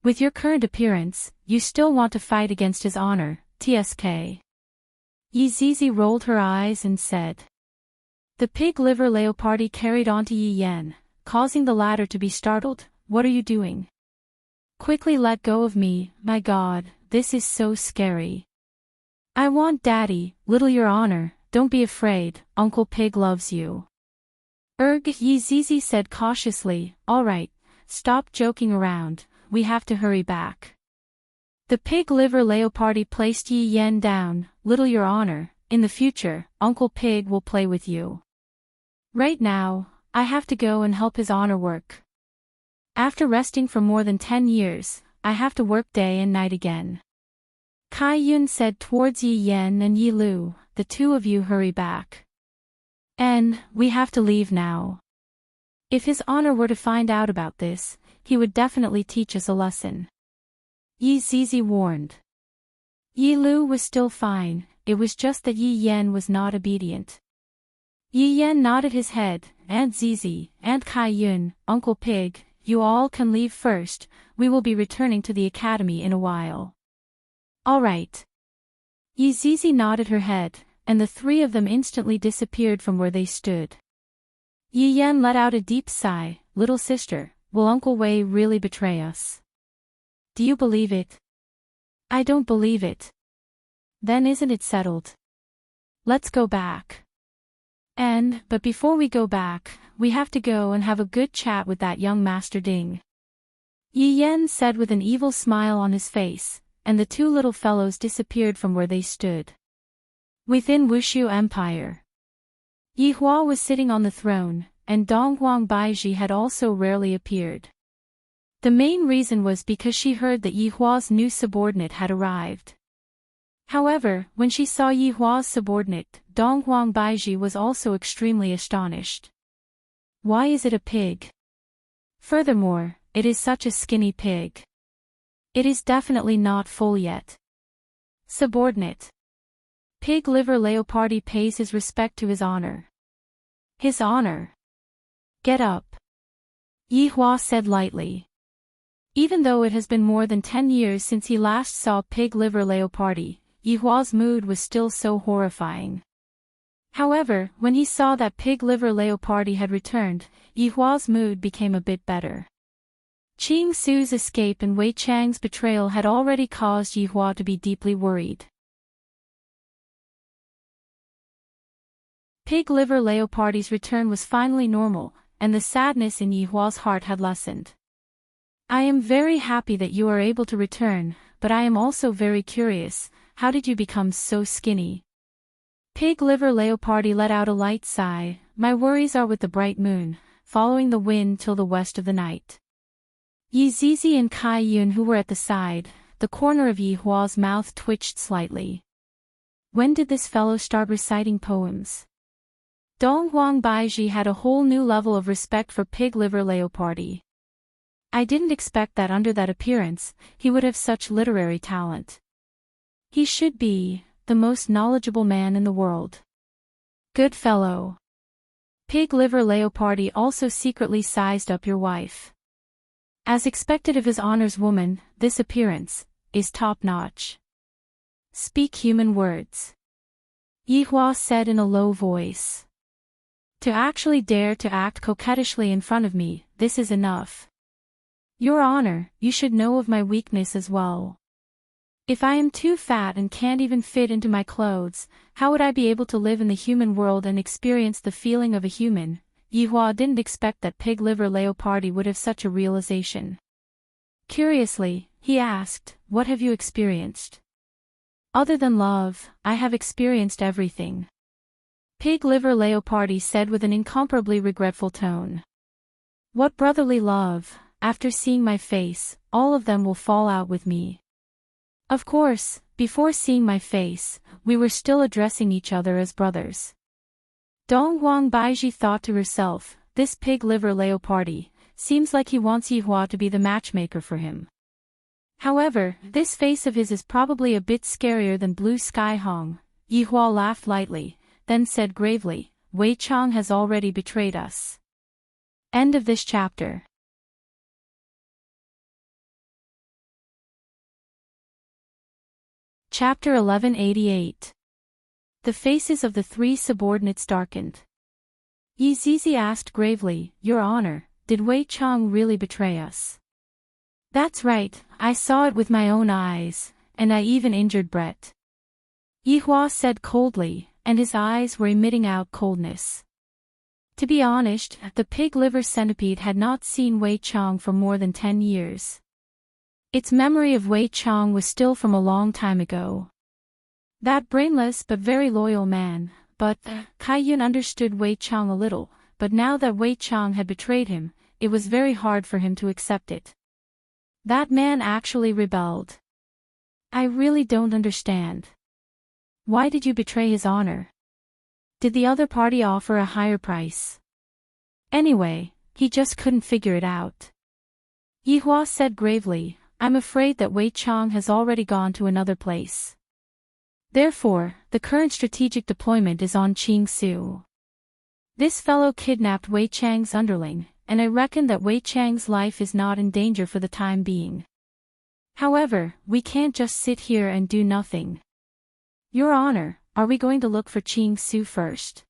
A: With your current appearance, you still want to fight against his honor, TSK. Yi Zizi rolled her eyes and said. The pig liver Leopardi carried on to Yi Yan, causing the latter to be startled. What are you doing? Quickly let go of me, my god, this is so scary. I want Daddy, little your honor, don't be afraid, Uncle Pig loves you. Yi Zizi said cautiously, alright, stop joking around, we have to hurry back. The pig liver Leopardi placed Yi Yan down, little your honor, in the future, Uncle Pig will play with you. Right now, I have to go and help his honor work. After resting for more than 10 years, I have to work day and night again. Kai Yun said towards Yi Yan and Yi Lu, the two of you hurry back. And, we have to leave now. If his honor were to find out about this, he would definitely teach us a lesson. Yi Zizi warned. Yi Lu was still fine, it was just that Yi Yan was not obedient. Yi Yan nodded his head. Aunt Zizi, Aunt Kai Yun, Uncle Pig, you all can leave first, we will be returning to the academy in a while. All right. Yi Zizi nodded her head, and the three of them instantly disappeared from where they stood. Yi Yan let out a deep sigh. Little sister, will Uncle Wei really betray us? Do you believe it? I don't believe it. Then isn't it settled? Let's go back. But before we go back, we have to go and have a good chat with that young Master Ding. Yi Yan said with an evil smile on his face, and the two little fellows disappeared from where they stood. Within Wushu Empire, Yi Hua was sitting on the throne, and Donghuang Baizhi had also rarely appeared. The main reason was because she heard that Yi Hua's new subordinate had arrived. However, when she saw Yi Hua's subordinate, Donghuang Baizhi was also extremely astonished. Why is it a pig? Furthermore, it is such a skinny pig. It is definitely not full yet. Subordinate. Pig liver Leopardi pays his respect to his honor. His honor. Get up. Yi Hua said lightly. Even though it has been more than 10 years since he last saw Pig liver Leopardi, Yi Hua's mood was still so horrifying. However, when he saw that Pig liver Leopardi had returned, Yi Hua's mood became a bit better. Qing Su's escape and Wei Chang's betrayal had already caused Yi Hua to be deeply worried. Pig liver Leopardi's return was finally normal, and the sadness in Yi Hua's heart had lessened. I am very happy that you are able to return, but I am also very curious, how did you become so skinny? Pig liver Leopardi let out a light sigh. My worries are with the bright moon, following the wind till the west of the night. Yi Zizi and Kai Yun, who were at the side, the corner of Yi Hua's mouth twitched slightly. When did this fellow start reciting poems? Donghuang Baizhi had a whole new level of respect for Pig liver Leopardi. I didn't expect that under that appearance, he would have such literary talent. He should be the most knowledgeable man in the world. Good fellow. Pig liver Leopardi also secretly sized up your wife. As expected of his honor's woman, this appearance is top-notch. Speak human words. Yi Hua said in a low voice. To actually dare to act coquettishly in front of me, this is enough. Your honor, you should know of my weakness as well. If I am too fat and can't even fit into my clothes, how would I be able to live in the human world and experience the feeling of a human? Yi Hua didn't expect that Pig liver Leopardi would have such a realization. Curiously, he asked, what have you experienced? Other than love, I have experienced everything. Pig liver Leopardi said with an incomparably regretful tone. What brotherly love, after seeing my face, all of them will fall out with me. Of course, before seeing my face, we were still addressing each other as brothers. Donghuang Baizhi thought to herself, this Pig liver Leopardi, seems like he wants Yi Hua to be the matchmaker for him. However, this face of his is probably a bit scarier than Blue Sky Hong. Yi Hua laughed lightly, then said gravely, Wei Chang has already betrayed us. End of this chapter. Chapter 1188. The faces of the three subordinates darkened. Yi Zizi asked gravely, Your Honor, did Wei Chang really betray us? That's right, I saw it with my own eyes, and I even injured Brett. Yi Hua said coldly, and his eyes were emitting out coldness. To be honest, the pig liver centipede had not seen Wei Chang for more than 10 years. Its memory of Wei Chang was still from a long time ago. That brainless but very loyal man, but Kai Yun understood Wei Chang a little, but now that Wei Chang had betrayed him, it was very hard for him to accept it. That man actually rebelled. I really don't understand. Why did you betray his honor? Did the other party offer a higher price? Anyway, he just couldn't figure it out. Yi Hua said gravely, I'm afraid that Wei Chang has already gone to another place. Therefore, the current strategic deployment is on Ching Su. This fellow kidnapped Wei Chang's underling, and I reckon that Wei Chang's life is not in danger for the time being. However, we can't just sit here and do nothing. Your Honor, are we going to look for Ching Su first?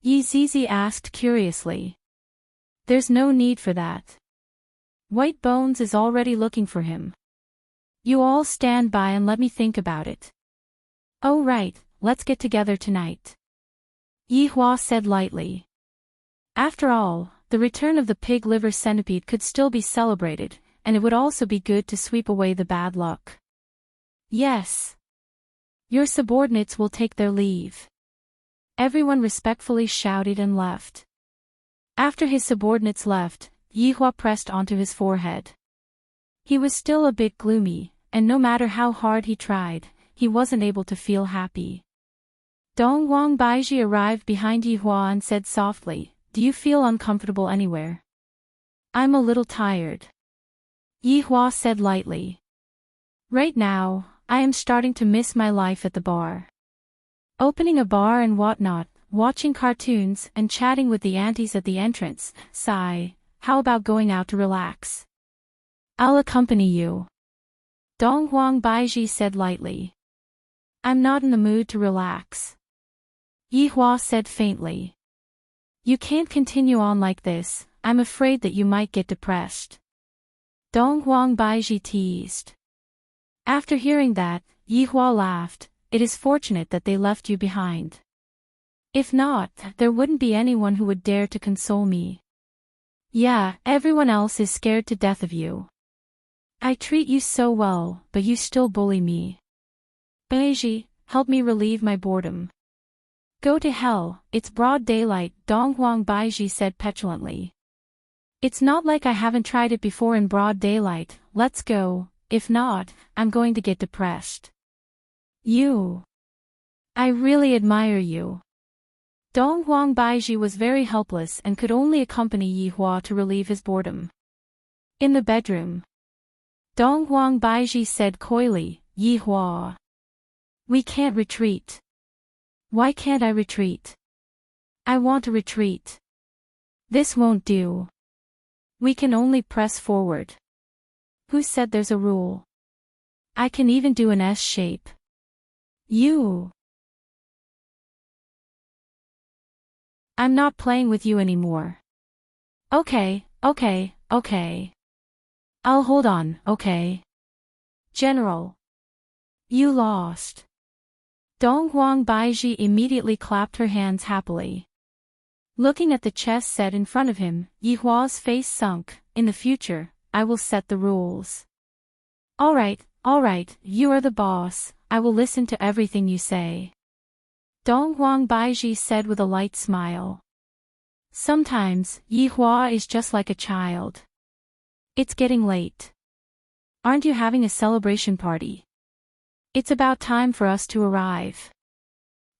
A: Yi Zizi asked curiously. There's no need for that. White Bones is already looking for him. You all stand by and let me think about it. Oh right, let's get together tonight. Yi Hua said lightly. After all, the return of the pig liver centipede could still be celebrated, and it would also be good to sweep away the bad luck. Yes. Your subordinates will take their leave. Everyone respectfully shouted and left. After his subordinates left, Yi Hua pressed onto his forehead. He was still a bit gloomy, and no matter how hard he tried, he wasn't able to feel happy. Dong Wang Baiji arrived behind Yi Hua and said softly, "Do you feel uncomfortable anywhere?" "I'm a little tired," Yi Hua said lightly. "Right now, I am starting to miss my life at the bar. Opening a bar and whatnot, watching cartoons and chatting with the aunties at the entrance. Sigh, how about going out to relax?" "I'll accompany you," Dong Huang Baiji said lightly. "I'm not in the mood to relax," Yi Hua said faintly. "You can't continue on like this, I'm afraid that you might get depressed," Dong Huang Baiji teased. After hearing that, Yi Hua laughed. "It is fortunate that they left you behind. If not, there wouldn't be anyone who would dare to console me. Yeah, everyone else is scared to death of you. I treat you so well, but you still bully me. Baiji, help me relieve my boredom." "Go to hell, it's broad daylight," Dong Huang Baiji said petulantly. "It's not like I haven't tried it before in broad daylight, let's go, if not, I'm going to get depressed." "You. I really admire you." Dong Huang Baiji was very helpless and could only accompany Yi Hua to relieve his boredom. In the bedroom, Dong Huang Baiji said coyly, "Yi Hua. We can't retreat." "Why can't I retreat?" "I want to retreat." "This won't do. We can only press forward." "Who said there's a rule? I can even do an S shape." "You." "I'm not playing with you anymore." Okay. "I'll hold on, okay?" "General. You lost." Dong Huang Baiji immediately clapped her hands happily. Looking at the chess set in front of him, Yi Hua's face sunk. "In the future, I will set the rules." All right, you are the boss, I will listen to everything you say," Dong Huang Baiji said with a light smile. Sometimes, Yi Hua is just like a child. It's getting late. Aren't you having a celebration party? It's about time for us to arrive.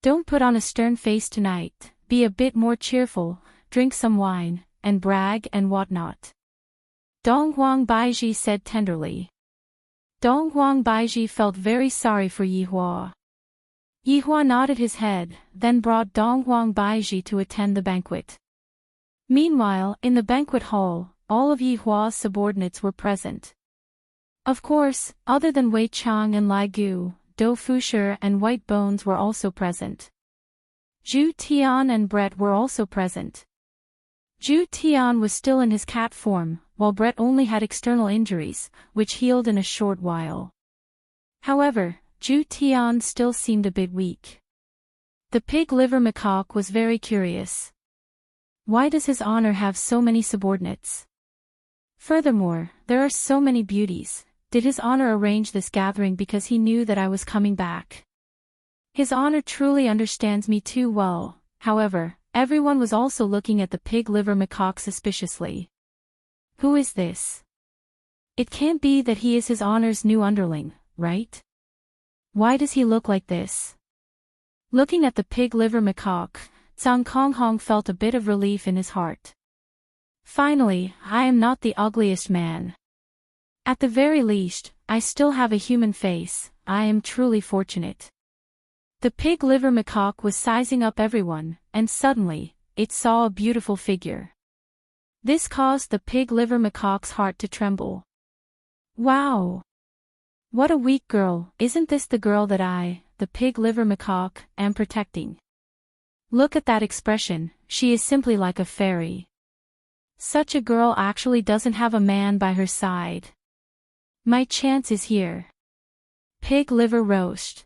A: Don't put on a stern face tonight, be a bit more cheerful, drink some wine, and brag and whatnot, Dong Huang Baiji said tenderly. Dong Huang Baiji felt very sorry for Yi Hua. Yi Hua nodded his head, then brought Dong Huang Baiji to attend the banquet. Meanwhile, in the banquet hall, all of Yi Hua's subordinates were present. Of course, other than Wei Chang and Lai Gu, Do Fushi and White Bones were also present. Zhu Tian and Brett were also present. Zhu Tian was still in his cat form, while Brett only had external injuries, which healed in a short while. However, Zhu Tian still seemed a bit weak. The pig liver macaque was very curious. Why does His Honor have so many subordinates? Furthermore, there are so many beauties. Did His Honor arrange this gathering because he knew that I was coming back? His Honor truly understands me too well. However, everyone was also looking at the pig liver macaque suspiciously. Who is this? It can't be that he is His Honor's new underling, right? Why does he look like this? Looking at the pig liver macaque, Zhang Konghong felt a bit of relief in his heart. Finally, I am not the ugliest man. At the very least, I still have a human face. I am truly fortunate. The pig liver macaque was sizing up everyone, and suddenly, it saw a beautiful figure. This caused the pig liver macaque's heart to tremble. Wow! What a weak girl, isn't this the girl that I, the pig liver macaque, am protecting? Look at that expression, she is simply like a fairy. Such a girl actually doesn't have a man by her side. My chance is here. Pig liver roast.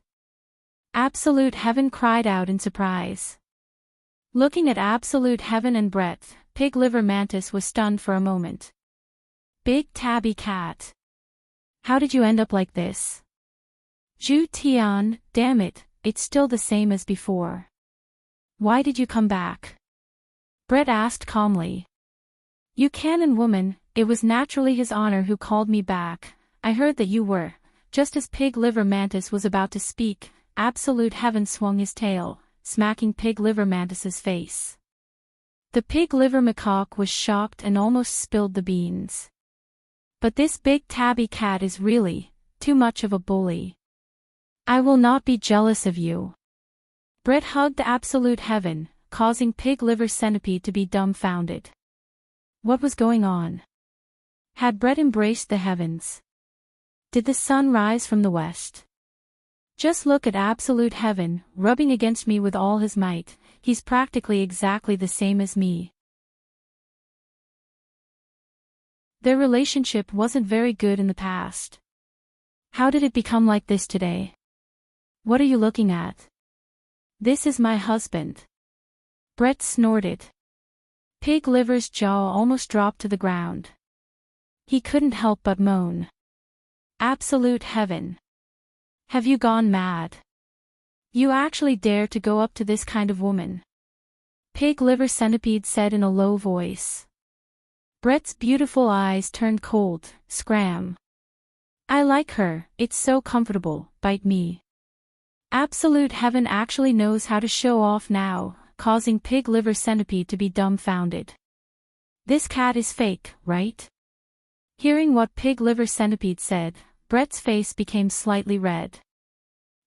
A: Absolute Heaven cried out in surprise. Looking at Absolute Heaven and Brett, Pig Liver Mantis was stunned for a moment. Big Tabby Cat. How did you end up like this? Zhu Tian, damn it, it's still the same as before. Why did you come back? Brett asked calmly. You Canon woman, it was naturally his honor who called me back. I heard that you were. Just as Pig Liver Mantis was about to speak, Absolute Heaven swung his tail, smacking Pig Liver Mantis's face. The pig liver macaque was shocked and almost spilled the beans. But this big tabby cat is really too much of a bully. I will not be jealous of you. Brett hugged Absolute Heaven, causing Pig Liver Centipede to be dumbfounded. What was going on? Had Brett embraced the heavens? Did the sun rise from the west? Just look at Absolute Heaven, rubbing against me with all his might, he's practically exactly the same as me. Their relationship wasn't very good in the past. How did it become like this today? What are you looking at? This is my husband. Brett snorted. Pig Liver's jaw almost dropped to the ground. He couldn't help but moan. Absolute Heaven. Have you gone mad? You actually dare to go up to this kind of woman? Pig Liver Centipede said in a low voice. Brett's beautiful eyes turned cold. Scram. I like her, it's so comfortable, bite me. Absolute Heaven actually knows how to show off now, causing Pig Liver Centipede to be dumbfounded. This cat is fake, right? Hearing what Pig Liver Centipede said, Brett's face became slightly red.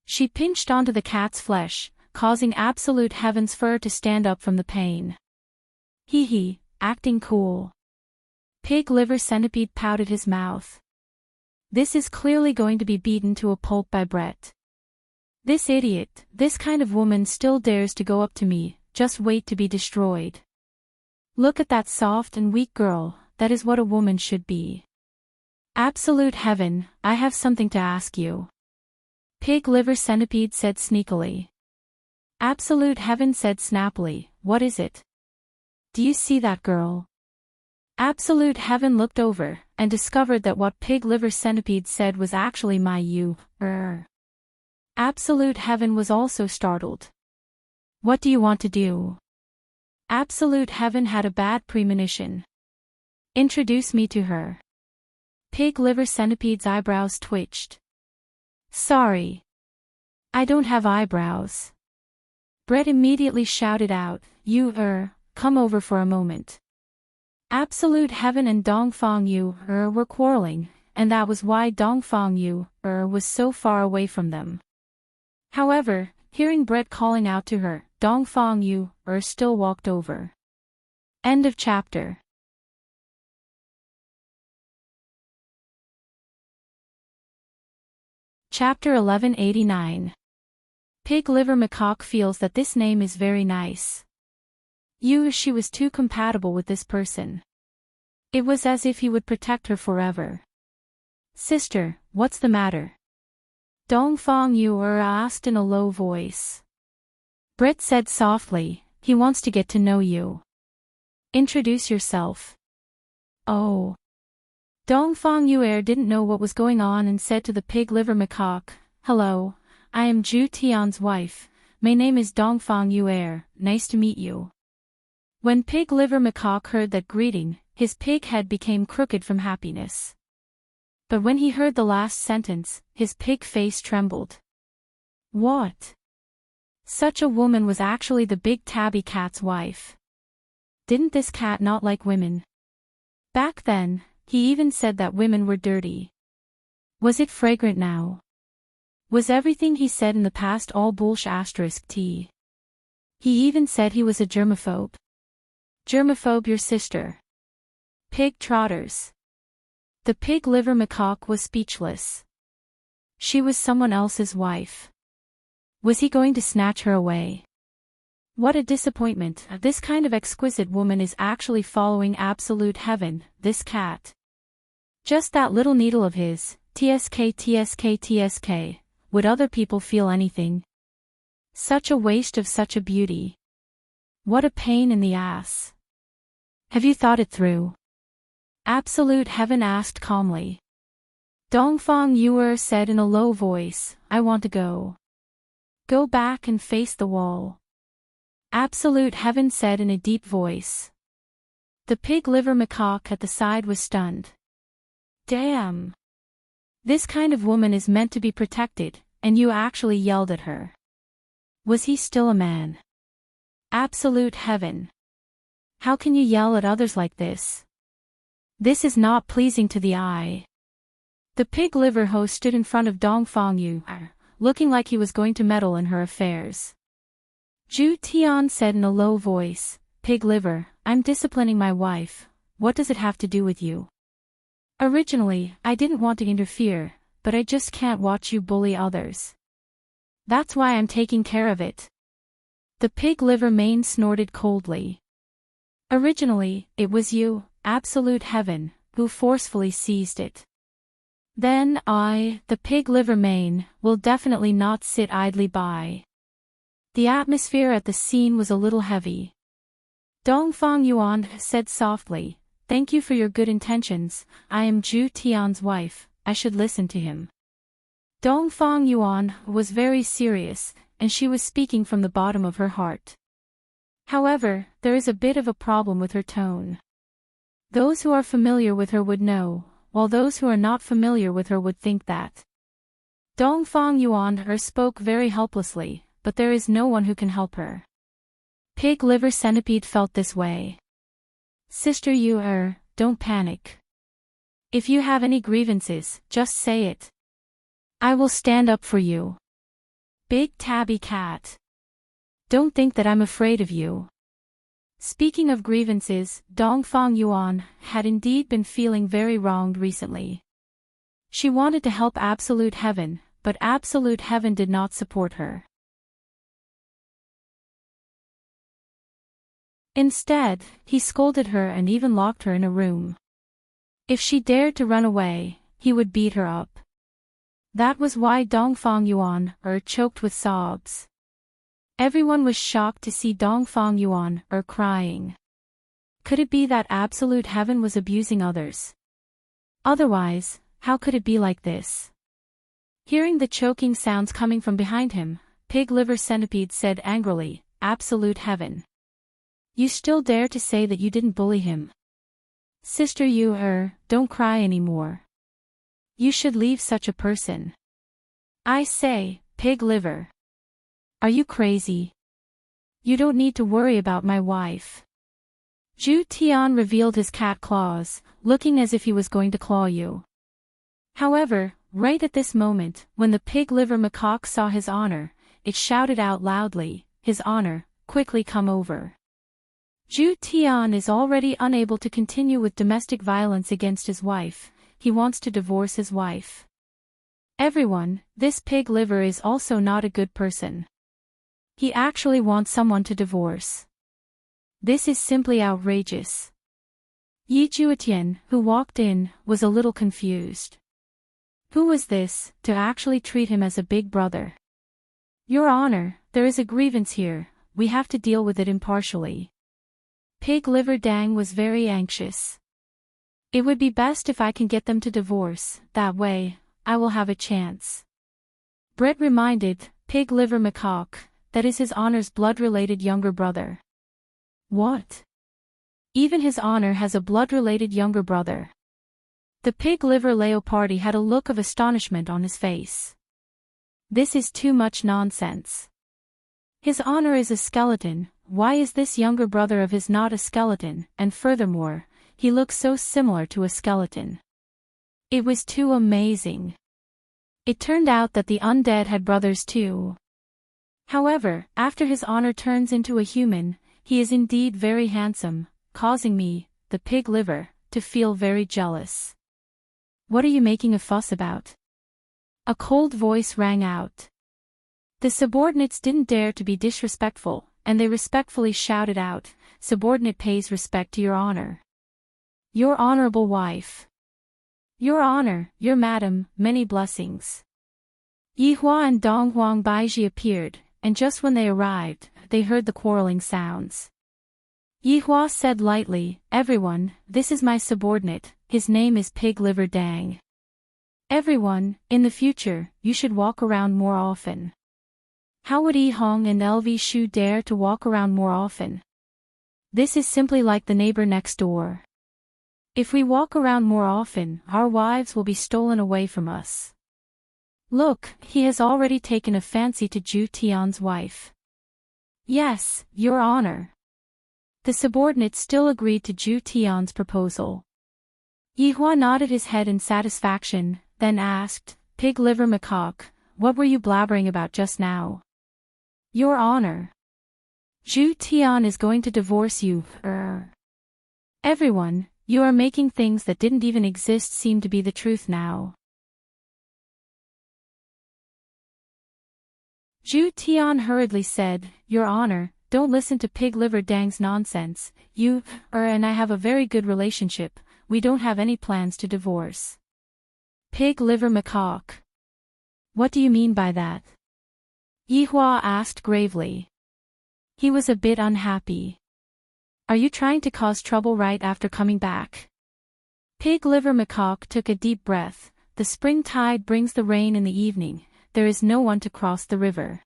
A: She pinched onto the cat's flesh, causing Absolute Heaven's fur to stand up from the pain. Hee hee, acting cool. Pig Liver Centipede pouted his mouth. This is clearly going to be beaten to a pulp by Brett. This idiot, this kind of woman still dares to go up to me, just wait to be destroyed. Look at that soft and weak girl, that is what a woman should be. Absolute Heaven, I have something to ask you. Pig Liver Centipede said sneakily. Absolute Heaven said snappily, what is it? Do you see that girl? Absolute Heaven looked over, and discovered that what Pig Liver Centipede said was actually my you. Absolute Heaven was also startled. What do you want to do? Absolute Heaven had a bad premonition. Introduce me to her. Pig Liver Centipede's eyebrows twitched. Sorry. I don't have eyebrows. Brett immediately shouted out, you, come over for a moment. Absolute Heaven and Dongfang Yu, were quarreling, and that was why Dongfang Yu, was so far away from them. However, hearing Brett calling out to her, Dongfang Yu, still walked over. End of chapter. Chapter 1189. Pig Liver Macaque feels that this name is very nice. She was too compatible with this person. It was as if he would protect her forever. Sister, what's the matter? Dongfang Yu asked in a low voice. Brett said softly, he wants to get to know you. Introduce yourself. Oh. Dongfang Yu didn't know what was going on and said to the Pig Liver Macaque, hello, I am Zhu Tian's wife, my name is Dongfang Yu nice to meet you. When Pig Liver Macaque heard that greeting, his pig head became crooked from happiness. But when he heard the last sentence, his pig face trembled. What? Such a woman was actually the big tabby cat's wife. Didn't this cat not like women? Back then, he even said that women were dirty. Was it fragrant now? Was everything he said in the past all bullsh*t? He even said he was a germaphobe. Germaphobe your sister. Pig trotters. The pig liver macaque was speechless. She was someone else's wife. Was he going to snatch her away? What a disappointment. This kind of exquisite woman is actually following absolute heaven, this cat. Just that little needle of his, tsk. Would other people feel anything? Such a waste of such a beauty. What a pain in the ass. Have you thought it through? Absolute heaven asked calmly. Dongfang Yuer said in a low voice, I want to go. Go back and face the wall. Absolute heaven said in a deep voice. The pig liver macaque at the side was stunned. Damn. This kind of woman is meant to be protected, and you actually yelled at her. Was he still a man? Absolute heaven. How can you yell at others like this? This is not pleasing to the eye. The pig liver host stood in front of Dongfang Yu, looking like he was going to meddle in her affairs. Zhu Tian said in a low voice, Pig liver, I'm disciplining my wife, what does it have to do with you? Originally, I didn't want to interfere, but I just can't watch you bully others. That's why I'm taking care of it. The pig liver mane snorted coldly. Originally, it was you, absolute heaven, who forcefully seized it. Then I, the pig liver mane, will definitely not sit idly by. The atmosphere at the scene was a little heavy. Dongfang Yuan said softly, Thank you for your good intentions, I am Zhu Tian's wife, I should listen to him. Dongfang Yuan was very serious, and she was speaking from the bottom of her heart. However, there is a bit of a problem with her tone. Those who are familiar with her would know, while those who are not familiar with her would think that. Dongfang Yuan spoke very helplessly, but there is no one who can help her. Pig liver centipede felt this way. Sister Yu don't panic. If you have any grievances, just say it. I will stand up for you. Big tabby cat. Don't think that I'm afraid of you. Speaking of grievances, Dongfang Yuan had indeed been feeling very wronged recently. She wanted to help Absolute Heaven, but Absolute Heaven did not support her. Instead, he scolded her and even locked her in a room. If she dared to run away, he would beat her up. That was why Dongfang Yuan choked with sobs. Everyone was shocked to see Dongfang Yuan crying. Could it be that Absolute Heaven was abusing others? Otherwise, how could it be like this? Hearing the choking sounds coming from behind him, Pig Liver Centipede said angrily, Absolute Heaven. You still dare to say that you didn't bully him? Sister Yu don't cry anymore. You should leave such a person. I say, Pig Liver. Are you crazy? You don't need to worry about my wife. Zhu Tian revealed his cat claws, looking as if he was going to claw you. However, right at this moment, when the pig liver macaque saw his honor, it shouted out loudly, His honor, quickly come over. Zhu Tian is already unable to continue with domestic violence against his wife, he wants to divorce his wife. Everyone, this pig liver is also not a good person. He actually wants someone to divorce. This is simply outrageous. Yi Juetian, who walked in, was a little confused. Who was this, to actually treat him as a big brother? Your Honor, there is a grievance here, we have to deal with it impartially. Pig Liver Dang was very anxious. It would be best if I can get them to divorce, that way, I will have a chance. Brett reminded, Pig Liver Macaque, that is his honor's blood-related younger brother. What? Even his honor has a blood-related younger brother. The Pig Liver Leopardi had a look of astonishment on his face. This is too much nonsense. His honor is a skeleton, why is this younger brother of his not a skeleton, and furthermore, he looks so similar to a skeleton. It was too amazing. It turned out that the undead had brothers too. However, after his honor turns into a human, he is indeed very handsome, causing me, the pig liver, to feel very jealous. What are you making a fuss about? A cold voice rang out. The subordinates didn't dare to be disrespectful, and they respectfully shouted out, "Subordinate pays respect to your honor. Your honorable wife. Your honor, your madam, many blessings." Yihua and Dong Huang Baiji appeared, and just when they arrived, they heard the quarreling sounds. Yihua said lightly, "Everyone, this is my subordinate, his name is Pig Liver Dang. Everyone, in the future, you should walk around more often." How would Yi Hong and LV Shu dare to walk around more often? This is simply like the neighbor next door. If we walk around more often, our wives will be stolen away from us. Look, he has already taken a fancy to Zhu Tian's wife. Yes, your honor. The subordinate still agreed to Zhu Tian's proposal. Yihua nodded his head in satisfaction, then asked, "Pig liver macaque, what were you blabbering about just now?" "Your honor. Zhu Tian is going to divorce you, Everyone, you are making things that didn't even exist seem to be the truth now." Zhu Tian hurriedly said, "Your honor, don't listen to Pig Liver Dang's nonsense, you, and I have a very good relationship, we don't have any plans to divorce." "Pig Liver Macaque. What do you mean by that?" Yihua asked gravely. He was a bit unhappy. "Are you trying to cause trouble right after coming back?" Pig Liver Macaque took a deep breath. "The spring tide brings the rain in the evening, there is no one to cross the river.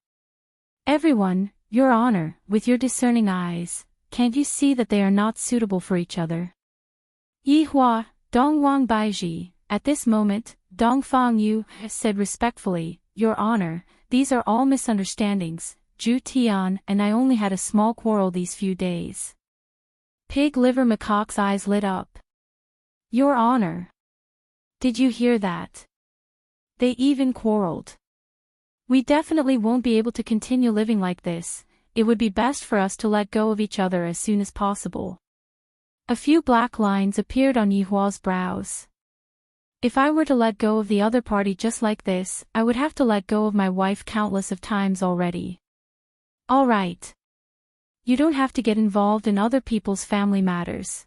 A: Everyone, your honor, with your discerning eyes, can't you see that they are not suitable for each other?" Yihua, Dongwang Baiji, at this moment, Dongfang Yu, said respectfully, "Your honor, these are all misunderstandings, Zhu Tian and I only had a small quarrel these few days." Pig Liver Macaque's eyes lit up. "Your honor. Did you hear that? They even quarreled. We definitely won't be able to continue living like this, it would be best for us to let go of each other as soon as possible." A few black lines appeared on Yihua's brows. "If I were to let go of the other party just like this, I would have to let go of my wife countless of times already." "All right. You don't have to get involved in other people's family matters."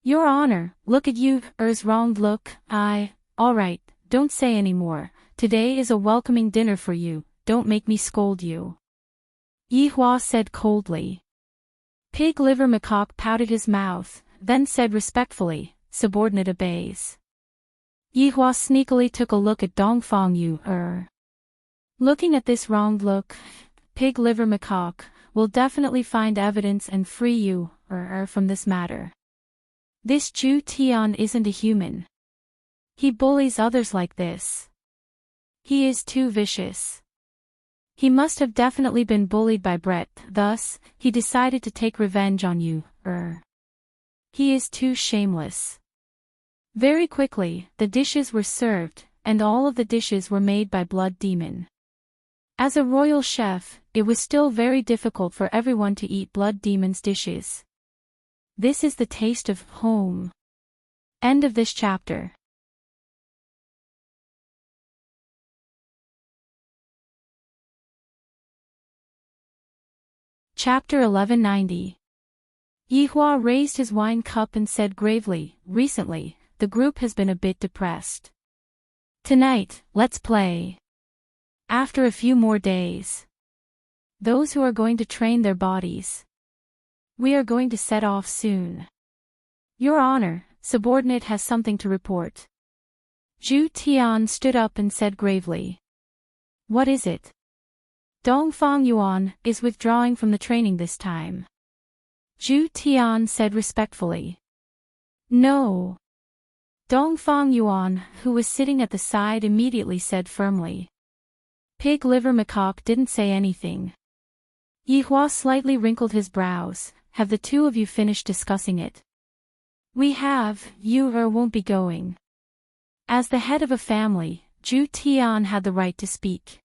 A: "Your honor, look at you, wrong look, all right, don't say any more. Today is a welcoming dinner for you, don't make me scold you." Yihua said coldly. Pig Liver Macaque pouted his mouth, then said respectfully, "Subordinate obeys." Yihua sneakily took a look at Dongfang Yu. Looking at this wronged look, Pig Liver Macaque will definitely find evidence and free you, from this matter. This Zhu Tian isn't a human. He bullies others like this. He is too vicious. He must have definitely been bullied by Brett, thus, he decided to take revenge on you, He is too shameless. Very quickly, the dishes were served, and all of the dishes were made by Blood Demon. As a royal chef, it was still very difficult for everyone to eat Blood Demon's dishes. This is the taste of home. End of this chapter. Chapter 1190. Yihua raised his wine cup and said gravely, "Recently, the group has been a bit depressed. Tonight, let's play. After a few more days. Those who are going to train their bodies. We are going to set off soon. Your honor, subordinate has something to report." Zhu Tian stood up and said gravely. "What is it?" "Dongfang Yuan is withdrawing from the training this time." Zhu Tian said respectfully. "No." Dongfang Yuan, who was sitting at the side, immediately said firmly. Pig Liver Macaque didn't say anything. Yihua slightly wrinkled his brows. "Have the two of you finished discussing it?" "We have, you won't be going." As the head of a family, Zhu Tian had the right to speak.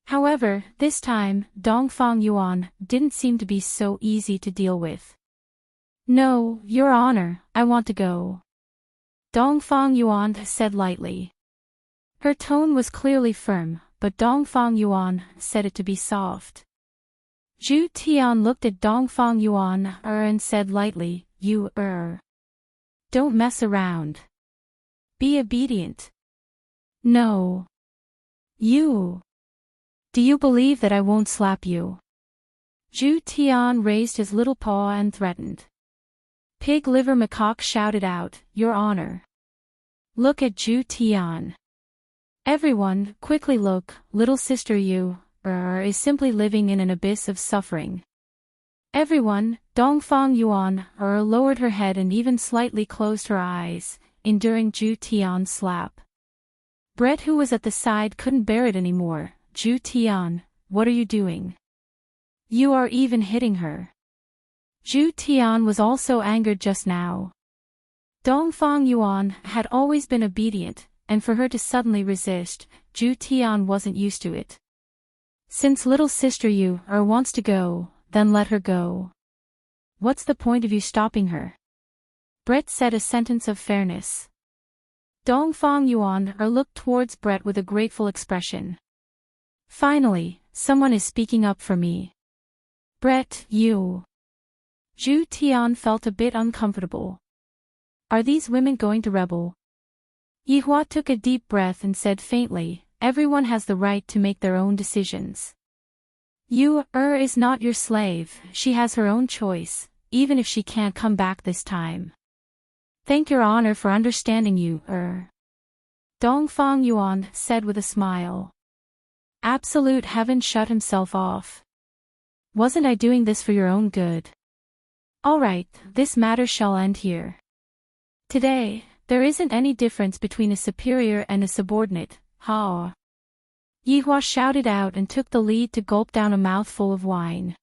A: However, this time, Dongfang Yuan didn't seem to be so easy to deal with. "No, Your Honor, I want to go," Dongfang Yuan said lightly. Her tone was clearly firm, but Dongfang Yuan said it to be soft. Zhu Tian looked at Dongfang Yuan and said lightly, "You, don't mess around. Be obedient." "No. You. Do you believe that I won't slap you?" Zhu Tian raised his little paw and threatened. Pig Liver Macaque shouted out, "Your Honor. Look at Zhu Tian. Everyone, quickly look, little sister Yu is simply living in an abyss of suffering." Everyone, Dongfang Yuan lowered her head and even slightly closed her eyes, enduring Zhu Tian's slap. Brett, who was at the side, couldn't bear it anymore. "Zhu Tian, what are you doing? You are even hitting her." Zhu Tian was also angered just now. Dongfang Yuan had always been obedient, and for her to suddenly resist, Zhu Tian wasn't used to it. "Since little sister Yu wants to go, then let her go. What's the point of you stopping her?" Brett said a sentence of fairness. Dongfang Yuan looked towards Brett with a grateful expression. "Finally, someone is speaking up for me. Brett, you." Zhu Tian felt a bit uncomfortable. Are these women going to rebel? Yihua took a deep breath and said faintly, "Everyone has the right to make their own decisions. Yu is not your slave, she has her own choice, even if she can't come back this time. Thank Your Honor for understanding Yu." Dongfang Yuan said with a smile. Absolute Heaven shut himself off. "Wasn't I doing this for your own good? Alright, this matter shall end here. Today, there isn't any difference between a superior and a subordinate, ha." Yihua shouted out and took the lead to gulp down a mouthful of wine.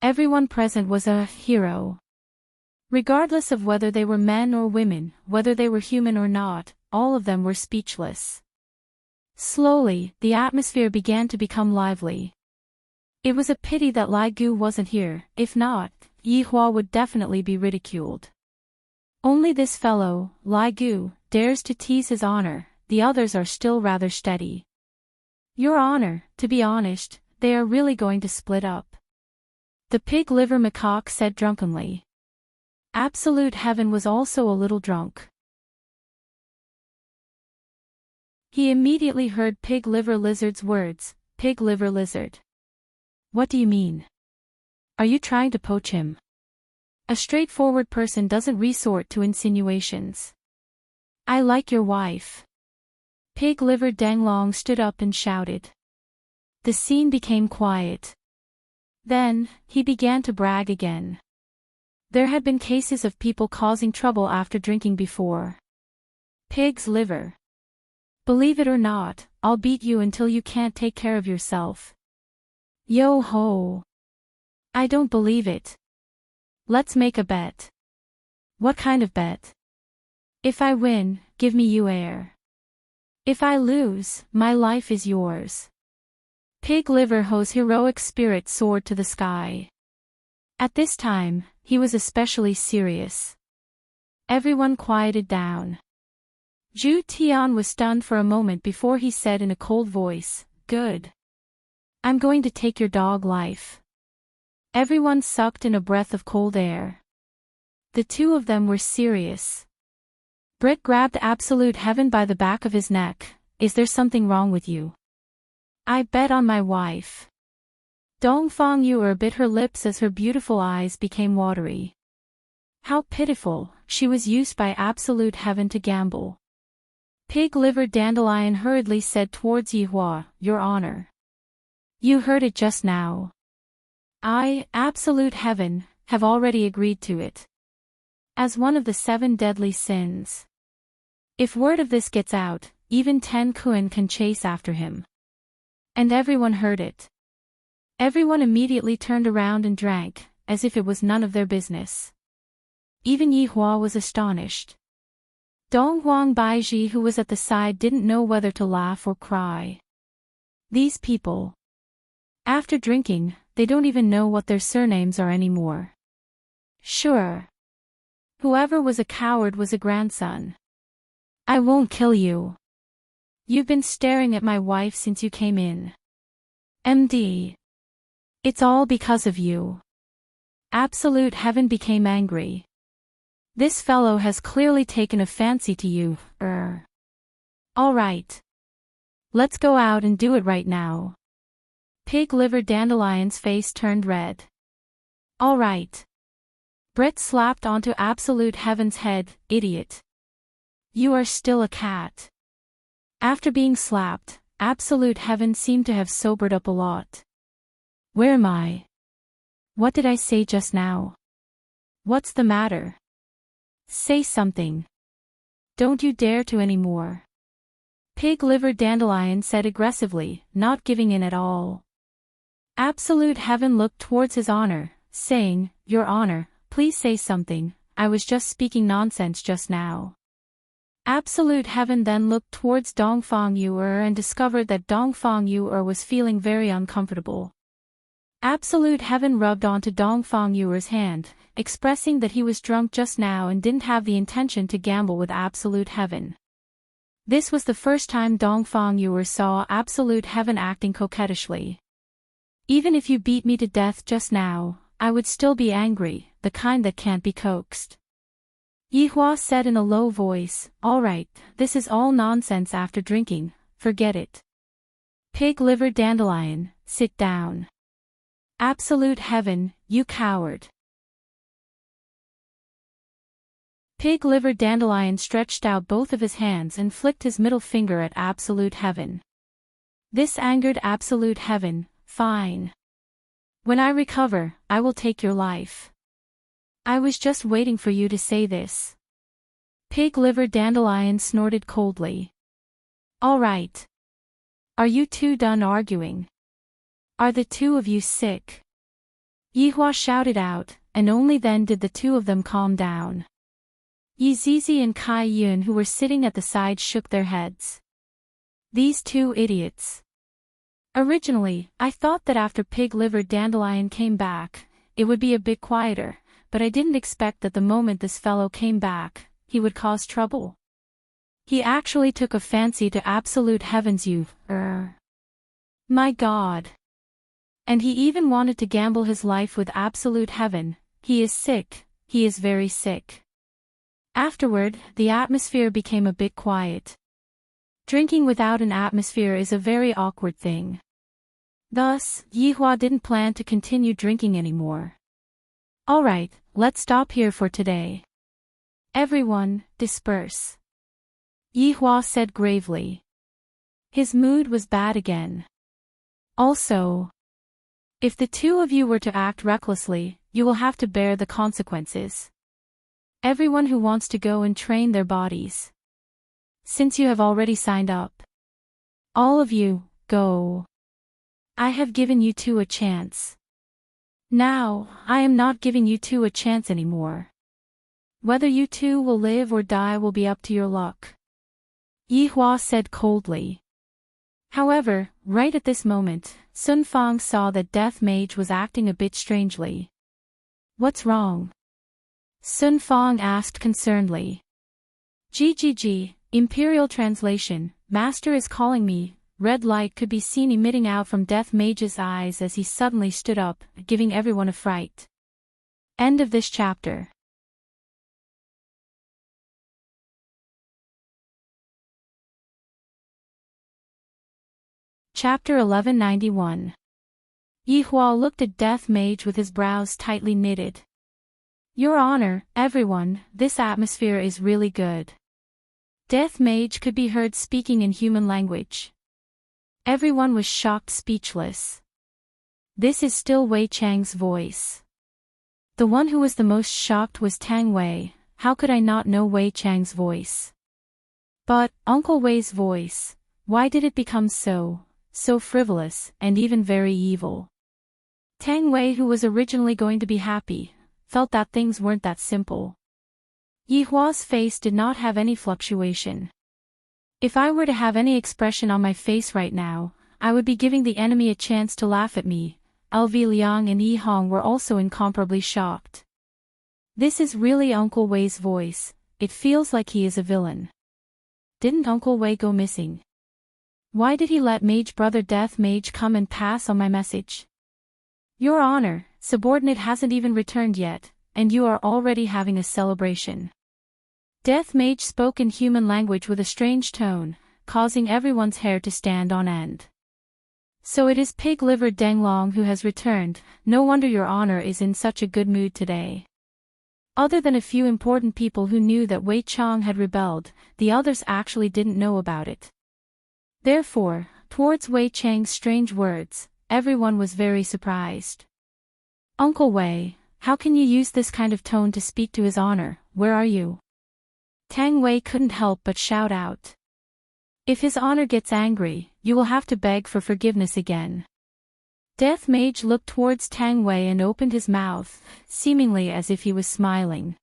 A: Everyone present was a hero. Regardless of whether they were men or women, whether they were human or not, all of them were speechless. Slowly, the atmosphere began to become lively. It was a pity that Lai Gu wasn't here, if not, Yihua would definitely be ridiculed. Only this fellow, Lai Gu, dares to tease his honor, the others are still rather steady. "Your Honor, to be honest, they are really going to split up," the Pig Liver Macaque said drunkenly. Absolute Heaven was also a little drunk. He immediately heard Pig Liver Lizard's words. "Pig Liver Lizard. What do you mean? Are you trying to poach him?" A straightforward person doesn't resort to insinuations. "I like your wife." Pig Liver Danglong stood up and shouted. The scene became quiet. Then, he began to brag again. There had been cases of people causing trouble after drinking before. "Pig's liver. Believe it or not, I'll beat you until you can't take care of yourself." "Yo ho. I don't believe it. Let's make a bet." "What kind of bet?" "If I win, give me you heir. If I lose, my life is yours." Pig Liver Ho's heroic spirit soared to the sky. At this time, he was especially serious. Everyone quieted down. Zhu Tian was stunned for a moment before he said in a cold voice, "Good. I'm going to take your dog life." Everyone sucked in a breath of cold air. The two of them were serious. Brett grabbed Absolute Heaven by the back of his neck. "Is there something wrong with you?" "I bet on my wife." Dongfang Yu bit her lips as her beautiful eyes became watery. How pitiful, she was used by Absolute Heaven to gamble. Pig Liver Dandelion hurriedly said towards Yihua, "Your Honor. You heard it just now. I, Absolute Heaven, have already agreed to it. As one of the 7 deadly sins. If word of this gets out, even Ten Kun can chase after him." And everyone heard it. Everyone immediately turned around and drank, as if it was none of their business. Even Yihua was astonished. Dong Huang Baiji, who was at the side, didn't know whether to laugh or cry. These people. After drinking, they don't even know what their surnames are anymore. Sure. Whoever was a coward was a grandson. I won't kill you. You've been staring at my wife since you came in. MD. It's all because of you. Absolute Heaven became angry. This fellow has clearly taken a fancy to you. All right. Let's go out and do it right now. Pig Liver Dandelion's face turned red. All right. Brett slapped onto Absolute Heaven's head. Idiot. You are still a cat. After being slapped, Absolute Heaven seemed to have sobered up a lot. Where am I? What did I say just now? What's the matter? Say something. Don't you dare to anymore. Pig Liver Dandelion said aggressively, not giving in at all. Absolute Heaven looked towards His Honor, saying, Your Honor, please say something, I was just speaking nonsense just now. Absolute Heaven then looked towards Dongfang Yuer and discovered that Dongfang Yuer was feeling very uncomfortable. Absolute Heaven rubbed onto Dongfang Yuer's hand, expressing that he was drunk just now and didn't have the intention to gamble with Absolute Heaven. This was the first time Dongfang Yuer saw Absolute Heaven acting coquettishly. Even if you beat me to death just now, I would still be angry, the kind that can't be coaxed. Yihua said in a low voice, All right, this is all nonsense after drinking, forget it. Pig Liver Dandelion, sit down. Absolute Heaven, you coward. Pig Liver Dandelion stretched out both of his hands and flicked his middle finger at Absolute Heaven. This angered Absolute Heaven. Fine. When I recover, I will take your life. I was just waiting for you to say this. Pig Liver Dandelion snorted coldly. All right. Are you two done arguing? Are the two of you sick? Yihua shouted out, and only then did the two of them calm down. Yi Zizi and Kai Yun, who were sitting at the side, shook their heads. These two idiots. Originally, I thought that after Pig Liver Dandelion came back, it would be a bit quieter, but I didn't expect that the moment this fellow came back, he would cause trouble. He actually took a fancy to Absolute Heaven's youth. My God. And he even wanted to gamble his life with Absolute Heaven. He is sick, he is very sick. Afterward, the atmosphere became a bit quiet. Drinking without an atmosphere is a very awkward thing. Thus, Yihua didn't plan to continue drinking anymore. Alright, let's stop here for today. Everyone, disperse. Yihua said gravely. His mood was bad again. Also, if the two of you were to act recklessly, you will have to bear the consequences. Everyone who wants to go and train their bodies. Since you have already signed up. All of you, go. I have given you two a chance. Now, I am not giving you two a chance anymore. Whether you two will live or die will be up to your luck. Yihua said coldly. However, right at this moment, Sun Fang saw that Death Mage was acting a bit strangely. What's wrong? Sun Fang asked concernedly. GGG, Imperial Translation, Master is calling me. Red light could be seen emitting out from Death Mage's eyes as he suddenly stood up, giving everyone a fright. End of this chapter. Chapter 1191. Yihua looked at Death Mage with his brows tightly knitted. Your Honor, everyone, this atmosphere is really good. Death Mage could be heard speaking in human language. Everyone was shocked, speechless. This is still Wei Chang's voice. The one who was the most shocked was Tang Wei. How could I not know Wei Chang's voice? But, Uncle Wei's voice, why did it become so frivolous, and even very evil? Tang Wei, who was originally going to be happy, felt that things weren't that simple. Yihua's face did not have any fluctuation. If I were to have any expression on my face right now, I would be giving the enemy a chance to laugh at me. LV Liang and Yi Hong were also incomparably shocked. This is really Uncle Wei's voice. It feels like he is a villain. Didn't Uncle Wei go missing? Why did he let Mage Brother Death Mage come and pass on my message? Your Honor, subordinate hasn't even returned yet, and you are already having a celebration. Death Mage spoke in human language with a strange tone, causing everyone's hair to stand on end. So it is Pig-Livered Denglong who has returned. No wonder Your Honor is in such a good mood today. Other than a few important people who knew that Wei Chang had rebelled, the others actually didn't know about it. Therefore, towards Wei Chang's strange words, everyone was very surprised. Uncle Wei, how can you use this kind of tone to speak to His Honor? Where are you? Tang Wei couldn't help but shout out. If His Honor gets angry, you will have to beg for forgiveness again. Death Mage looked towards Tang Wei and opened his mouth, seemingly as if he was smiling.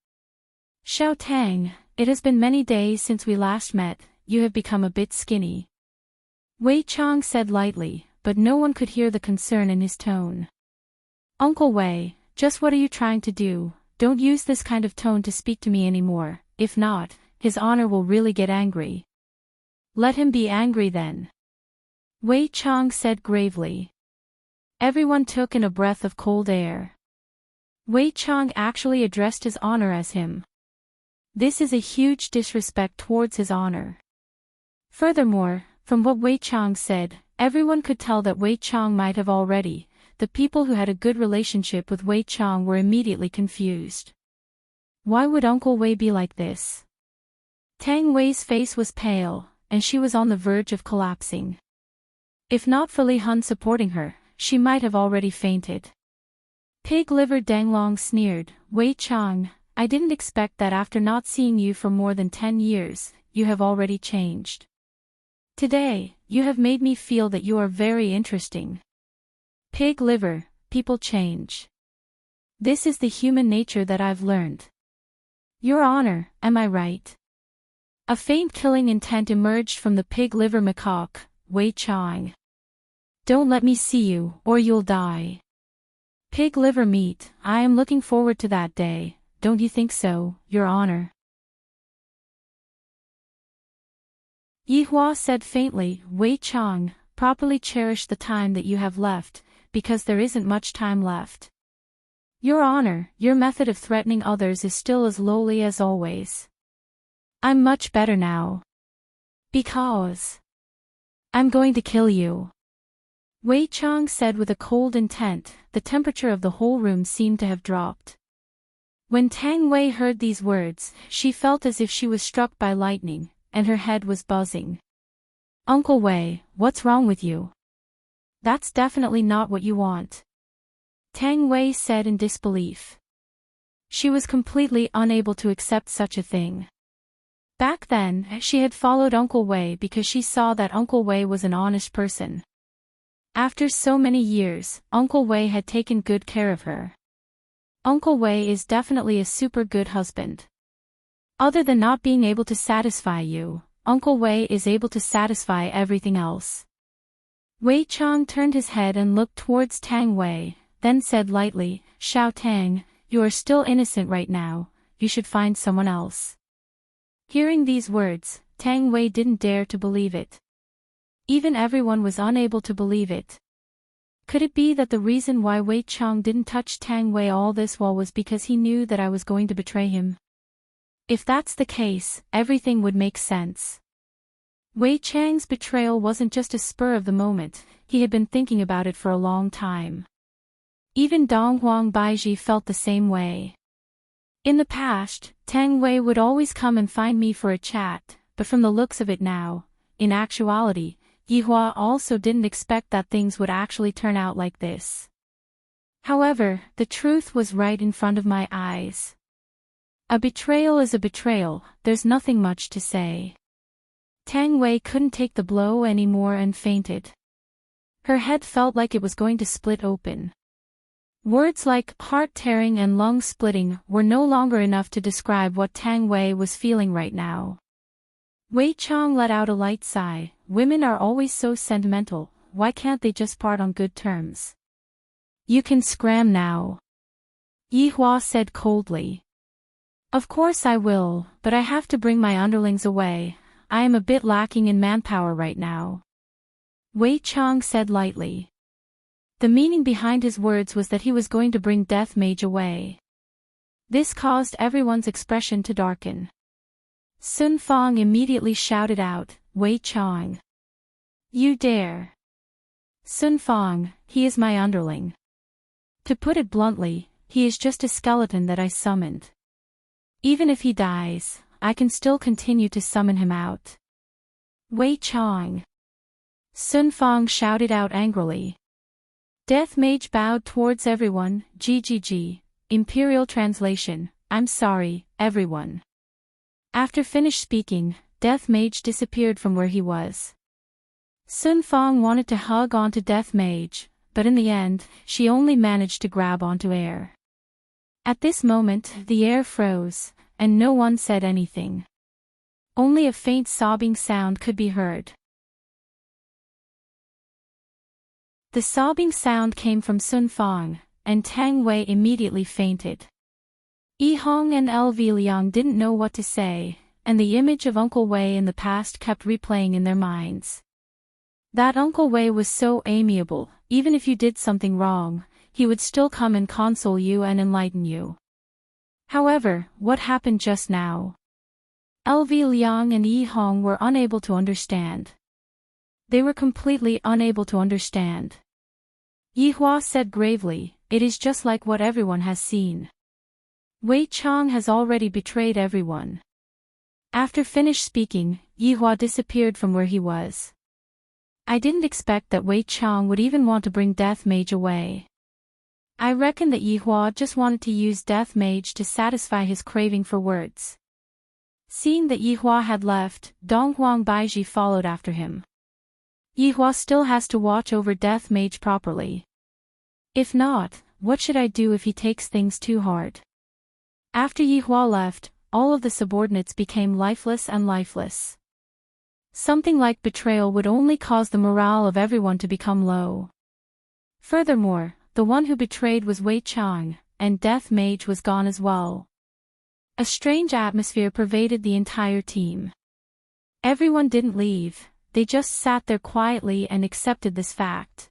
A: Xiao Tang, it has been many days since we last met, you have become a bit skinny. Wei Chang said lightly, but no one could hear the concern in his tone. Uncle Wei, just what are you trying to do? Don't use this kind of tone to speak to me anymore, if not, His Honor will really get angry. Let him be angry then. Wei Chang said gravely. Everyone took in a breath of cold air. Wei Chang actually addressed His Honor as him. This is a huge disrespect towards His Honor. Furthermore, from what Wei Chang said, everyone could tell that Wei Chang might have already. The people who had a good relationship with Wei Chang were immediately confused. Why would Uncle Wei be like this? Tang Wei's face was pale, and she was on the verge of collapsing. If not for Li Hun supporting her, she might have already fainted. Pig-Livered Denglong sneered, Wei Chang, I didn't expect that after not seeing you for more than 10 years, you have already changed. Today, you have made me feel that you are very interesting. Pig liver, people change. This is the human nature that I've learned. Your Honor, am I right? A faint killing intent emerged from the pig-liver macaque, Wei Chang. Don't let me see you, or you'll die. Pig-liver meat, I am looking forward to that day, don't you think so, Your Honor? Yihua said faintly, Wei Chang, properly cherish the time that you have left, because there isn't much time left. Your Honor, your method of threatening others is still as lowly as always. I'm much better now. Because I'm going to kill you. Wei Chang said with a cold intent. The temperature of the whole room seemed to have dropped. When Tang Wei heard these words, she felt as if she was struck by lightning, and her head was buzzing. Uncle Wei, what's wrong with you? That's definitely not what you want. Tang Wei said in disbelief. She was completely unable to accept such a thing. Back then, she had followed Uncle Wei because she saw that Uncle Wei was an honest person. After so many years, Uncle Wei had taken good care of her. Uncle Wei is definitely a super good husband. Other than not being able to satisfy you, Uncle Wei is able to satisfy everything else. Wei Chang turned his head and looked towards Tang Wei, then said lightly, Xiao Tang, you are still innocent right now, you should find someone else. Hearing these words, Tang Wei didn't dare to believe it. Even everyone was unable to believe it. Could it be that the reason why Wei Chang didn't touch Tang Wei all this while was because he knew that I was going to betray him? If that's the case, everything would make sense. Wei Chang's betrayal wasn't just a spur of the moment, he had been thinking about it for a long time. Even Dong Huang Baiji felt the same way. In the past, Tang Wei would always come and find me for a chat, but from the looks of it now, in actuality, Yihua also didn't expect that things would actually turn out like this. However, the truth was right in front of my eyes. A betrayal is a betrayal, there's nothing much to say. Tang Wei couldn't take the blow anymore and fainted. Her head felt like it was going to split open. Words like heart-tearing and lung-splitting were no longer enough to describe what Tang Wei was feeling right now. Wei Chang let out a light sigh. Women are always so sentimental, why can't they just part on good terms? You can scram now. Yi Hua said coldly. Of course I will, but I have to bring my underlings away. I am a bit lacking in manpower right now. Wei Chang said lightly. The meaning behind his words was that he was going to bring Death Mage away. This caused everyone's expression to darken. Sun Fang immediately shouted out, Wei Chang. You dare. Sun Fang, he is my underling. To put it bluntly, he is just a skeleton that I summoned. Even if he dies, I can still continue to summon him out. Wei Chang. Sun Fang shouted out angrily. Death Mage bowed towards everyone. GGG. Imperial translation, I'm sorry, everyone. After finished speaking, Death Mage disappeared from where he was. Sun Fang wanted to hug onto Death Mage, but in the end, she only managed to grab onto air. At this moment, the air froze, and no one said anything. Only a faint sobbing sound could be heard. The sobbing sound came from Sun Fang, and Tang Wei immediately fainted. Yi Hong and LV Liang didn't know what to say, and the image of Uncle Wei in the past kept replaying in their minds. That Uncle Wei was so amiable, even if you did something wrong, he would still come and console you and enlighten you. However, what happened just now? LV Liang and Yi Hong were unable to understand. They were completely unable to understand. Yi Hua said gravely, it is just like what everyone has seen. Wei Chang has already betrayed everyone. After finished speaking, Yi Hua disappeared from where he was. I didn't expect that Wei Chang would even want to bring Death Mage away. I reckon that Yi Hua just wanted to use Death Mage to satisfy his craving for words. Seeing that Yi Hua had left, Donghuang Baiji followed after him. Yi Hua still has to watch over Death Mage properly. If not, what should I do if he takes things too hard? After Yi Hua left, all of the subordinates became lifeless and lifeless. Something like betrayal would only cause the morale of everyone to become low. Furthermore, the one who betrayed was Wei Chang, and Death Mage was gone as well. A strange atmosphere pervaded the entire team. Everyone didn't leave. They just sat there quietly and accepted this fact.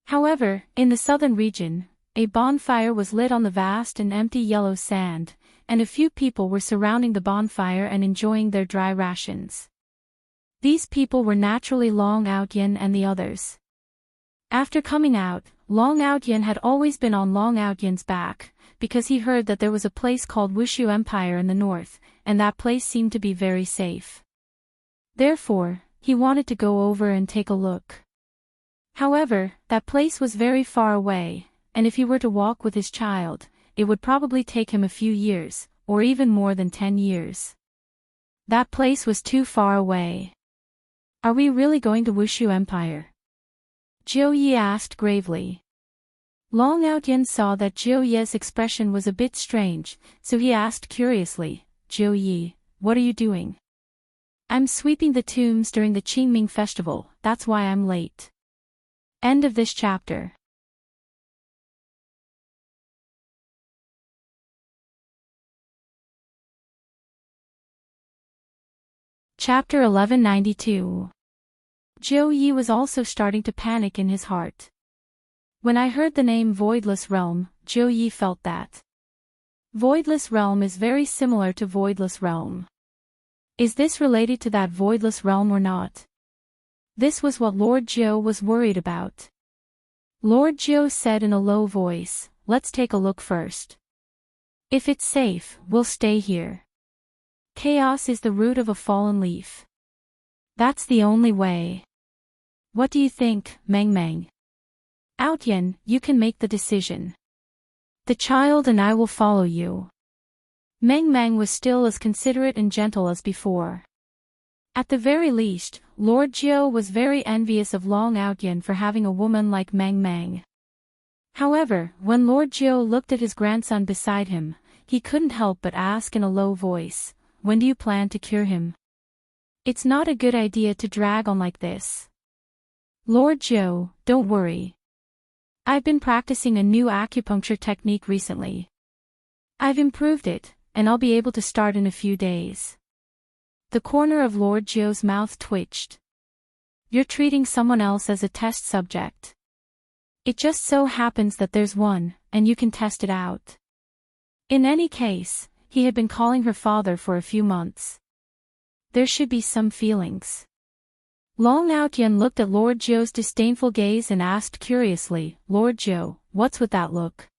A: However, in the southern region, a bonfire was lit on the vast and empty yellow sand, and a few people were surrounding the bonfire and enjoying their dry rations. These people were naturally Long Outyen and the others. After coming out, Long Outyen had always been on Long Outyen's back, because he heard that there was a place called Wushu Empire in the north, and that place seemed to be very safe. Therefore, he wanted to go over and take a look. However, that place was very far away, and if he were to walk with his child, it would probably take him a few years, or even more than 10 years. That place was too far away. Are we really going to Wushu Empire? Jiu Yi asked gravely. Long Outyen saw that Jiu Yi's expression was a bit strange, so he asked curiously, Jiu Yi, what are you doing? I'm sweeping the tombs during the Qingming festival, that's why I'm late. End of this chapter. Chapter 1192. Jiu Yi was also starting to panic in his heart. When I heard the name Voidless Realm, Jiu Yi felt that. Voidless Realm is very similar to Voidless Realm. Is this related to that Voidless Realm or not? This was what Lord Jiu was worried about. Lord Jiu said in a low voice, let's take a look first. If it's safe, we'll stay here. Chaos is the root of a fallen leaf. That's the only way. What do you think, Meng Meng? Outyen, you can make the decision. The child and I will follow you. Meng Meng was still as considerate and gentle as before. At the very least, Lord Jiu was very envious of Long Outyen for having a woman like Meng Meng. However, when Lord Jiu looked at his grandson beside him, he couldn't help but ask in a low voice, "When do you plan to cure him? It's not a good idea to drag on like this." "Lord Jiu, don't worry. I've been practicing a new acupuncture technique recently. I've improved it, and I'll be able to start in a few days." The corner of Lord Jiu's mouth twitched. "You're treating someone else as a test subject. It just so happens that there's one, and you can test it out." In any case, he had been calling her father for a few months. There should be some feelings. Long Outyen looked at Lord Jiu's disdainful gaze and asked curiously, "Lord Jiu, what's with that look?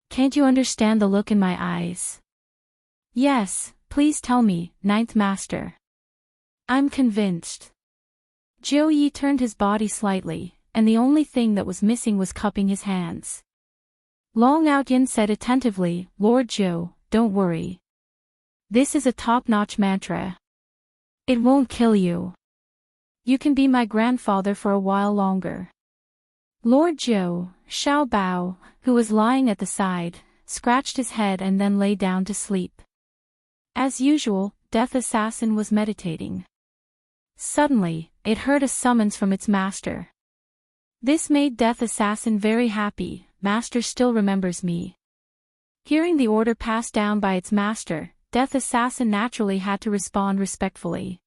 A: Can't you understand the look in my eyes?" "Yes, please tell me, Ninth Master. I'm convinced." Jiu Yi turned his body slightly, and the only thing that was missing was cupping his hands. Long Outyen said attentively, "Lord Jiu, don't worry. This is a top-notch mantra. It won't kill you. You can be my grandfather for a while longer." Lord Jiu, Xiao Bao, who was lying at the side, scratched his head and then lay down to sleep. As usual, Death Assassin was meditating. Suddenly, it heard a summons from its master. This made Death Assassin very happy. "Master still remembers me." Hearing the order passed down by its master, Death Assassin naturally had to respond respectfully.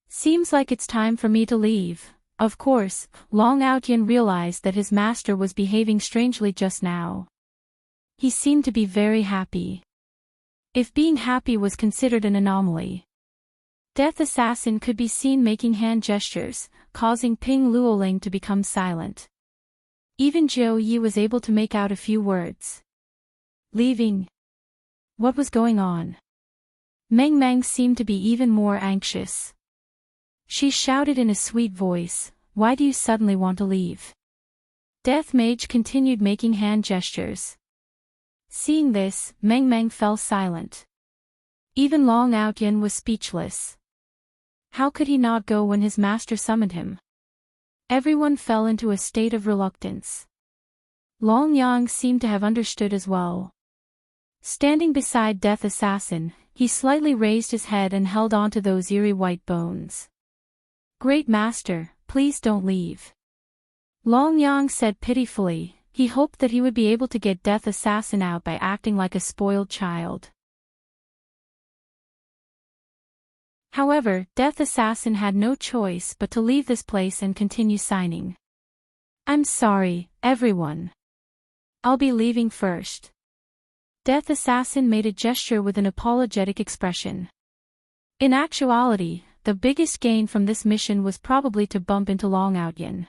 A: "Seems like it's time for me to leave." Of course, Long Outyen realized that his master was behaving strangely just now. He seemed to be very happy. If being happy was considered an anomaly. Death Assassin could be seen making hand gestures, causing Ping Luoling to become silent. Even Jiu Yi was able to make out a few words. Leaving? What was going on? Meng Meng seemed to be even more anxious. She shouted in a sweet voice, "Why do you suddenly want to leave?" Death Mage continued making hand gestures. Seeing this, Meng Meng fell silent. Even Long Outyen was speechless. How could he not go when his master summoned him? Everyone fell into a state of reluctance. Long Yang seemed to have understood as well. Standing beside Death Assassin, he slightly raised his head and held on to those eerie white bones. "Great Master, please don't leave." Long Yang said pitifully. He hoped that he would be able to get Death Assassin out by acting like a spoiled child. However, Death Assassin had no choice but to leave this place and continue signing. "I'm sorry, everyone. I'll be leaving first." Death Assassin made a gesture with an apologetic expression. In actuality, the biggest gain from this mission was probably to bump into Long Outyen.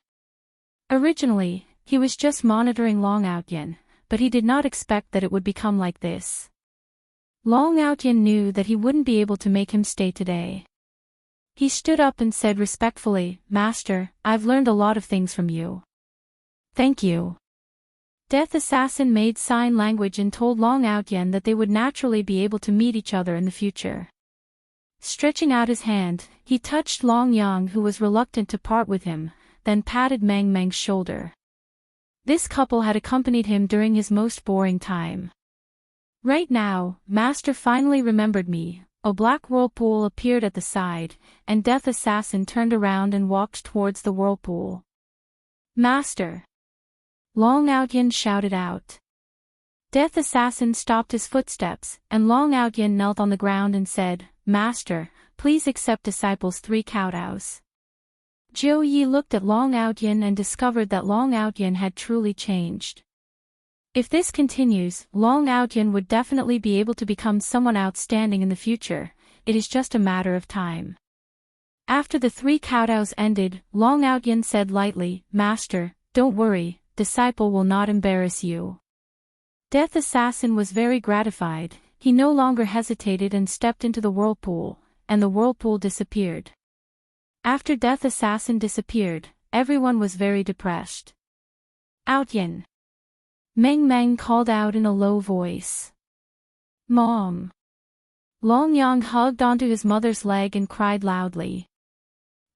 A: Originally, he was just monitoring Long Outyen, but he did not expect that it would become like this. Long Outyen knew that he wouldn't be able to make him stay today. He stood up and said respectfully, "Master, I've learned a lot of things from you." "Thank you." Death Assassin made sign language and told Long Outyen that they would naturally be able to meet each other in the future. Stretching out his hand, he touched Long Yang, who was reluctant to part with him, then patted Meng Meng's shoulder. This couple had accompanied him during his most boring time. "Right now, Master finally remembered me." A black whirlpool appeared at the side, and Death Assassin turned around and walked towards the whirlpool. "Master!" Long Outyen shouted out. Death Assassin stopped his footsteps, and Long Outyen knelt on the ground and said, "Master, please accept disciples 3 kowtows." Jiu Yi looked at Long Outyen and discovered that Long Outyen had truly changed. If this continues, Long Outyen would definitely be able to become someone outstanding in the future. It is just a matter of time. After the 3 kowtows ended, Long Outyen said lightly, "Master, don't worry, disciple will not embarrass you." Death Assassin was very gratified. He no longer hesitated and stepped into the whirlpool, and the whirlpool disappeared. After Death Assassin disappeared, everyone was very depressed. "Outyen!" Meng Meng called out in a low voice. "Mom!" Long Yang hugged onto his mother's leg and cried loudly.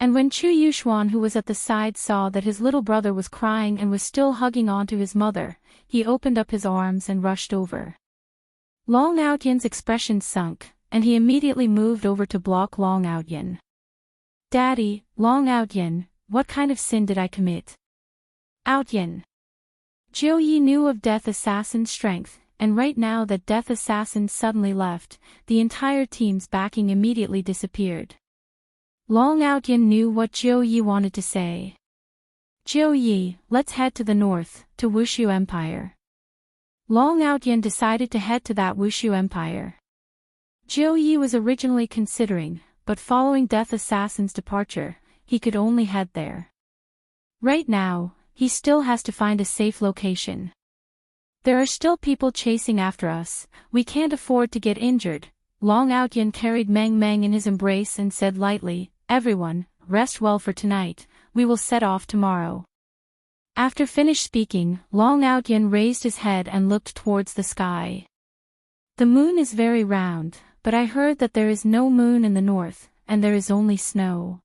A: And when Chu Yuxuan, who was at the side, saw that his little brother was crying and was still hugging onto his mother, he opened up his arms and rushed over. Long Outyan's expression sunk, and he immediately moved over to block Long Outyan. "Daddy, Long Outyan, what kind of sin did I commit?" "Outyan." Jiu Yi knew of Death Assassin's strength, and right now that Death Assassin suddenly left, the entire team's backing immediately disappeared. Long Outyan knew what Jiu Yi wanted to say. "Jiu Yi, let's head to the north, to Wushu Empire." Long Outyan decided to head to that Wushu Empire. Jiu Yi was originally considering, but following Death Assassin's departure, he could only head there. Right now, he still has to find a safe location. "There are still people chasing after us, we can't afford to get injured." Long Outyan carried Meng Meng in his embrace and said lightly, "Everyone, rest well for tonight, we will set off tomorrow." After finished speaking, Long Outyan raised his head and looked towards the sky. "The moon is very round, but I heard that there is no moon in the north, and there is only snow.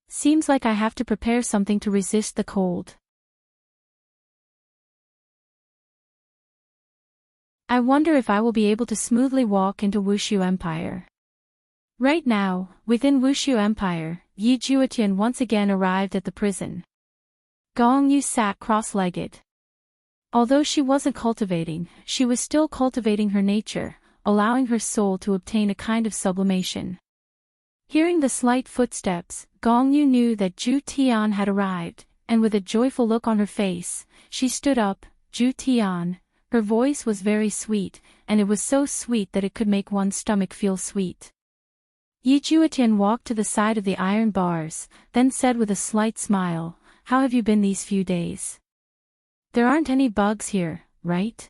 A: Seems like I have to prepare something to resist the cold. I wonder if I will be able to smoothly walk into Wushu Empire." Right now, within Wushu Empire, Yi Juetian once again arrived at the prison. Gong Yu sat cross-legged. Although she wasn't cultivating, she was still cultivating her nature, allowing her soul to obtain a kind of sublimation. Hearing the slight footsteps, Gong Yu knew that Zhu Tian had arrived, and with a joyful look on her face, she stood up. "Zhu Tian." Her voice was very sweet, and it was so sweet that it could make one's stomach feel sweet. Yi Juetian walked to the side of the iron bars, then said with a slight smile, "How have you been these few days? There aren't any bugs here, right?"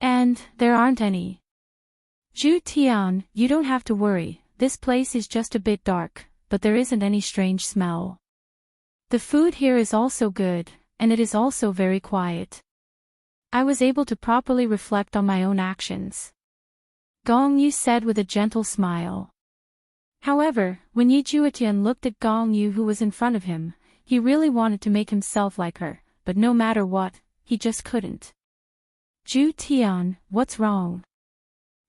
A: "And, there aren't any." "Zhu Tian, you don't have to worry, this place is just a bit dark, but there isn't any strange smell. The food here is also good, and it is also very quiet. I was able to properly reflect on my own actions," Gong Yu said with a gentle smile. However, when Yi Juetian looked at Gong Yu, who was in front of him, he really wanted to make himself like her, but no matter what, he just couldn't. "Zhu Tian, what's wrong?"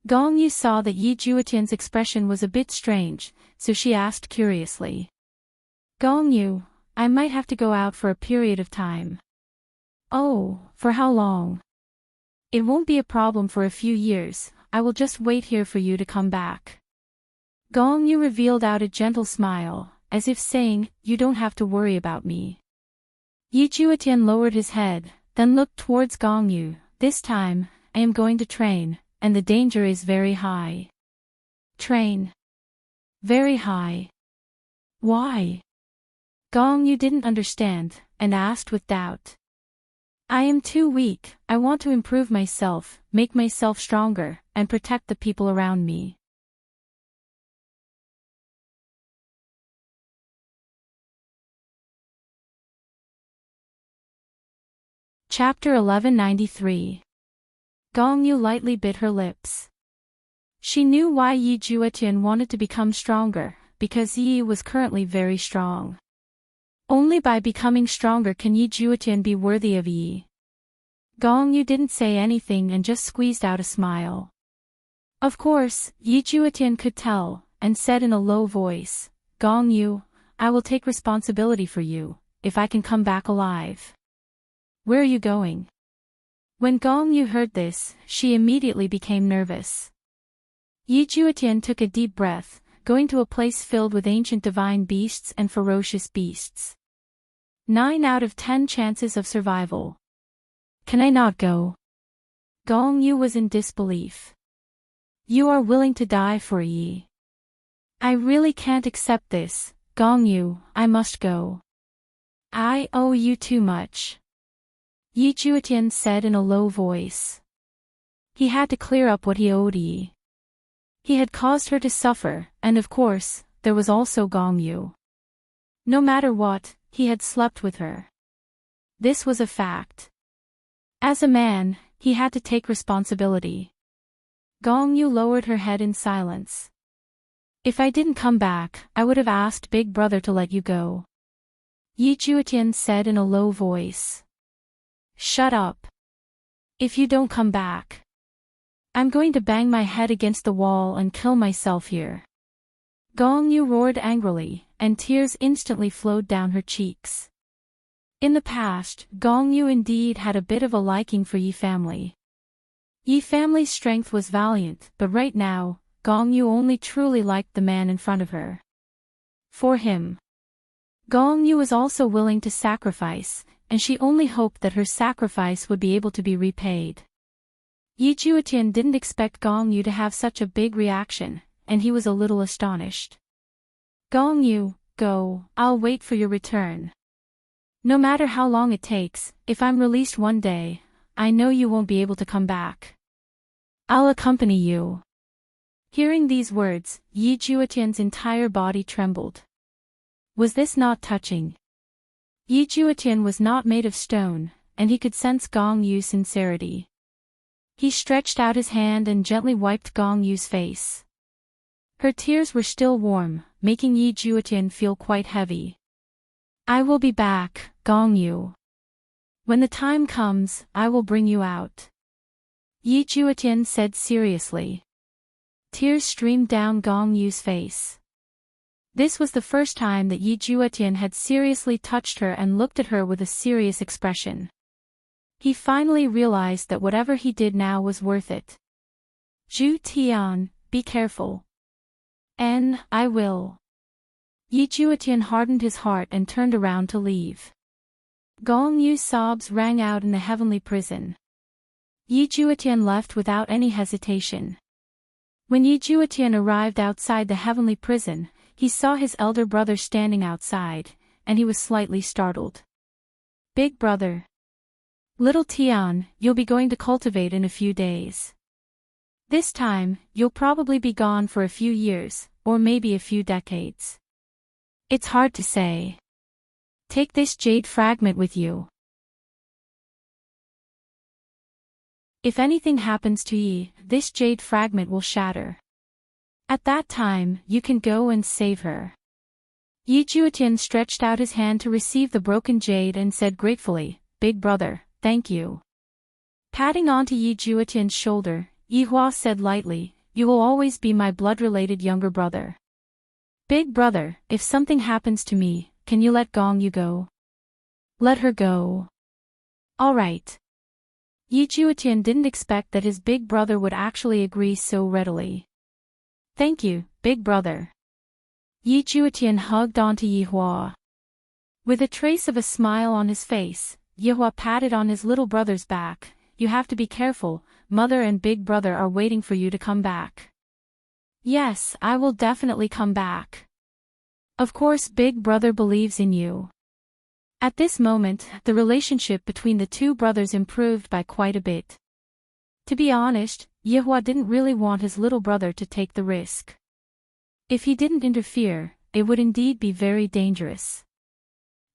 A: Gong Yu saw that Yi Juetian's expression was a bit strange, so she asked curiously. "Gong Yu, I might have to go out for a period of time." "Oh, for how long?" "It won't be a problem for a few years, I will just wait here for you to come back." Gong Yu revealed out a gentle smile, as if saying, "You don't have to worry about me." Yi Juetian lowered his head, then looked towards Gong Yu. "This time, I am going to train, and the danger is very high." "Train? Very high? Why?" Gong Yu didn't understand, and asked with doubt. "I am too weak, I want to improve myself, make myself stronger, and protect the people around me." Chapter 1193. Gong Yu lightly bit her lips. She knew why Yi Juetian wanted to become stronger, because Yi was currently very strong. Only by becoming stronger can Yi Juetian be worthy of Yi. Gong Yu didn't say anything and just squeezed out a smile. Of course, Yi Juetian could tell, and said in a low voice, "Gong Yu, I will take responsibility for you, if I can come back alive." "Where are you going?" When Gong Yu heard this, she immediately became nervous. Yi Juetian took a deep breath, going to a place filled with ancient divine beasts and ferocious beasts. 9 out of 10 chances of survival. "Can I not go?" Gong Yu was in disbelief. "You are willing to die for Yi." "I really can't accept this, Gong Yu, I must go. I owe you too much," Yi Juetian said in a low voice. He had to clear up what he owed Yi. He had caused her to suffer, and of course, there was also Gong Yu. No matter what, he had slept with her. This was a fact. As a man, he had to take responsibility. Gong Yu lowered her head in silence. If I didn't come back, I would have asked Big Brother to let you go. Yi Juetian said in a low voice. Shut up. If you don't come back, I'm going to bang my head against the wall and kill myself here. Gong Yu roared angrily, and tears instantly flowed down her cheeks. In the past, Gong Yu indeed had a bit of a liking for Yi family. Yi family's strength was valiant, but right now, Gong Yu only truly liked the man in front of her. For him, Gong Yu was also willing to sacrifice, and she only hoped that her sacrifice would be able to be repaid. Yi Juetian didn't expect Gong Yu to have such a big reaction, and he was a little astonished. Gong Yu, go, I'll wait for your return. No matter how long it takes, if I'm released one day, I know you won't be able to come back. I'll accompany you. Hearing these words, Yi Juetian's entire body trembled. Was this not touching? Yi Juetian was not made of stone, and he could sense Gong Yu's sincerity. He stretched out his hand and gently wiped Gong Yu's face. Her tears were still warm, making Yi Juetian feel quite heavy. I will be back, Gong Yu. When the time comes, I will bring you out. Yi Juetian said seriously. Tears streamed down Gong Yu's face. This was the first time that Yi Juetian had seriously touched her and looked at her with a serious expression. He finally realized that whatever he did now was worth it. Zhu Tian, be careful. I will. Yi Juetian hardened his heart and turned around to leave. Gong Yu's sobs rang out in the heavenly prison. Yi Juetian left without any hesitation. When Yi Juetian arrived outside the heavenly prison, he saw his elder brother standing outside, and he was slightly startled. Big brother. Little Tian, you'll be going to cultivate in a few days. This time, you'll probably be gone for a few years, or maybe a few decades. It's hard to say. Take this jade fragment with you. If anything happens to Yi, this jade fragment will shatter. At that time, you can go and save her. Yi Juetian stretched out his hand to receive the broken jade and said gratefully, Big brother, thank you. Patting onto Yi Juetian's shoulder, Yi Hua said lightly, you will always be my blood-related younger brother. Big brother, if something happens to me, can you let Gong Yu go? Let her go. All right. Yi Juetian didn't expect that his big brother would actually agree so readily. Thank you, big brother. Yi Juetian hugged onto Yi Hua. With a trace of a smile on his face, Yi Hua patted on his little brother's back. You have to be careful, mother and big brother are waiting for you to come back. Yes, I will definitely come back. Of course, big brother believes in you. At this moment, the relationship between the two brothers improved by quite a bit. To be honest, Yi Hua didn't really want his little brother to take the risk. If he didn't interfere, it would indeed be very dangerous.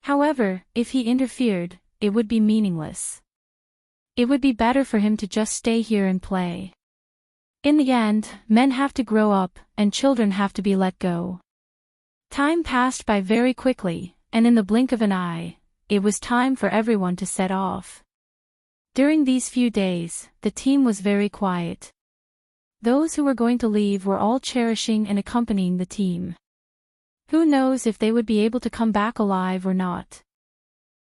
A: However, if he interfered, it would be meaningless. It would be better for him to just stay here and play. In the end, men have to grow up, and children have to be let go. Time passed by very quickly, and in the blink of an eye, it was time for everyone to set off. During these few days, the team was very quiet. Those who were going to leave were all cherishing and accompanying the team. Who knows if they would be able to come back alive or not.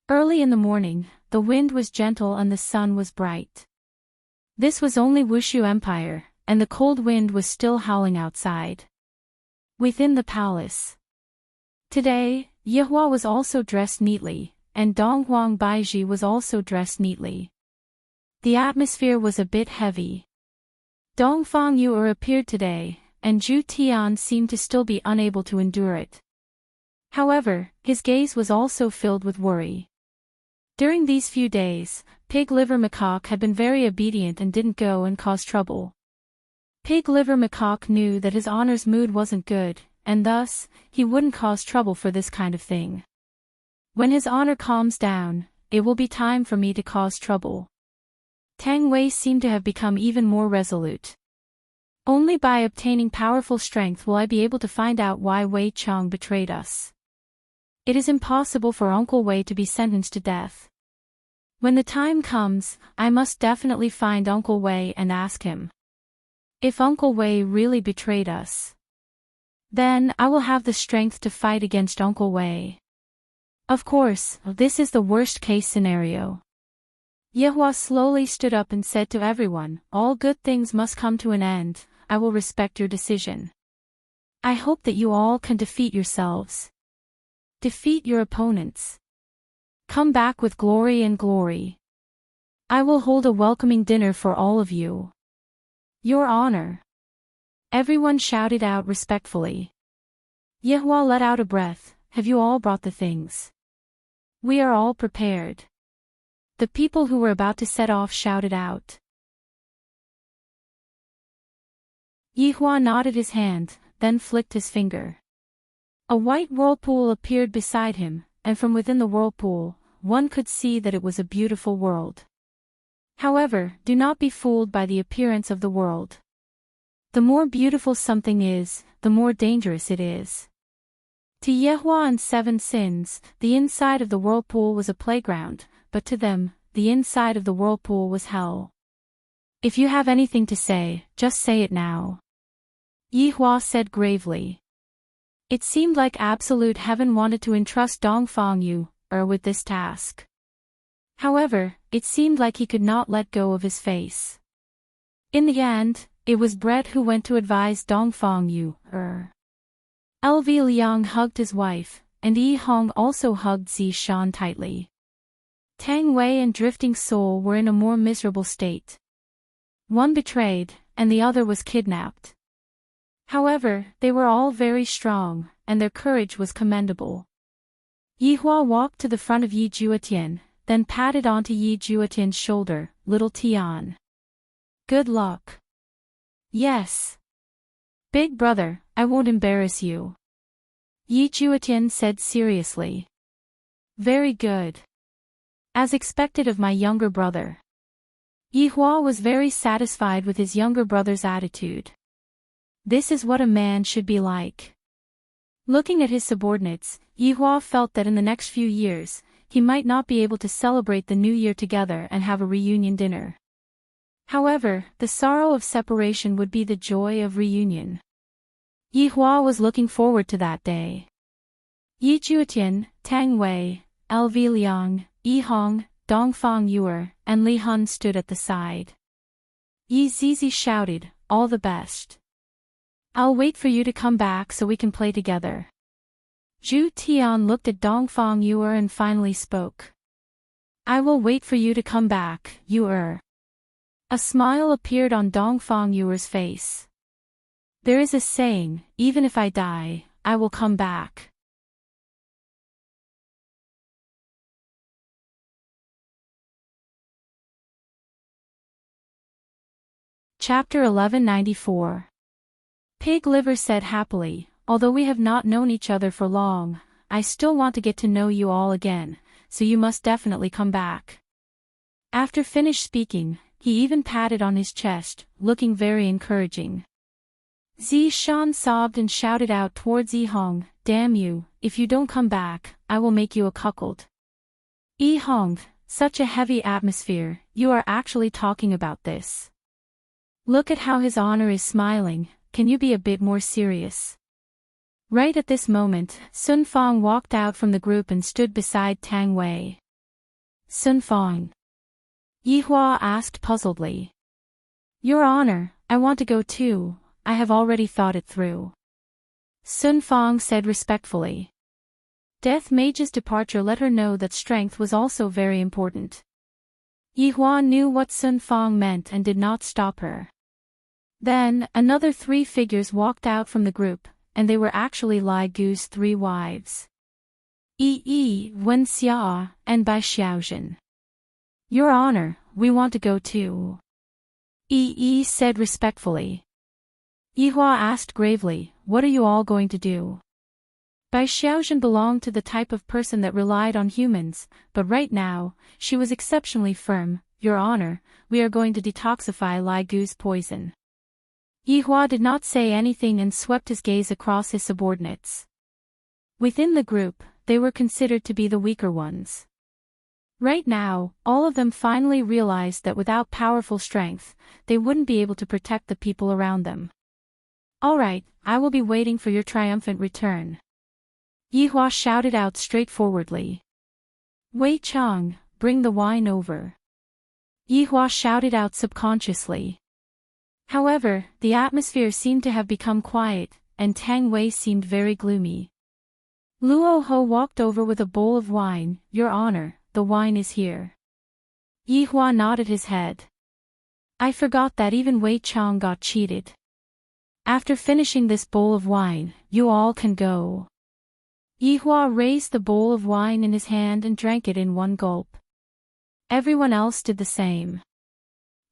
A: Early in the morning, the wind was gentle and the sun was bright. This was only Wushu Empire, and the cold wind was still howling outside. Within the palace. Today, Yi Hua was also dressed neatly, and Donghuang Baiji was also dressed neatly. The atmosphere was a bit heavy. Dongfang Yu'er appeared today, and Zhu Tian seemed to still be unable to endure it. However, his gaze was also filled with worry. During these few days, Pig Liver Macaque had been very obedient and didn't go and cause trouble. Pig Liver Macaque knew that his honor's mood wasn't good, and thus, he wouldn't cause trouble for this kind of thing. When his honor calms down, it will be time for me to cause trouble. Tang Wei seemed to have become even more resolute. Only by obtaining powerful strength will I be able to find out why Wei Cheng betrayed us. It is impossible for Uncle Wei to be sentenced to death. When the time comes, I must definitely find Uncle Wei and ask him. If Uncle Wei really betrayed us, then I will have the strength to fight against Uncle Wei. Of course, this is the worst-case scenario. Yehua slowly stood up and said to everyone, all good things must come to an end. I will respect your decision. I hope that you all can defeat yourselves. Defeat your opponents. Come back with glory and glory. I will hold a welcoming dinner for all of you. Your Honor. Everyone shouted out respectfully. Yehua let out a breath. Have you all brought the things? We are all prepared. The people who were about to set off shouted out. Yehua nodded his hand, then flicked his finger. A white whirlpool appeared beside him, and from within the whirlpool, one could see that it was a beautiful world. However, do not be fooled by the appearance of the world. The more beautiful something is, the more dangerous it is. To Yehua and Seven Sins, the inside of the whirlpool was a playground, but to them, the inside of the whirlpool was hell. If you have anything to say, just say it now. Yehua said gravely. It seemed like absolute heaven wanted to entrust Dongfang Yu, with this task. However, it seemed like he could not let go of his face. In the end, it was Brett who went to advise Dongfang Yu. LV Liang hugged his wife, and Yi Hong also hugged Zi Shan tightly. Tang Wei and Drifting Soul were in a more miserable state. One betrayed, and the other was kidnapped. However, they were all very strong, and their courage was commendable. Yehua walked to the front of Yi Juetian, then patted onto Yi Juetian's shoulder. Little Tian. Good luck. Yes. Big brother, I won't embarrass you. Yi Juetian said seriously. Very good. As expected of my younger brother. Yehua was very satisfied with his younger brother's attitude. This is what a man should be like. Looking at his subordinates, Yehua felt that in the next few years, he might not be able to celebrate the new year together and have a reunion dinner. However, the sorrow of separation would be the joy of reunion. Yehua was looking forward to that day. Yi Juetian, Tang Wei, LV Liang, Yi Hong, Dongfang Yu and Li Hun stood at the side. Yi Zizi shouted, all the best. I'll wait for you to come back so we can play together. Zhu Tian looked at Dongfang Yu and finally spoke. I will wait for you to come back, Yu. A smile appeared on Dongfang Yu's face. There is a saying, even if I die, I will come back. Chapter 1194. Pig Liver said happily, although we have not known each other for long, I still want to get to know you all again, so you must definitely come back. After finished speaking, he even patted on his chest, looking very encouraging. Zi Shan sobbed and shouted out towards Yi Hong, damn you, if you don't come back, I will make you a cuckold. Yi Hong, such a heavy atmosphere, you are actually talking about this. Look at how his honor is smiling, can you be a bit more serious? Right at this moment, Sun Fang walked out from the group and stood beside Tang Wei. Sun Fang. Yehua asked puzzledly. Your Honor, I want to go too, I have already thought it through. Sun Fang said respectfully. Death Mage's departure let her know that strength was also very important. Yehua knew what Sun Fang meant and did not stop her. Then, another 3 figures walked out from the group, and they were actually Lai Gu's 3 wives. Yi, Wen Xia, and Bai Xiaojin. Your Honor, we want to go too. Yi said respectfully. Yehua asked gravely, what are you all going to do? Bai Xiaojin belonged to the type of person that relied on humans, but right now, she was exceptionally firm. Your Honor, we are going to detoxify Lai Gu's poison. Yihua did not say anything and swept his gaze across his subordinates. Within the group, they were considered to be the weaker ones. Right now, all of them finally realized that without powerful strength, they wouldn't be able to protect the people around them. "Alright, I will be waiting for your triumphant return," Yihua shouted out straightforwardly. "Wei Chang, bring the wine over," Yihua shouted out subconsciously. However, the atmosphere seemed to have become quiet, and Tang Wei seemed very gloomy. Luo Ho walked over with a bowl of wine. "Your Honor, the wine is here." Yihua nodded his head. "I forgot that even Wei Chang got cheated. After finishing this bowl of wine, you all can go." Yihua raised the bowl of wine in his hand and drank it in one gulp. Everyone else did the same.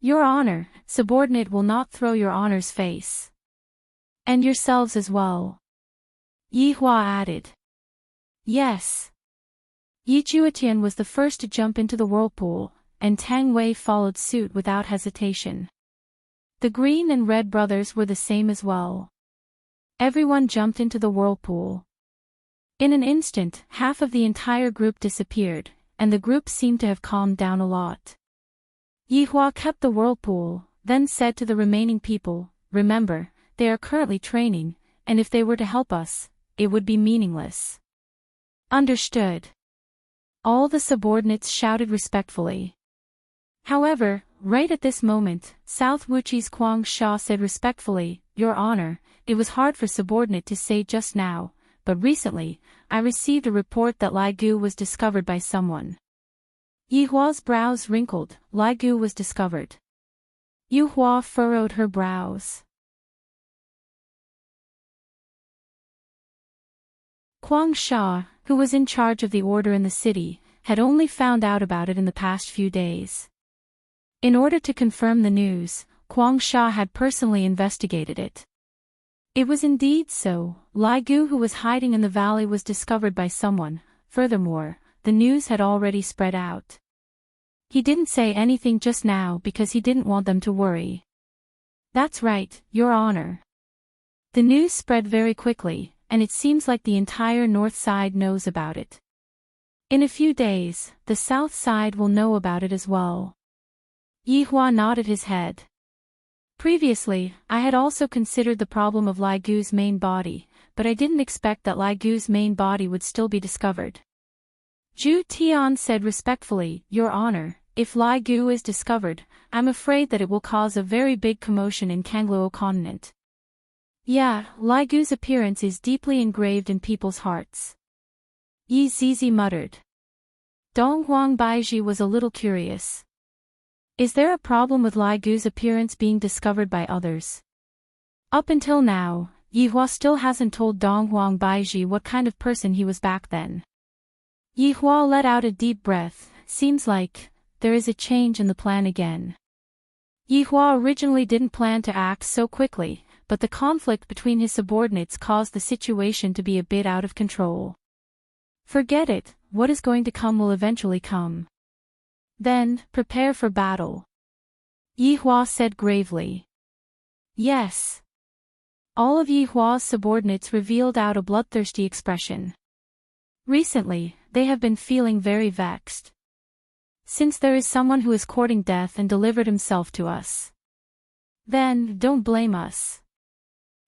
A: "Your Honor, subordinate will not throw your Honor's face. And yourselves as well," Yihua added. "Yes." Yi Juetian was the first to jump into the whirlpool, and Tang Wei followed suit without hesitation. The green and red brothers were the same as well. Everyone jumped into the whirlpool. In an instant, half of the entire group disappeared, and the group seemed to have calmed down a lot. Yihua kept the whirlpool, then said to the remaining people, "Remember, they are currently training, and if they were to help us, it would be meaningless." "Understood." All the subordinates shouted respectfully. However, right at this moment, South Wuchi's Kuang Sha said respectfully, "Your Honor, it was hard for subordinate to say just now, but recently, I received a report that Lai Gu was discovered by someone." Yihua's brows wrinkled. "Lai Gu was discovered." Yihua furrowed her brows. Kuang Sha, who was in charge of the order in the city, had only found out about it in the past few days. In order to confirm the news, Kuang Sha had personally investigated it. It was indeed so. Lai Gu, who was hiding in the valley, was discovered by someone. Furthermore, the news had already spread out. He didn't say anything just now because he didn't want them to worry. "That's right, Your Honor." The news spread very quickly, and it seems like the entire north side knows about it. In a few days, the south side will know about it as well. Yihua nodded his head. "Previously, I had also considered the problem of Lai Gu's main body, but I didn't expect that Lai Gu's main body would still be discovered." Zhu Tian said respectfully, "Your Honor, if Lai Gu is discovered, I'm afraid that it will cause a very big commotion in Kangluo continent." "Yeah, Lai Gu's appearance is deeply engraved in people's hearts," Yi Zizi muttered. Dong Huang Baiji was a little curious. "Is there a problem with Lai Gu's appearance being discovered by others?" Up until now, Yihua still hasn't told Dong Huang Baiji what kind of person he was back then. Yihua let out a deep breath. "Seems like there is a change in the plan again." Yihua originally didn't plan to act so quickly, but the conflict between his subordinates caused the situation to be a bit out of control. "Forget it, what is going to come will eventually come. Then, prepare for battle," Yihua said gravely. "Yes." All of Yihua's subordinates revealed out a bloodthirsty expression. Recently, they have been feeling very vexed. Since there is someone who is courting death and delivered himself to us, then don't blame us.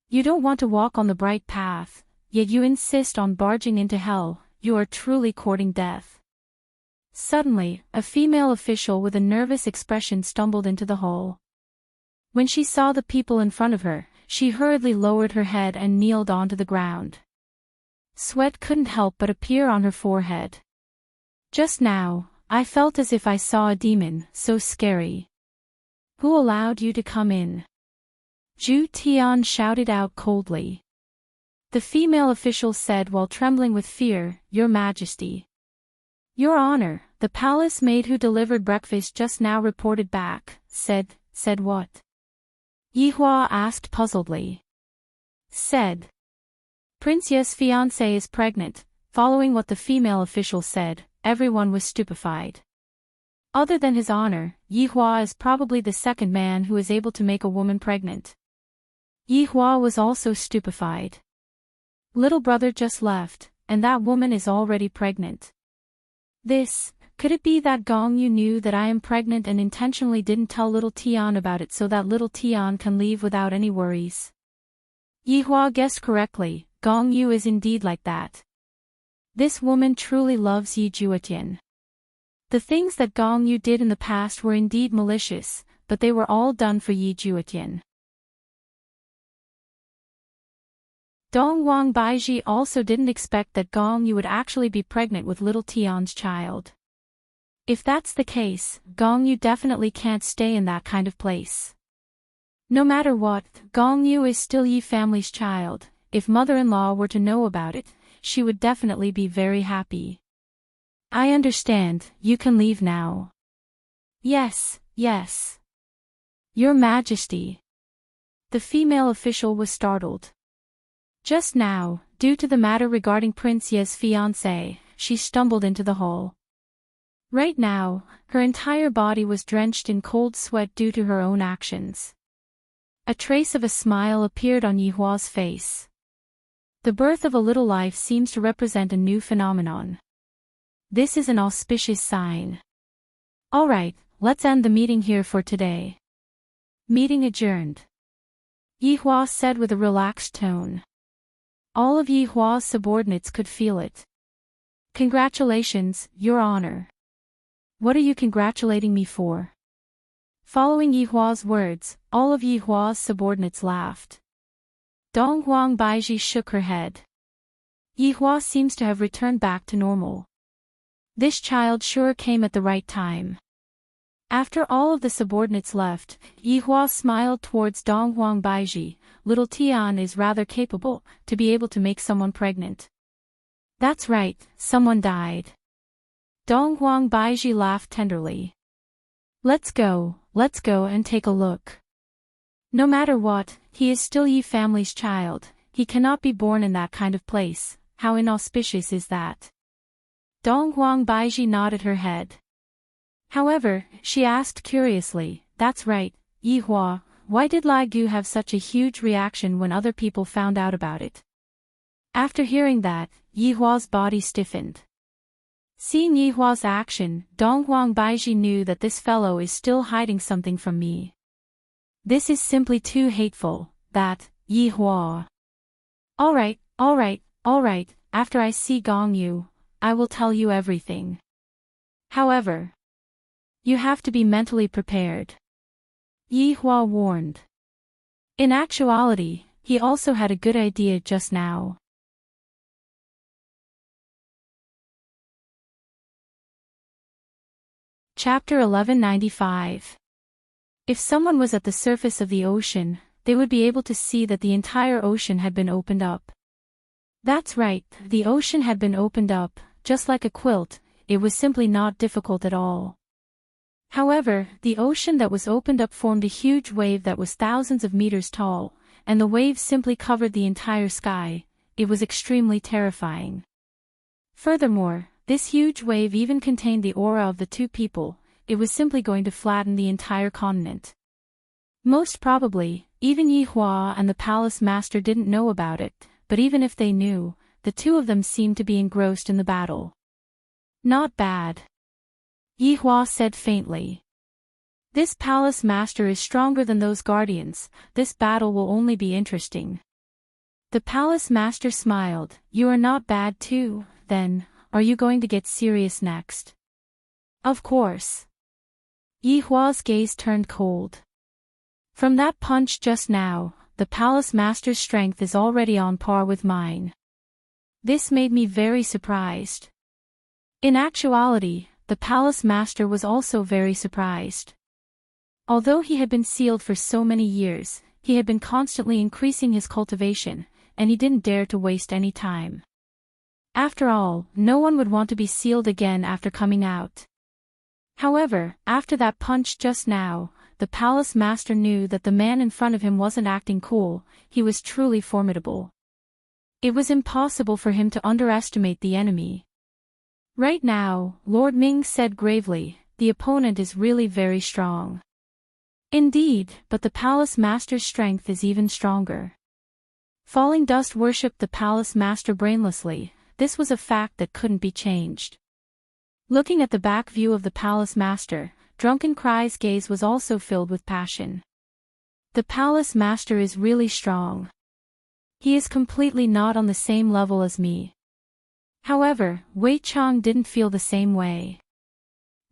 A: You don't want to walk on the bright path, yet you insist on barging into hell. You are truly courting death. Suddenly, a female official with a nervous expression stumbled into the hall. When she saw the people in front of her, she hurriedly lowered her head and kneeled onto the ground. Sweat couldn't help but appear on her forehead. "Just now, I felt as if I saw a demon, so scary." "Who allowed you to come in?" Zhu Tian shouted out coldly. The female official said while trembling with fear, "Your Majesty." "Your Honor, the palace maid who delivered breakfast just now reported back, said what?" Yihua asked puzzledly. "Said Prince Ye's fiancée is pregnant." Following what the female official said, everyone was stupefied. Other than his honor, Yihua is probably the second man who is able to make a woman pregnant. Yihua was also stupefied. Little brother just left, and that woman is already pregnant. Could it be that Gong Yu knew that I am pregnant and intentionally didn't tell little Tian about it so that little Tian can leave without any worries? Yihua guessed correctly, Gong Yu is indeed like that. This woman truly loves Yi Juetian. The things that Gong Yu did in the past were indeed malicious, but they were all done for Yi Juetian. Dong Wang Baiji also didn't expect that Gong Yu would actually be pregnant with little Tian's child. If that's the case, Gong Yu definitely can't stay in that kind of place. No matter what, Gong Yu is still Yi family's child. If mother-in-law were to know about it, she would definitely be very happy. I understand, you can leave now. Yes. Your Majesty. The female official was startled. Just now, due to the matter regarding Prince Ye's fiancé, she stumbled into the hall. Right now, her entire body was drenched in cold sweat due to her own actions. A trace of a smile appeared on Yihua's face. The birth of a little life seems to represent a new phenomenon. This is an auspicious sign. Alright, let's end the meeting here for today. Meeting adjourned. Yihua said with a relaxed tone. All of Yihua's subordinates could feel it. Congratulations, Your Honor. What are you congratulating me for? Following Yihua's words, all of Yihua's subordinates laughed. Dong Huang Baiji shook her head. Yihua seems to have returned back to normal. This child sure came at the right time. After all of the subordinates left, Yihua smiled towards Dong Huang Baiji. Little Tian is rather capable to be able to make someone pregnant. That's right, someone died. Dong Huang Baiji laughed tenderly. Let's go and take a look. No matter what, he is still Yi family's child, he cannot be born in that kind of place. How inauspicious is that? Dong Huang Baiji nodded her head. However, she asked curiously, that's right, Yihua, why did Lai Gu have such a huge reaction when other people found out about it? After hearing that, Yihua's body stiffened. Seeing Yihua's action, Dong Huang Baiji knew that this fellow is still hiding something from me. This is simply too hateful, that, Yihua. Alright, after I see Gong Yu, I will tell you everything. However, you have to be mentally prepared. Yihua warned. In actuality, he also had a good idea just now. Chapter 1195. If someone was at the surface of the ocean, they would be able to see that the entire ocean had been opened up. That's right, the ocean had been opened up, just like a quilt. It was simply not difficult at all. However, the ocean that was opened up formed a huge wave that was thousands of meters tall, and the wave simply covered the entire sky. It was extremely terrifying. Furthermore, this huge wave even contained the aura of the two people. It was simply going to flatten the entire continent. Most probably, even Yihua and the palace master didn't know about it, but even if they knew, the two of them seemed to be engrossed in the battle. Not bad. Yihua said faintly. This palace master is stronger than those guardians. This battle will only be interesting. The palace master smiled. You are not bad too, then. Are you going to get serious next? Of course. Yihua's gaze turned cold. From that punch just now, the palace master's strength is already on par with mine. This made me very surprised. In actuality, the palace master was also very surprised. Although he had been sealed for so many years, he had been constantly increasing his cultivation, and he didn't dare to waste any time. After all, no one would want to be sealed again after coming out. However, after that punch just now, the palace master knew that the man in front of him wasn't acting cool. He was truly formidable. It was impossible for him to underestimate the enemy. Right now, Lord Ming said gravely, the opponent is really very strong. Indeed, but the palace master's strength is even stronger. Falling Dust worshipped the palace master brainlessly. This was a fact that couldn't be changed. Looking at the back view of the palace master, Drunken Cry's gaze was also filled with passion. The palace master is really strong. He is completely not on the same level as me. However, Wei Chang didn't feel the same way.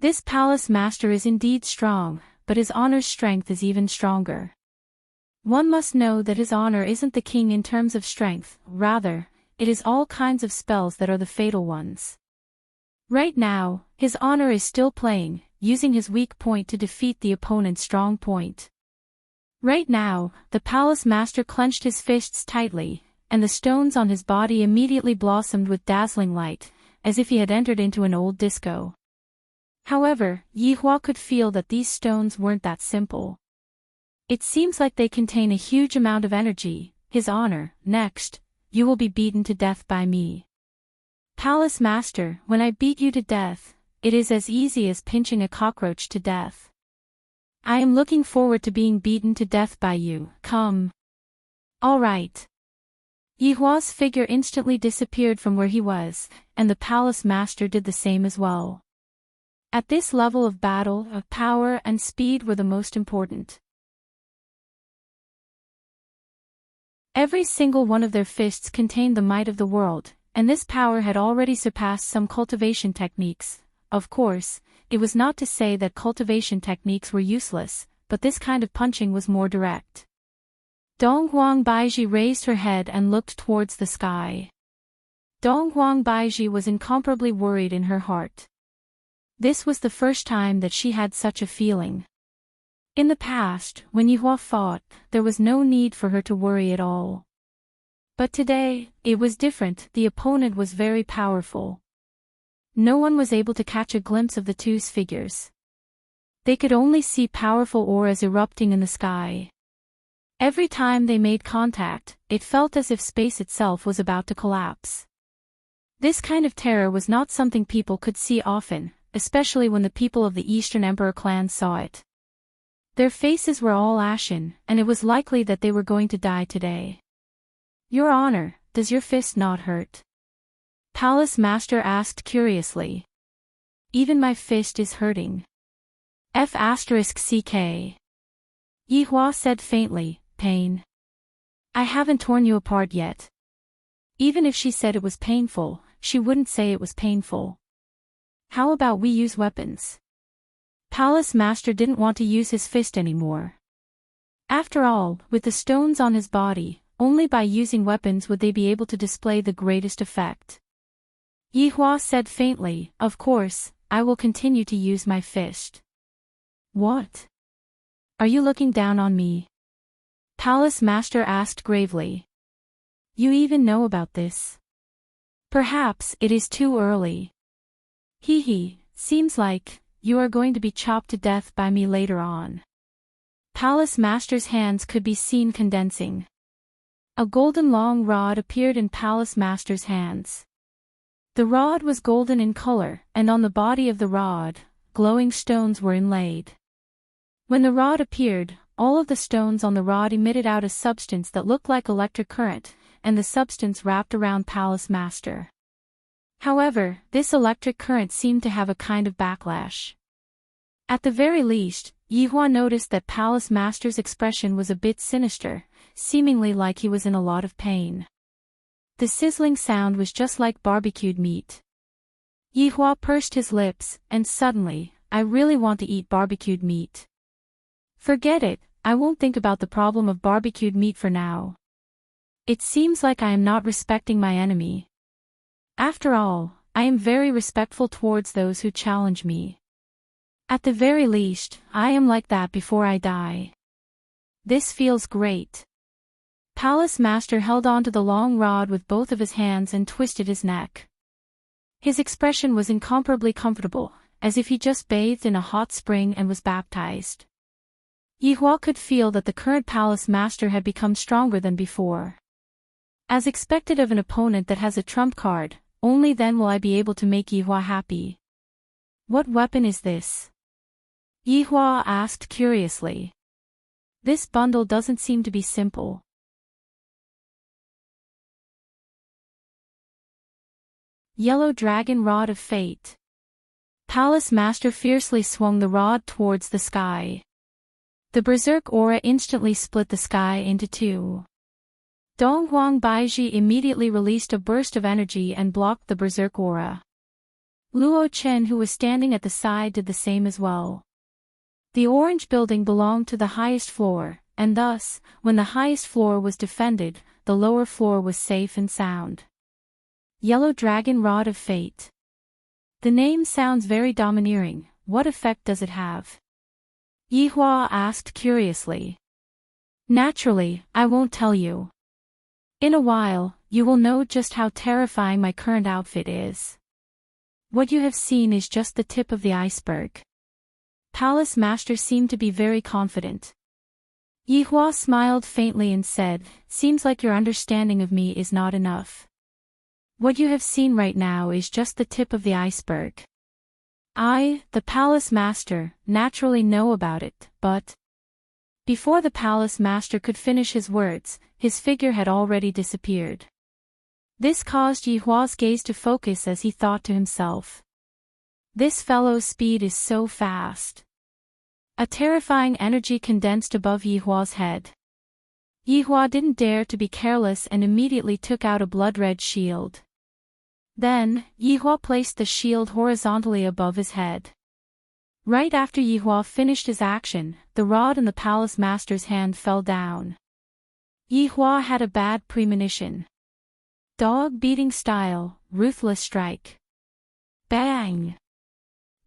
A: This palace master is indeed strong, but his honor's strength is even stronger. One must know that his honor isn't the king in terms of strength, rather, it is all kinds of spells that are the fatal ones. Right now, his honor is still playing, using his weak point to defeat the opponent's strong point. Right now, the palace master clenched his fists tightly, and the stones on his body immediately blossomed with dazzling light, as if he had entered into an old disco. However, Yi Hua could feel that these stones weren't that simple. It seems like they contain a huge amount of energy. His honor, next, you will be beaten to death by me. Palace master, when I beat you to death, it is as easy as pinching a cockroach to death. I am looking forward to being beaten to death by you, come. All right. Yi Hua's figure instantly disappeared from where he was, and the palace master did the same as well. At this level of battle, power and speed were the most important. Every single one of their fists contained the might of the world, and this power had already surpassed some cultivation techniques. Of course, it was not to say that cultivation techniques were useless, but this kind of punching was more direct. Dong Huang Baiji raised her head and looked towards the sky. Dong Huang Baiji was incomparably worried in her heart. This was the first time that she had such a feeling. In the past, when Yi Hua fought, there was no need for her to worry at all. But today, it was different. The opponent was very powerful. No one was able to catch a glimpse of the two's figures. They could only see powerful auras erupting in the sky. Every time they made contact, it felt as if space itself was about to collapse. This kind of terror was not something people could see often, especially when the people of the Eastern Emperor clan saw it. Their faces were all ashen, and it was likely that they were going to die today. Your honor, does your fist not hurt? Palace master asked curiously. Even my fist is hurting. F***ck. Yi Hua said faintly, pain. I haven't torn you apart yet. Even if she said it was painful, she wouldn't say it was painful. How about we use weapons? Palace master didn't want to use his fist anymore. After all, with the stones on his body, only by using weapons would they be able to display the greatest effect. Yi Hua said faintly, of course, I will continue to use my fist. What? Are you looking down on me? Palace master asked gravely. You even know about this? Perhaps it is too early. Hee, seems like you are going to be chopped to death by me later on. Palace master's hands could be seen condensing. A golden long rod appeared in Palace master's hands. The rod was golden in color, and on the body of the rod, glowing stones were inlaid. When the rod appeared, all of the stones on the rod emitted out a substance that looked like electric current, and the substance wrapped around Palace master. However, this electric current seemed to have a kind of backlash. At the very least, Yi Hua noticed that Palace master's expression was a bit sinister, seemingly like he was in a lot of pain. The sizzling sound was just like barbecued meat. Yi Hua pursed his lips, and suddenly, I really want to eat barbecued meat. Forget it, I won't think about the problem of barbecued meat for now. It seems like I am not respecting my enemy. After all, I am very respectful towards those who challenge me. At the very least, I am like that before I die. This feels great. Palace master held onto the long rod with both of his hands and twisted his neck. His expression was incomparably comfortable, as if he just bathed in a hot spring and was baptized. Yi Hua could feel that the current palace master had become stronger than before. As expected of an opponent that has a trump card, only then will I be able to make Yi Hua happy. What weapon is this? Yi Hua asked curiously. This bundle doesn't seem to be simple. Yellow Dragon Rod of Fate. Palace Master fiercely swung the rod towards the sky. The berserk aura instantly split the sky into two. Donghuang Baiji immediately released a burst of energy and blocked the berserk aura. Luo Chen, who was standing at the side, did the same as well. The orange building belonged to the highest floor, and thus, when the highest floor was defended, the lower floor was safe and sound. Yellow Dragon Rod of Fate. The name sounds very domineering. What effect does it have? Yihua asked curiously. Naturally, I won't tell you. In a while, you will know just how terrifying my current outfit is. What you have seen is just the tip of the iceberg. Palace Master seemed to be very confident. Yihua smiled faintly and said, "Seems like your understanding of me is not enough. What you have seen right now is just the tip of the iceberg. I, the Palace Master, naturally know about it, but..." Before the Palace Master could finish his words, his figure had already disappeared. This caused Yihua's gaze to focus as he thought to himself. This fellow's speed is so fast. A terrifying energy condensed above Yihua's head. Yihua didn't dare to be careless and immediately took out a blood-red shield. Then, Yihua placed the shield horizontally above his head. Right after Yihua finished his action, the rod in the Palace Master's hand fell down. Yihua had a bad premonition. Dog-beating style, ruthless strike. Bang!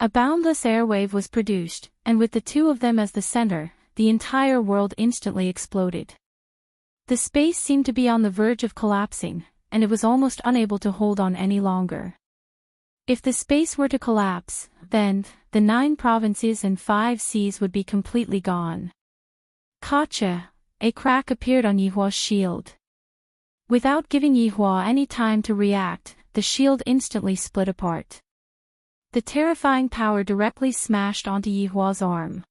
A: A boundless airwave was produced, and with the two of them as the center, the entire world instantly exploded. The space seemed to be on the verge of collapsing, and it was almost unable to hold on any longer. If the space were to collapse, then, the 9 provinces and 5 seas would be completely gone. Gotcha! A crack appeared on Yihua's shield. Without giving Yihua any time to react, the shield instantly split apart. The terrifying power directly smashed onto Yihua's arm.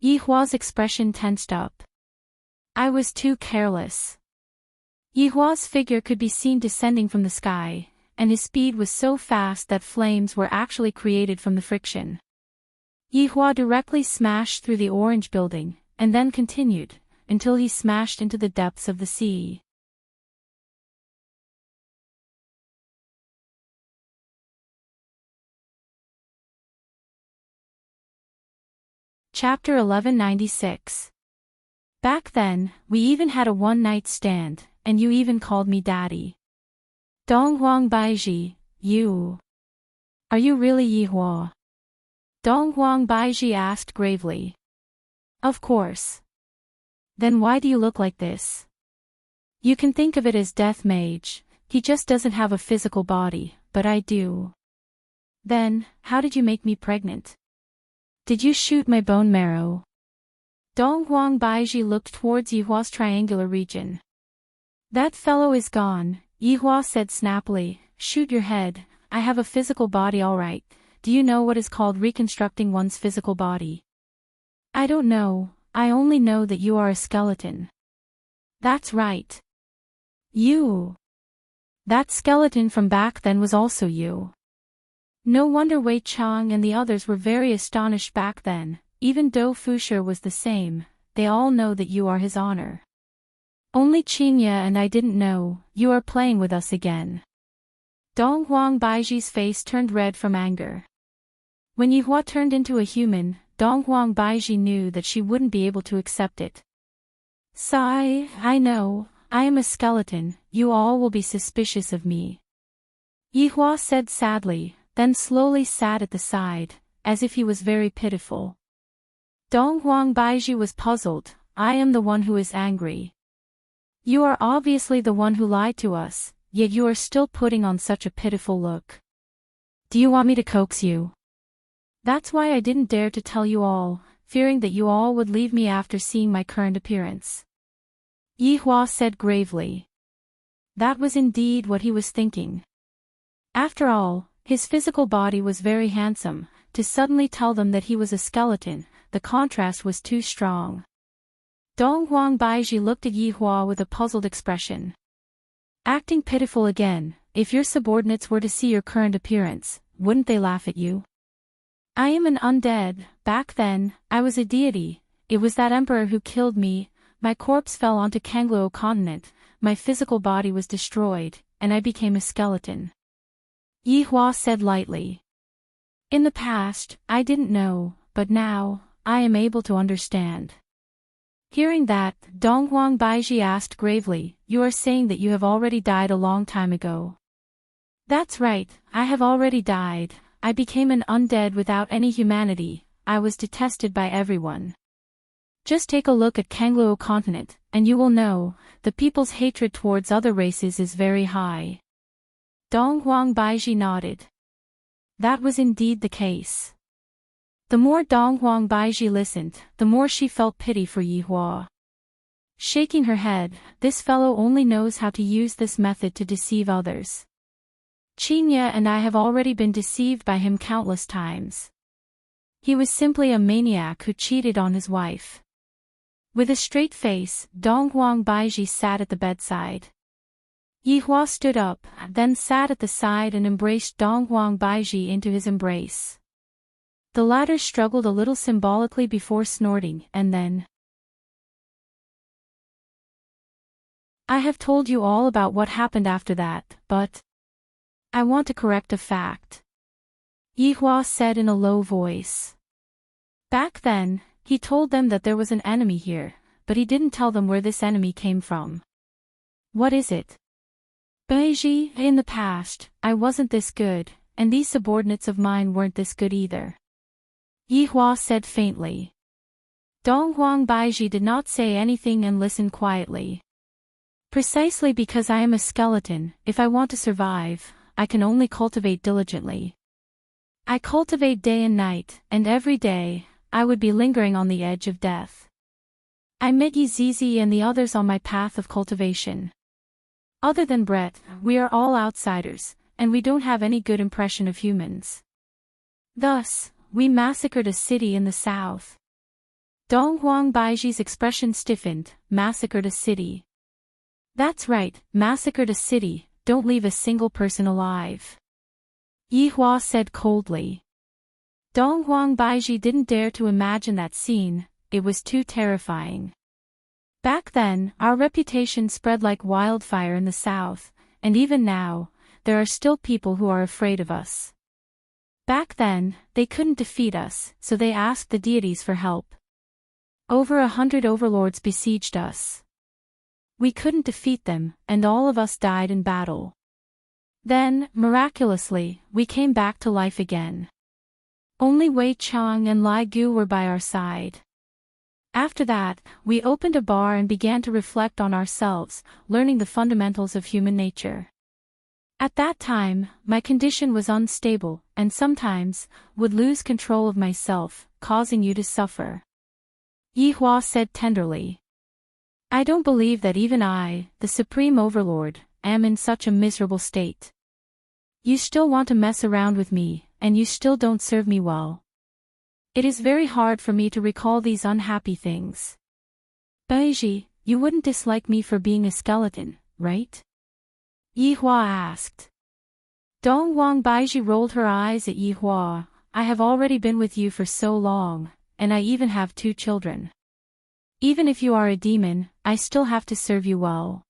A: Yihua's expression tensed up. I was too careless. Yihua's figure could be seen descending from the sky, and his speed was so fast that flames were actually created from the friction. Yihua directly smashed through the orange building, and then continued, until he smashed into the depths of the sea. Chapter 1196. Back then, we even had a one-night stand, and you even called me daddy. Donghuang Baiji, you. Are you really Yihua? Donghuang Baiji asked gravely. Of course. Then why do you look like this? You can think of it as Death Mage, he just doesn't have a physical body, but I do. Then, how did you make me pregnant? Did you shoot my bone marrow? Donghuang Baiji looked towards Yihua's triangular region. That fellow is gone, Yihua said snappily. Shoot your head, I have a physical body all right. Do you know what is called reconstructing one's physical body? I don't know, I only know that you are a skeleton. That's right. You. That skeleton from back then was also you. No wonder Wei Chang and the others were very astonished back then. Even Dou Fusher was the same, they all know that you are his honor. Only Qingya and I didn't know, you are playing with us again. Donghuang Baiji's face turned red from anger. When Yihua turned into a human, Donghuang Baiji knew that she wouldn't be able to accept it. Sigh, I know, I am a skeleton, you all will be suspicious of me. Yihua said sadly, then slowly sat at the side, as if he was very pitiful. Donghuang Baiji was puzzled. I am the one who is angry. You are obviously the one who lied to us, yet you are still putting on such a pitiful look. Do you want me to coax you? That's why I didn't dare to tell you all, fearing that you all would leave me after seeing my current appearance. Yihua said gravely. That was indeed what he was thinking. After all, his physical body was very handsome. To suddenly tell them that he was a skeleton, the contrast was too strong. Dong Huang Baiji looked at Yi Hua with a puzzled expression. Acting pitiful again, if your subordinates were to see your current appearance, wouldn't they laugh at you? I am an undead. Back then, I was a deity. It was that emperor who killed me. My corpse fell onto Kangluo continent, my physical body was destroyed, and I became a skeleton. Yi Hua said lightly. In the past, I didn't know, but now, I am able to understand. Hearing that, Dong Huang Baiji asked gravely, you are saying that you have already died a long time ago? That's right, I have already died. I became an undead without any humanity. I was detested by everyone. Just take a look at Kangluo continent, and you will know, the people's hatred towards other races is very high. Dong Huang Baiji nodded. That was indeed the case. The more Dong Huang Baiji listened, the more she felt pity for Yi Hua. Shaking her head, this fellow only knows how to use this method to deceive others. Qinya and I have already been deceived by him countless times. He was simply a maniac who cheated on his wife. With a straight face, Dong Huang Baiji sat at the bedside. Yi Hua stood up, then sat at the side and embraced Dong Huang Baiji into his embrace. The latter struggled a little symbolically before snorting, and then, I have told you all about what happened after that, but I want to correct a fact. Yi Hua said in a low voice. Back then, he told them that there was an enemy here, but he didn't tell them where this enemy came from. What is it? Baiji, in the past, I wasn't this good, and these subordinates of mine weren't this good either. Yi Hua said faintly. Dong Huang Baiji did not say anything and listened quietly. Precisely because I am a skeleton, if I want to survive, I can only cultivate diligently. I cultivate day and night, and every day, I would be lingering on the edge of death. I met Yi Zizi and the others on my path of cultivation. Other than Brett, we are all outsiders, and we don't have any good impression of humans. Thus, we massacred a city in the south. Dong Huang Baiji's expression stiffened. Massacred a city. That's right, massacred a city, don't leave a single person alive. Yi Hua said coldly. Dong Huang Baiji didn't dare to imagine that scene, it was too terrifying. Back then, our reputation spread like wildfire in the south, and even now, there are still people who are afraid of us. Back then, they couldn't defeat us, so they asked the deities for help. Over 100 overlords besieged us. We couldn't defeat them, and all of us died in battle. Then, miraculously, we came back to life again. Only Wei Chang and Lai Gu were by our side. After that, we opened a bar and began to reflect on ourselves, learning the fundamentals of human nature. At that time, my condition was unstable, and sometimes, would lose control of myself, causing you to suffer. Yi Hua said tenderly. I don't believe that even I, the Supreme Overlord, am in such a miserable state. You still want to mess around with me, and you still don't serve me well. It is very hard for me to recall these unhappy things. Baiji, you wouldn't dislike me for being a skeleton, right? Yi Hua asked. Dong Huang Baiji rolled her eyes at Yi Hua. I have already been with you for so long, and I even have 2 children. Even if you are a demon, I still have to serve you well.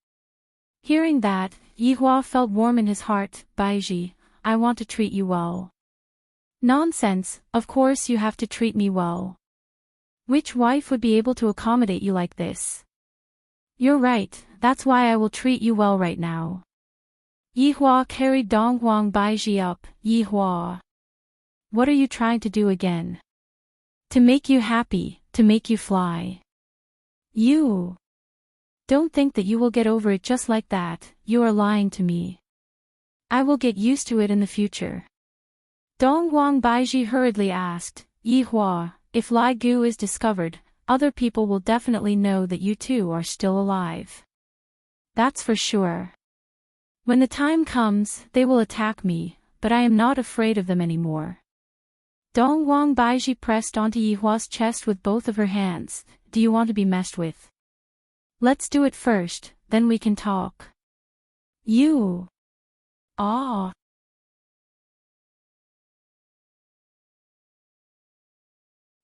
A: Hearing that, Yi Hua felt warm in his heart. Baiji, I want to treat you well. Nonsense, of course you have to treat me well. Which wife would be able to accommodate you like this? You're right, that's why I will treat you well right now. Yi Hua carried Dong Huang Baiji up. Yi Hua. What are you trying to do again? To make you happy, to make you fly. You. Don't think that you will get over it just like that, you are lying to me. I will get used to it in the future. Dong Huang Baiji hurriedly asked, Yi Hua, if Lai Gu is discovered, other people will definitely know that you two are still alive. That's for sure. When the time comes, they will attack me, but I am not afraid of them anymore. Dong Huang Baiji pressed onto Yi Hua's chest with both of her hands. Do you want to be messed with? Let's do it first, then we can talk. You. Ah.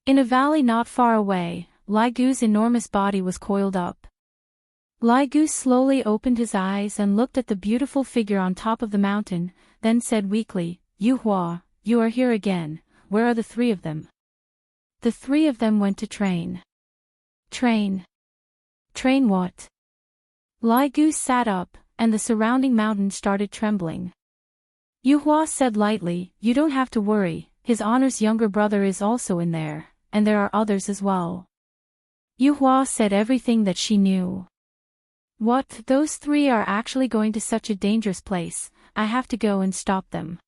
A: In a valley not far away, Lai Gu's enormous body was coiled up. Lai Gu slowly opened his eyes and looked at the beautiful figure on top of the mountain, then said weakly, Yu Hua, you are here again, where are the three of them? The three of them went to train. Train? Train what? Lai Gu sat up, and the surrounding mountain started trembling. Yu Hua said lightly, you don't have to worry, His Honor's younger brother is also in there, and there are others as well. Yu Hua said everything that she knew. What, those three are actually going to such a dangerous place, I have to go and stop them.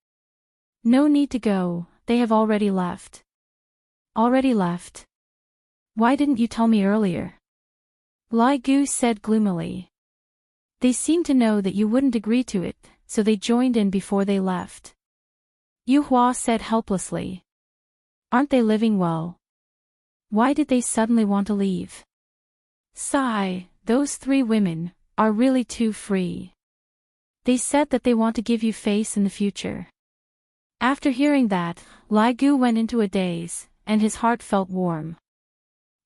A: No need to go, they have already left. Already left? Why didn't you tell me earlier? Lai Gu said gloomily. They seemed to know that you wouldn't agree to it, so they joined in before they left. Yu Hua said helplessly. Aren't they living well? Why did they suddenly want to leave? Sigh, those three women are really too free. They said that they want to give you face in the future. After hearing that, Lai Gu went into a daze, and his heart felt warm.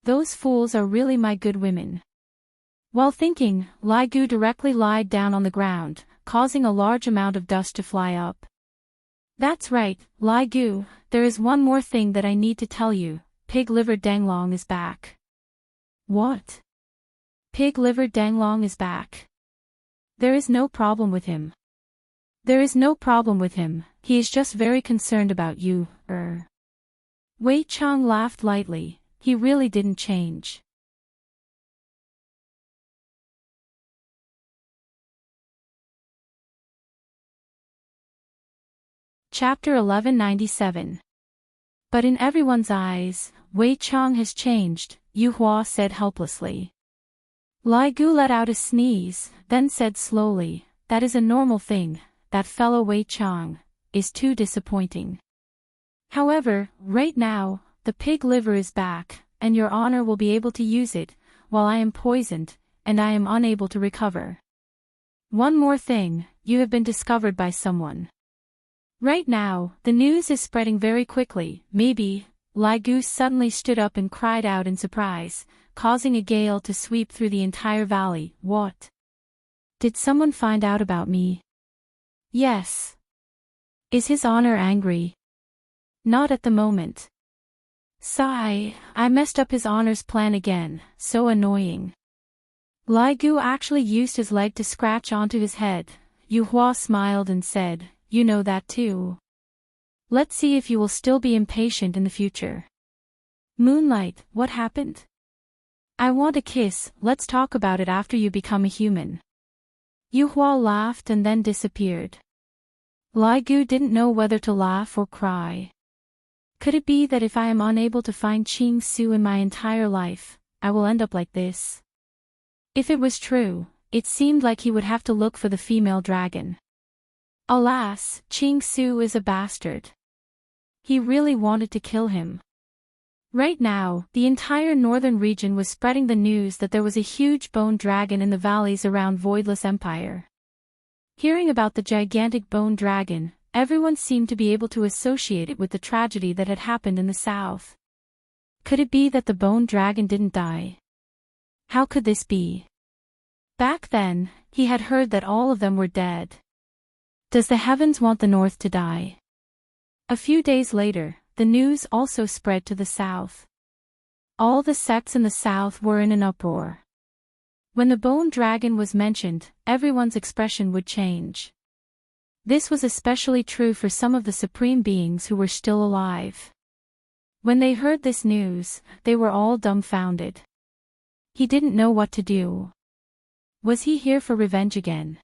A: Those fools are really my good women. While thinking, Lai Gu directly lied down on the ground, causing a large amount of dust to fly up. That's right, Lai Gu, there is one more thing that I need to tell you, Pig-livered Danglong is back. What? Pig-livered Danglong is back. There is no problem with him. There is no problem with him, he is just very concerned about you, Wei Chang laughed lightly, he really didn't change. Chapter 1197. But in everyone's eyes, Wei Chang has changed, Yu Hua said helplessly. Lai Gu let out a sneeze, then said slowly, that is a normal thing, that fellow Wei Chang is too disappointing. However, right now, the pig liver is back, and your honor will be able to use it, while I am poisoned, and I am unable to recover. One more thing, you have been discovered by someone. Right now, the news is spreading very quickly, maybe. Lai Gu suddenly stood up and cried out in surprise, causing a gale to sweep through the entire valley. What? Did someone find out about me? Yes. Is His Honor angry? Not at the moment. Sigh, I messed up His Honor's plan again, so annoying. Lai Gu actually used his leg to scratch onto his head. Yu Hua smiled and said, you know that too. Let's see if you will still be impatient in the future. Moonlight, what happened? I want a kiss, let's talk about it after you become a human. Yu Hua laughed and then disappeared. Lai Gu didn't know whether to laugh or cry. Could it be that if I am unable to find Qing Su in my entire life, I will end up like this? If it was true, it seemed like he would have to look for the female dragon. Alas, Qing Su is a bastard. He really wanted to kill him. Right now, the entire northern region was spreading the news that there was a huge bone dragon in the valleys around Voidless Empire. Hearing about the gigantic bone dragon, everyone seemed to be able to associate it with the tragedy that had happened in the south. Could it be that the bone dragon didn't die? How could this be? Back then, he had heard that all of them were dead. Does the heavens want the north to die? A few days later, the news also spread to the south. All the sects in the south were in an uproar. When the bone dragon was mentioned, everyone's expression would change. This was especially true for some of the supreme beings who were still alive. When they heard this news, they were all dumbfounded. He didn't know what to do. Was he here for revenge again?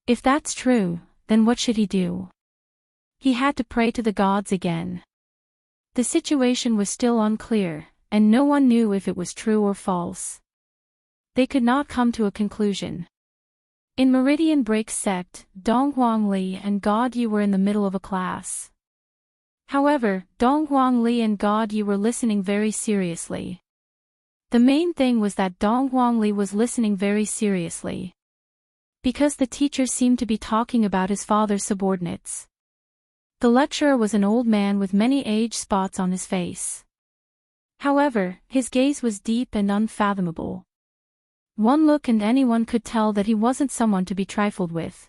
A: If that's true, then what should he do? He had to pray to the gods again. The situation was still unclear, and no one knew if it was true or false. They could not come to a conclusion. In Meridian Break sect, Donghuang Li and God Yi were in the middle of a class. However, Donghuang Li and God Yi were listening very seriously. The main thing was that Dong Huangli was listening very seriously. Because the teacher seemed to be talking about his father's subordinates. The lecturer was an old man with many age spots on his face. However, his gaze was deep and unfathomable. One look and anyone could tell that he wasn't someone to be trifled with.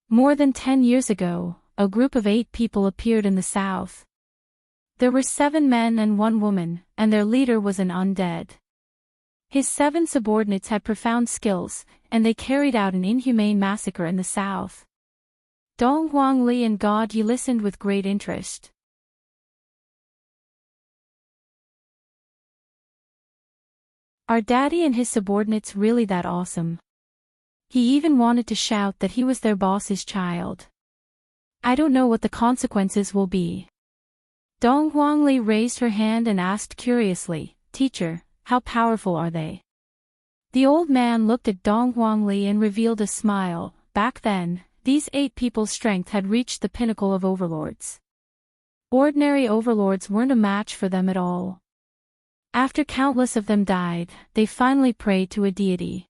A: More than 10 years ago, a group of 8 people appeared in the south. There were 7 men and 1 woman, and their leader was an undead. His 7 subordinates had profound skills, and they carried out an inhumane massacre in the south. Dong Huangli and God Yi listened with great interest. Are Daddy and his subordinates really that awesome? He even wanted to shout that he was their boss's child. I don't know what the consequences will be. Dong Huangli raised her hand and asked curiously, Teacher, how powerful are they? The old man looked at Dong Huangli and revealed a smile. Back then, these 8 people's strength had reached the pinnacle of overlords. Ordinary overlords weren't a match for them at all. After countless of them died, they finally prayed to a deity.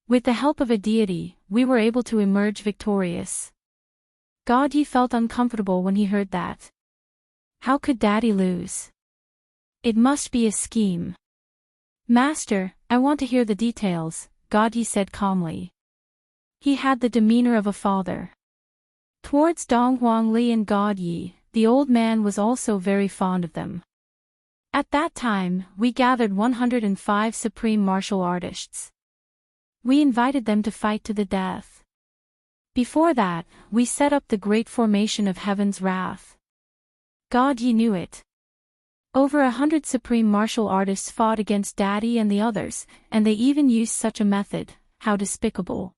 A: With the help of a deity, we were able to emerge victorious. God Yi felt uncomfortable when he heard that. How could Daddy lose? It must be a scheme. Master, I want to hear the details, God Yi said calmly. He had the demeanor of a father. Towards Dong Huangli and God Yi, the old man was also very fond of them. At that time, we gathered 105 supreme martial artists. We invited them to fight to the death. Before that, we set up the great formation of Heaven's Wrath. God Yi knew it. Over 100 supreme martial artists fought against Daddy and the others, and they even used such a method. How despicable.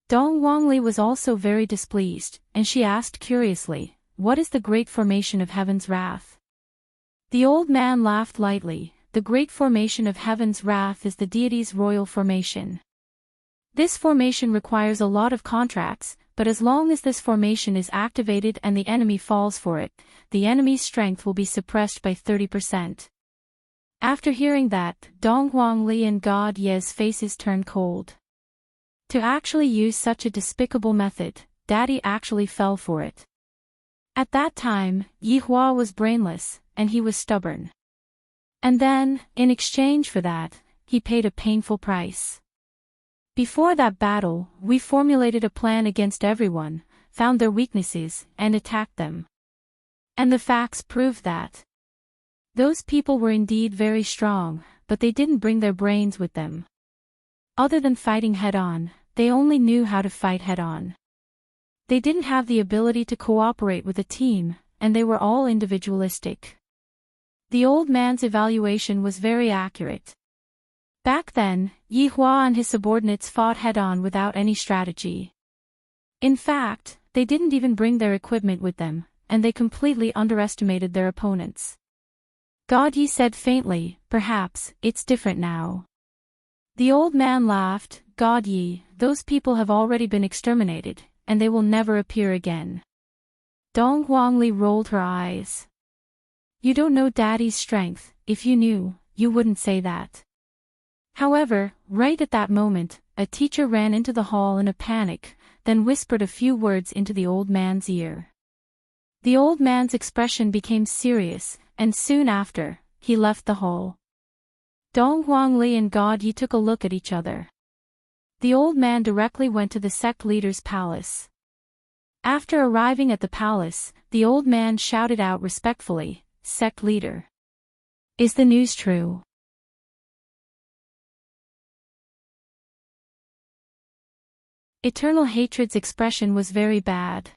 A: Dong Huangli was also very displeased, and she asked curiously, what is the great formation of Heaven's Wrath? The old man laughed lightly. The great formation of Heaven's Wrath is the deity's royal formation. This formation requires a lot of contracts, but as long as this formation is activated and the enemy falls for it, the enemy's strength will be suppressed by 30%. After hearing that, Dong Huangli and God Yi's faces turned cold. To actually use such a despicable method, Daddy actually fell for it. At that time, Yi Hua was brainless, and he was stubborn. And then, in exchange for that, he paid a painful price. Before that battle, we formulated a plan against everyone, found their weaknesses, and attacked them. And the facts proved that. Those people were indeed very strong, but they didn't bring their brains with them. Other than fighting head-on, they only knew how to fight head-on. They didn't have the ability to cooperate with a team, and they were all individualistic. The old man's evaluation was very accurate. Back then, Yi Hua and his subordinates fought head-on without any strategy. In fact, they didn't even bring their equipment with them, and they completely underestimated their opponents. God Yi said faintly, perhaps, it's different now. The old man laughed, God Yi, those people have already been exterminated, and they will never appear again. Dong Huangli rolled her eyes. You don't know Daddy's strength. If you knew, you wouldn't say that. However, right at that moment, a teacher ran into the hall in a panic, then whispered a few words into the old man's ear. The old man's expression became serious, and soon after, he left the hall. Dong Huangli and God Yi took a look at each other. The old man directly went to the sect leader's palace. After arriving at the palace, the old man shouted out respectfully, Sect leader. Is the news true? Eternal Hatred's expression was very bad.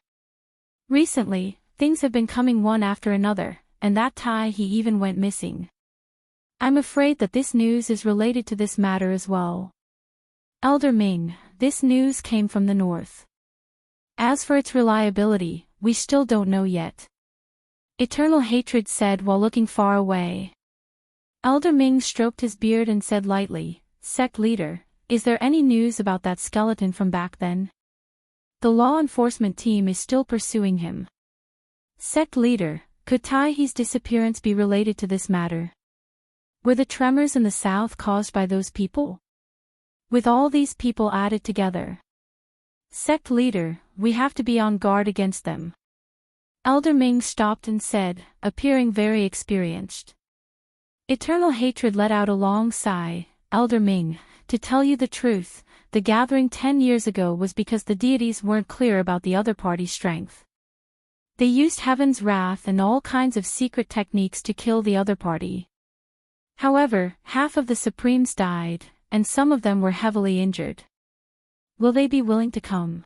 A: Recently, things have been coming one after another, and that Tai he even went missing. I'm afraid that this news is related to this matter as well. Elder Ming, this news came from the north. As for its reliability, we still don't know yet. Eternal Hatred said while looking far away. Elder Ming stroked his beard and said lightly, Sect leader, is there any news about that skeleton from back then? The law enforcement team is still pursuing him. Sect leader, could Tai He's disappearance be related to this matter? Were the tremors in the south caused by those people? With all these people added together. Sect leader, we have to be on guard against them. Elder Ming stopped and said, appearing very experienced. Eternal Hatred let out a long sigh. Elder Ming, to tell you the truth, the gathering 10 years ago was because the deities weren't clear about the other party's strength. They used heaven's wrath and all kinds of secret techniques to kill the other party. However, half of the Supremes died, and some of them were heavily injured. Will they be willing to come?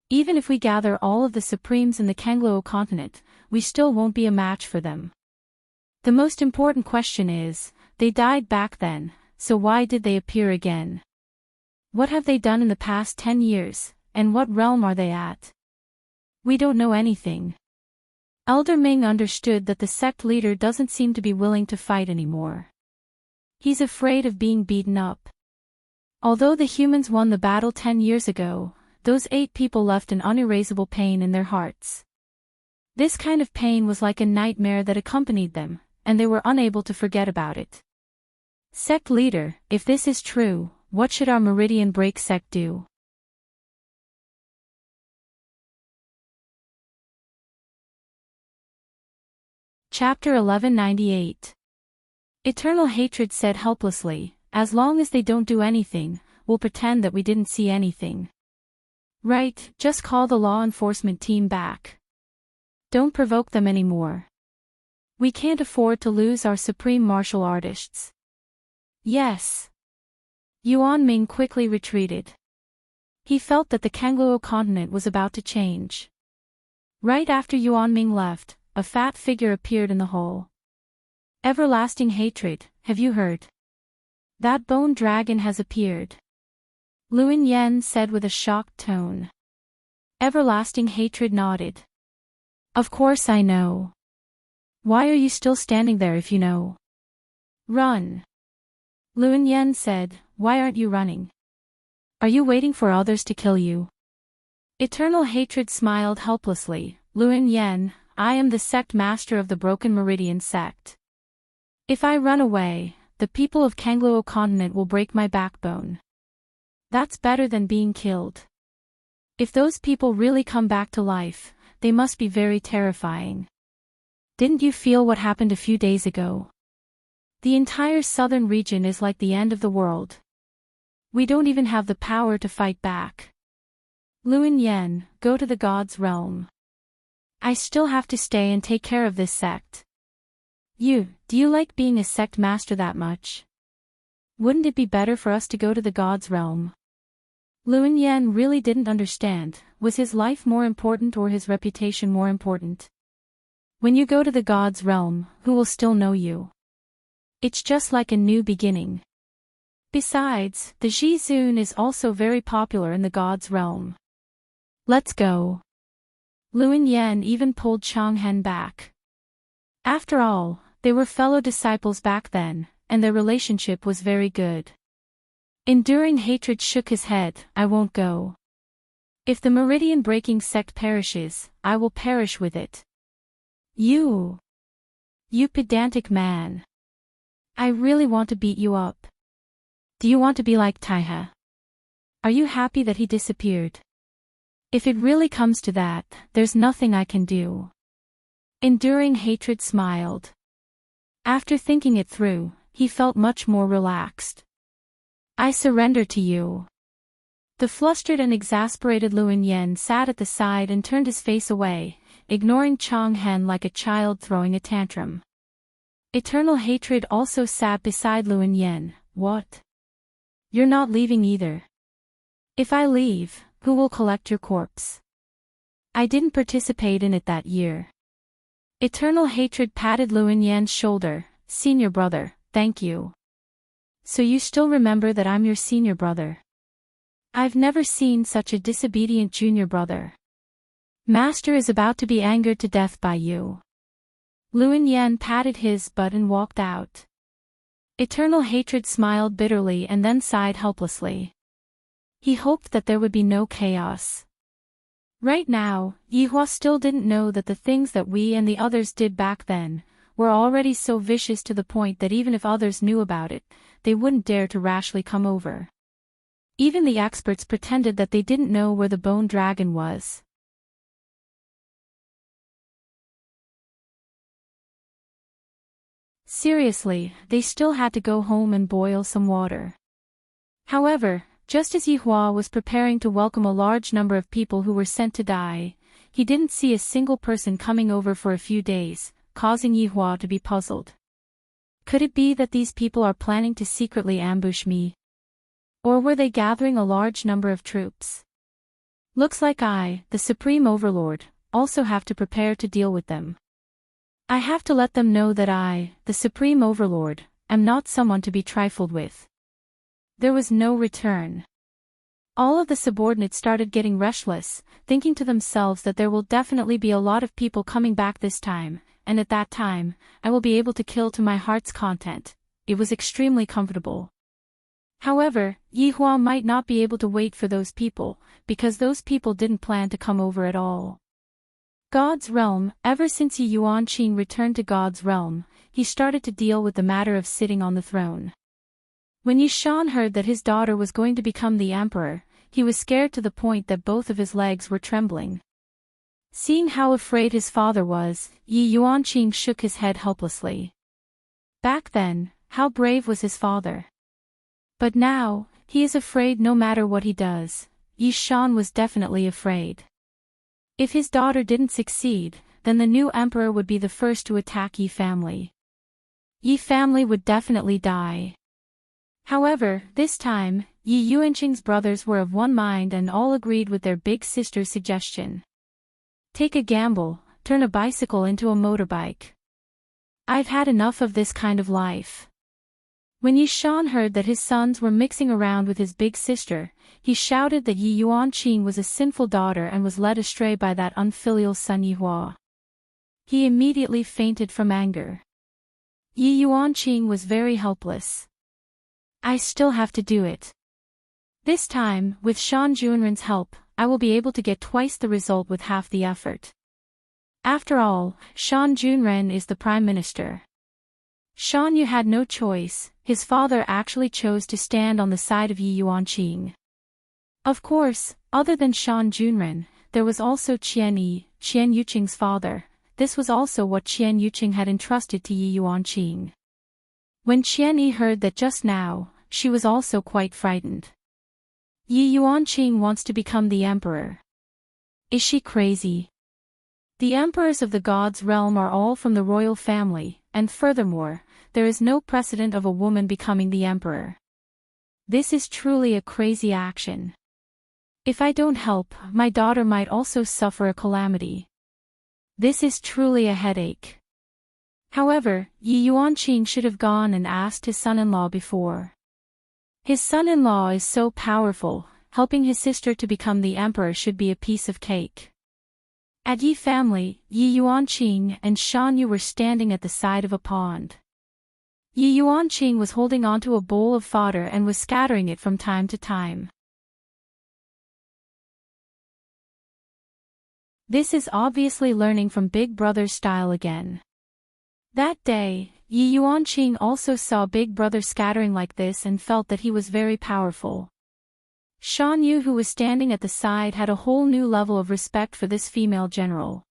A: Even if we gather all of the Supremes in the Kangluo continent, we still won't be a match for them. The most important question is, they died back then, so why did they appear again? What have they done in the past 10 years, and what realm are they at? We don't know anything. Elder Ming understood that the sect leader doesn't seem to be willing to fight anymore. He's afraid of being beaten up. Although the humans won the battle 10 years ago, those 8 people left an unerasable pain in their hearts. This kind of pain was like a nightmare that accompanied them, and they were unable to forget about it. Sect leader, if this is true, what should our Meridian Break sect do? Chapter 1198. Eternal Hatred said helplessly, as long as they don't do anything, we'll pretend that we didn't see anything. Right, just call the law enforcement team back. Don't provoke them anymore. We can't afford to lose our supreme martial artists. Yes. Yuan Ming quickly retreated. He felt that the Kangluo continent was about to change. Right after Yuan Ming left, a fat figure appeared in the hole. Everlasting Hatred, have you heard? That bone dragon has appeared. Luin Yen said with a shocked tone. Everlasting Hatred nodded. Of course I know. Why are you still standing there if you know? Run. Luin Yen said, why aren't you running? Are you waiting for others to kill you? Eternal Hatred smiled helplessly. Luin Yen, I am the sect master of the Broken Meridian sect. If I run away, the people of Kangluo continent will break my backbone. That's better than being killed. If those people really come back to life, they must be very terrifying. Didn't you feel what happened a few days ago? The entire southern region is like the end of the world. We don't even have the power to fight back. Luin Yen, go to the God's realm. I still have to stay and take care of this sect. Do you like being a sect master that much? Wouldn't it be better for us to go to the God's realm? Luin Yen really didn't understand, was his life more important or his reputation more important? When you go to the God's realm, who will still know you? It's just like a new beginning. Besides, the Zhizun is also very popular in the God's realm. Let's go. Luin Yen even pulled Changhen back. After all, they were fellow disciples back then, and their relationship was very good. Enduring Hatred shook his head, I won't go. If the Meridian Breaking sect perishes, I will perish with it. You pedantic man. I really want to beat you up. Do you want to be like Taihe? Are you happy that he disappeared? If it really comes to that, there's nothing I can do. Enduring Hatred smiled. After thinking it through, he felt much more relaxed. I surrender to you. The flustered and exasperated Luin Yen sat at the side and turned his face away, ignoring Changhen like a child throwing a tantrum. Eternal Hatred also sat beside Luin Yen. What? You're not leaving either. If I leave, who will collect your corpse? I didn't participate in it that year. Eternal Hatred patted Luin Yen's shoulder. Senior brother, thank you. So you still remember that I'm your senior brother? I've never seen such a disobedient junior brother. Master is about to be angered to death by you. Luin Yen patted his butt and walked out. Eternal Hatred smiled bitterly and then sighed helplessly. He hoped that there would be no chaos. Right now, Yihua still didn't know that the things that we and the others did back then were already so vicious to the point that even if others knew about it, they wouldn't dare to rashly come over. Even the experts pretended that they didn't know where the bone dragon was. Seriously, they still had to go home and boil some water. However, just as Yihua was preparing to welcome a large number of people who were sent to die, he didn't see a single person coming over for a few days, causing Yihua to be puzzled. Could it be that these people are planning to secretly ambush me? Or were they gathering a large number of troops? Looks like I, the Supreme Overlord, also have to prepare to deal with them. I have to let them know that I, the Supreme Overlord, am not someone to be trifled with. There was no return. All of the subordinates started getting restless, thinking to themselves that there will definitely be a lot of people coming back this time, and at that time, I will be able to kill to my heart's content. It was extremely comfortable. However, Yihua might not be able to wait for those people, because those people didn't plan to come over at all. God's realm. Ever since Yi Yuanqing returned to God's realm, he started to deal with the matter of sitting on the throne. When Yi Shan heard that his daughter was going to become the emperor, he was scared to the point that both of his legs were trembling. Seeing how afraid his father was, Yi Yuanqing shook his head helplessly. Back then, how brave was his father. But now, he is afraid no matter what he does. Yi Shan was definitely afraid. If his daughter didn't succeed, then the new emperor would be the first to attack Yi family. Yi family would definitely die. However, this time, Yi Yuanqing's brothers were of one mind and all agreed with their big sister's suggestion. Take a gamble, turn a bicycle into a motorbike. I've had enough of this kind of life. When Yi Shan heard that his sons were mixing around with his big sister, he shouted that Yi Yuanqing was a sinful daughter and was led astray by that unfilial son Yihua. He immediately fainted from anger. Yi Yuanqing was very helpless. I still have to do it. This time, with Shan Junren's help, I will be able to get twice the result with half the effort. After all, Shan Junren is the prime minister. Shan Yu had no choice. His father actually chose to stand on the side of Yi Yuanqing. Of course, other than Shan Junren, there was also Qian Yi, Qian Yuqing's father. This was also what Qian Yuqing had entrusted to Yi Yuanqing. When Qian Yi heard that just now, she was also quite frightened. Yi Yuanqing wants to become the emperor. Is she crazy? The emperors of the gods' realm are all from the royal family, and furthermore, there is no precedent of a woman becoming the emperor. This is truly a crazy action. If I don't help, my daughter might also suffer a calamity. This is truly a headache. However, Yi Yuanqing should have gone and asked his son-in-law before. His son-in-law is so powerful, helping his sister to become the emperor should be a piece of cake. At Yi family, Yi Yuanqing and Shan Yu were standing at the side of a pond. Yi Yuanqing was holding onto a bowl of fodder and was scattering it from time to time. This is obviously learning from Big Brother's style again. That day, Yi Yuanqing also saw Big Brother scattering like this and felt that he was very powerful. Shan Yu, who was standing at the side, had a whole new level of respect for this female general.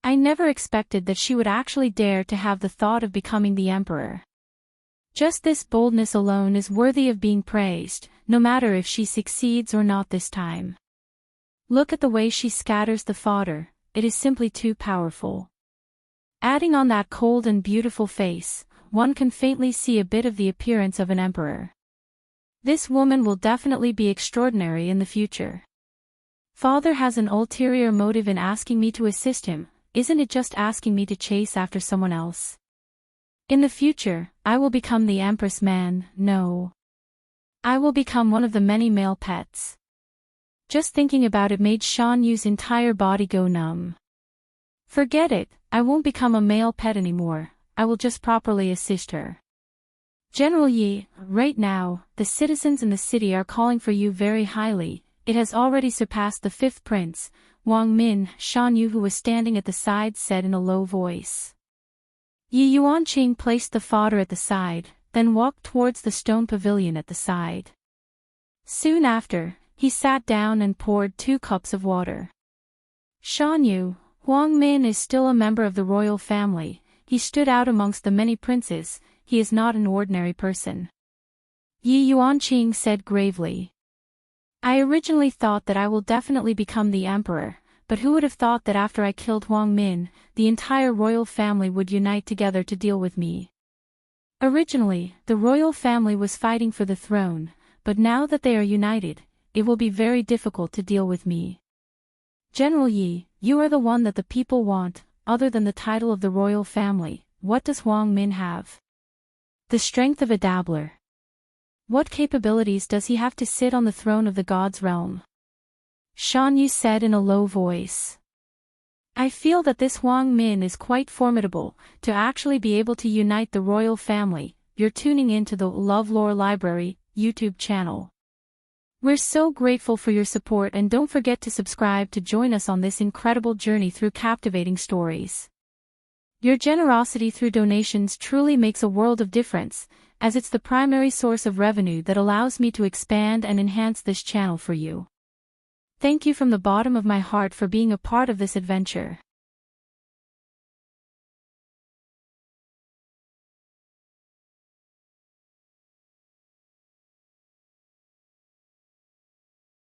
A: I never expected that she would actually dare to have the thought of becoming the emperor. Just this boldness alone is worthy of being praised, no matter if she succeeds or not this time. Look at the way she scatters the fodder, it is simply too powerful. Adding on that cold and beautiful face, one can faintly see a bit of the appearance of an emperor. This woman will definitely be extraordinary in the future. Father has an ulterior motive in asking me to assist him, isn't it just asking me to chase after someone else? In the future, I will become the Empress man, no. I will become one of the many male pets. Just thinking about it made Shan Yu's entire body go numb. Forget it, I won't become a male pet anymore, I will just properly assist her. General Yi, right now, the citizens in the city are calling for you very highly, it has already surpassed the fifth prince, Wang Min, Shan Yu, who was standing at the side, said in a low voice. Yi Yuanqing placed the fodder at the side, then walked towards the stone pavilion at the side. Soon after, he sat down and poured 2 cups of water. Shan Yu, Huang Min is still a member of the royal family. He stood out amongst the many princes. He is not an ordinary person. Yi Yuanqing said gravely. I originally thought that I will definitely become the emperor, but who would have thought that after I killed Huang Min, the entire royal family would unite together to deal with me. Originally, the royal family was fighting for the throne, but now that they are united, it will be very difficult to deal with me. General Yi, you are the one that the people want. Other than the title of the royal family, what does Huang Min have? The strength of a dabbler. What capabilities does he have to sit on the throne of the god's realm? Shan Yu said in a low voice. I feel that this Huang Min is quite formidable, to actually be able to unite the royal family. You're tuning in to the LoveLore Library YouTube channel. We're so grateful for your support, and don't forget to subscribe to join us on this incredible journey through captivating stories. Your generosity through donations truly makes a world of difference, as it's the primary source of revenue that allows me to expand and enhance this channel for you. Thank you from the bottom of my heart for being a part of this adventure.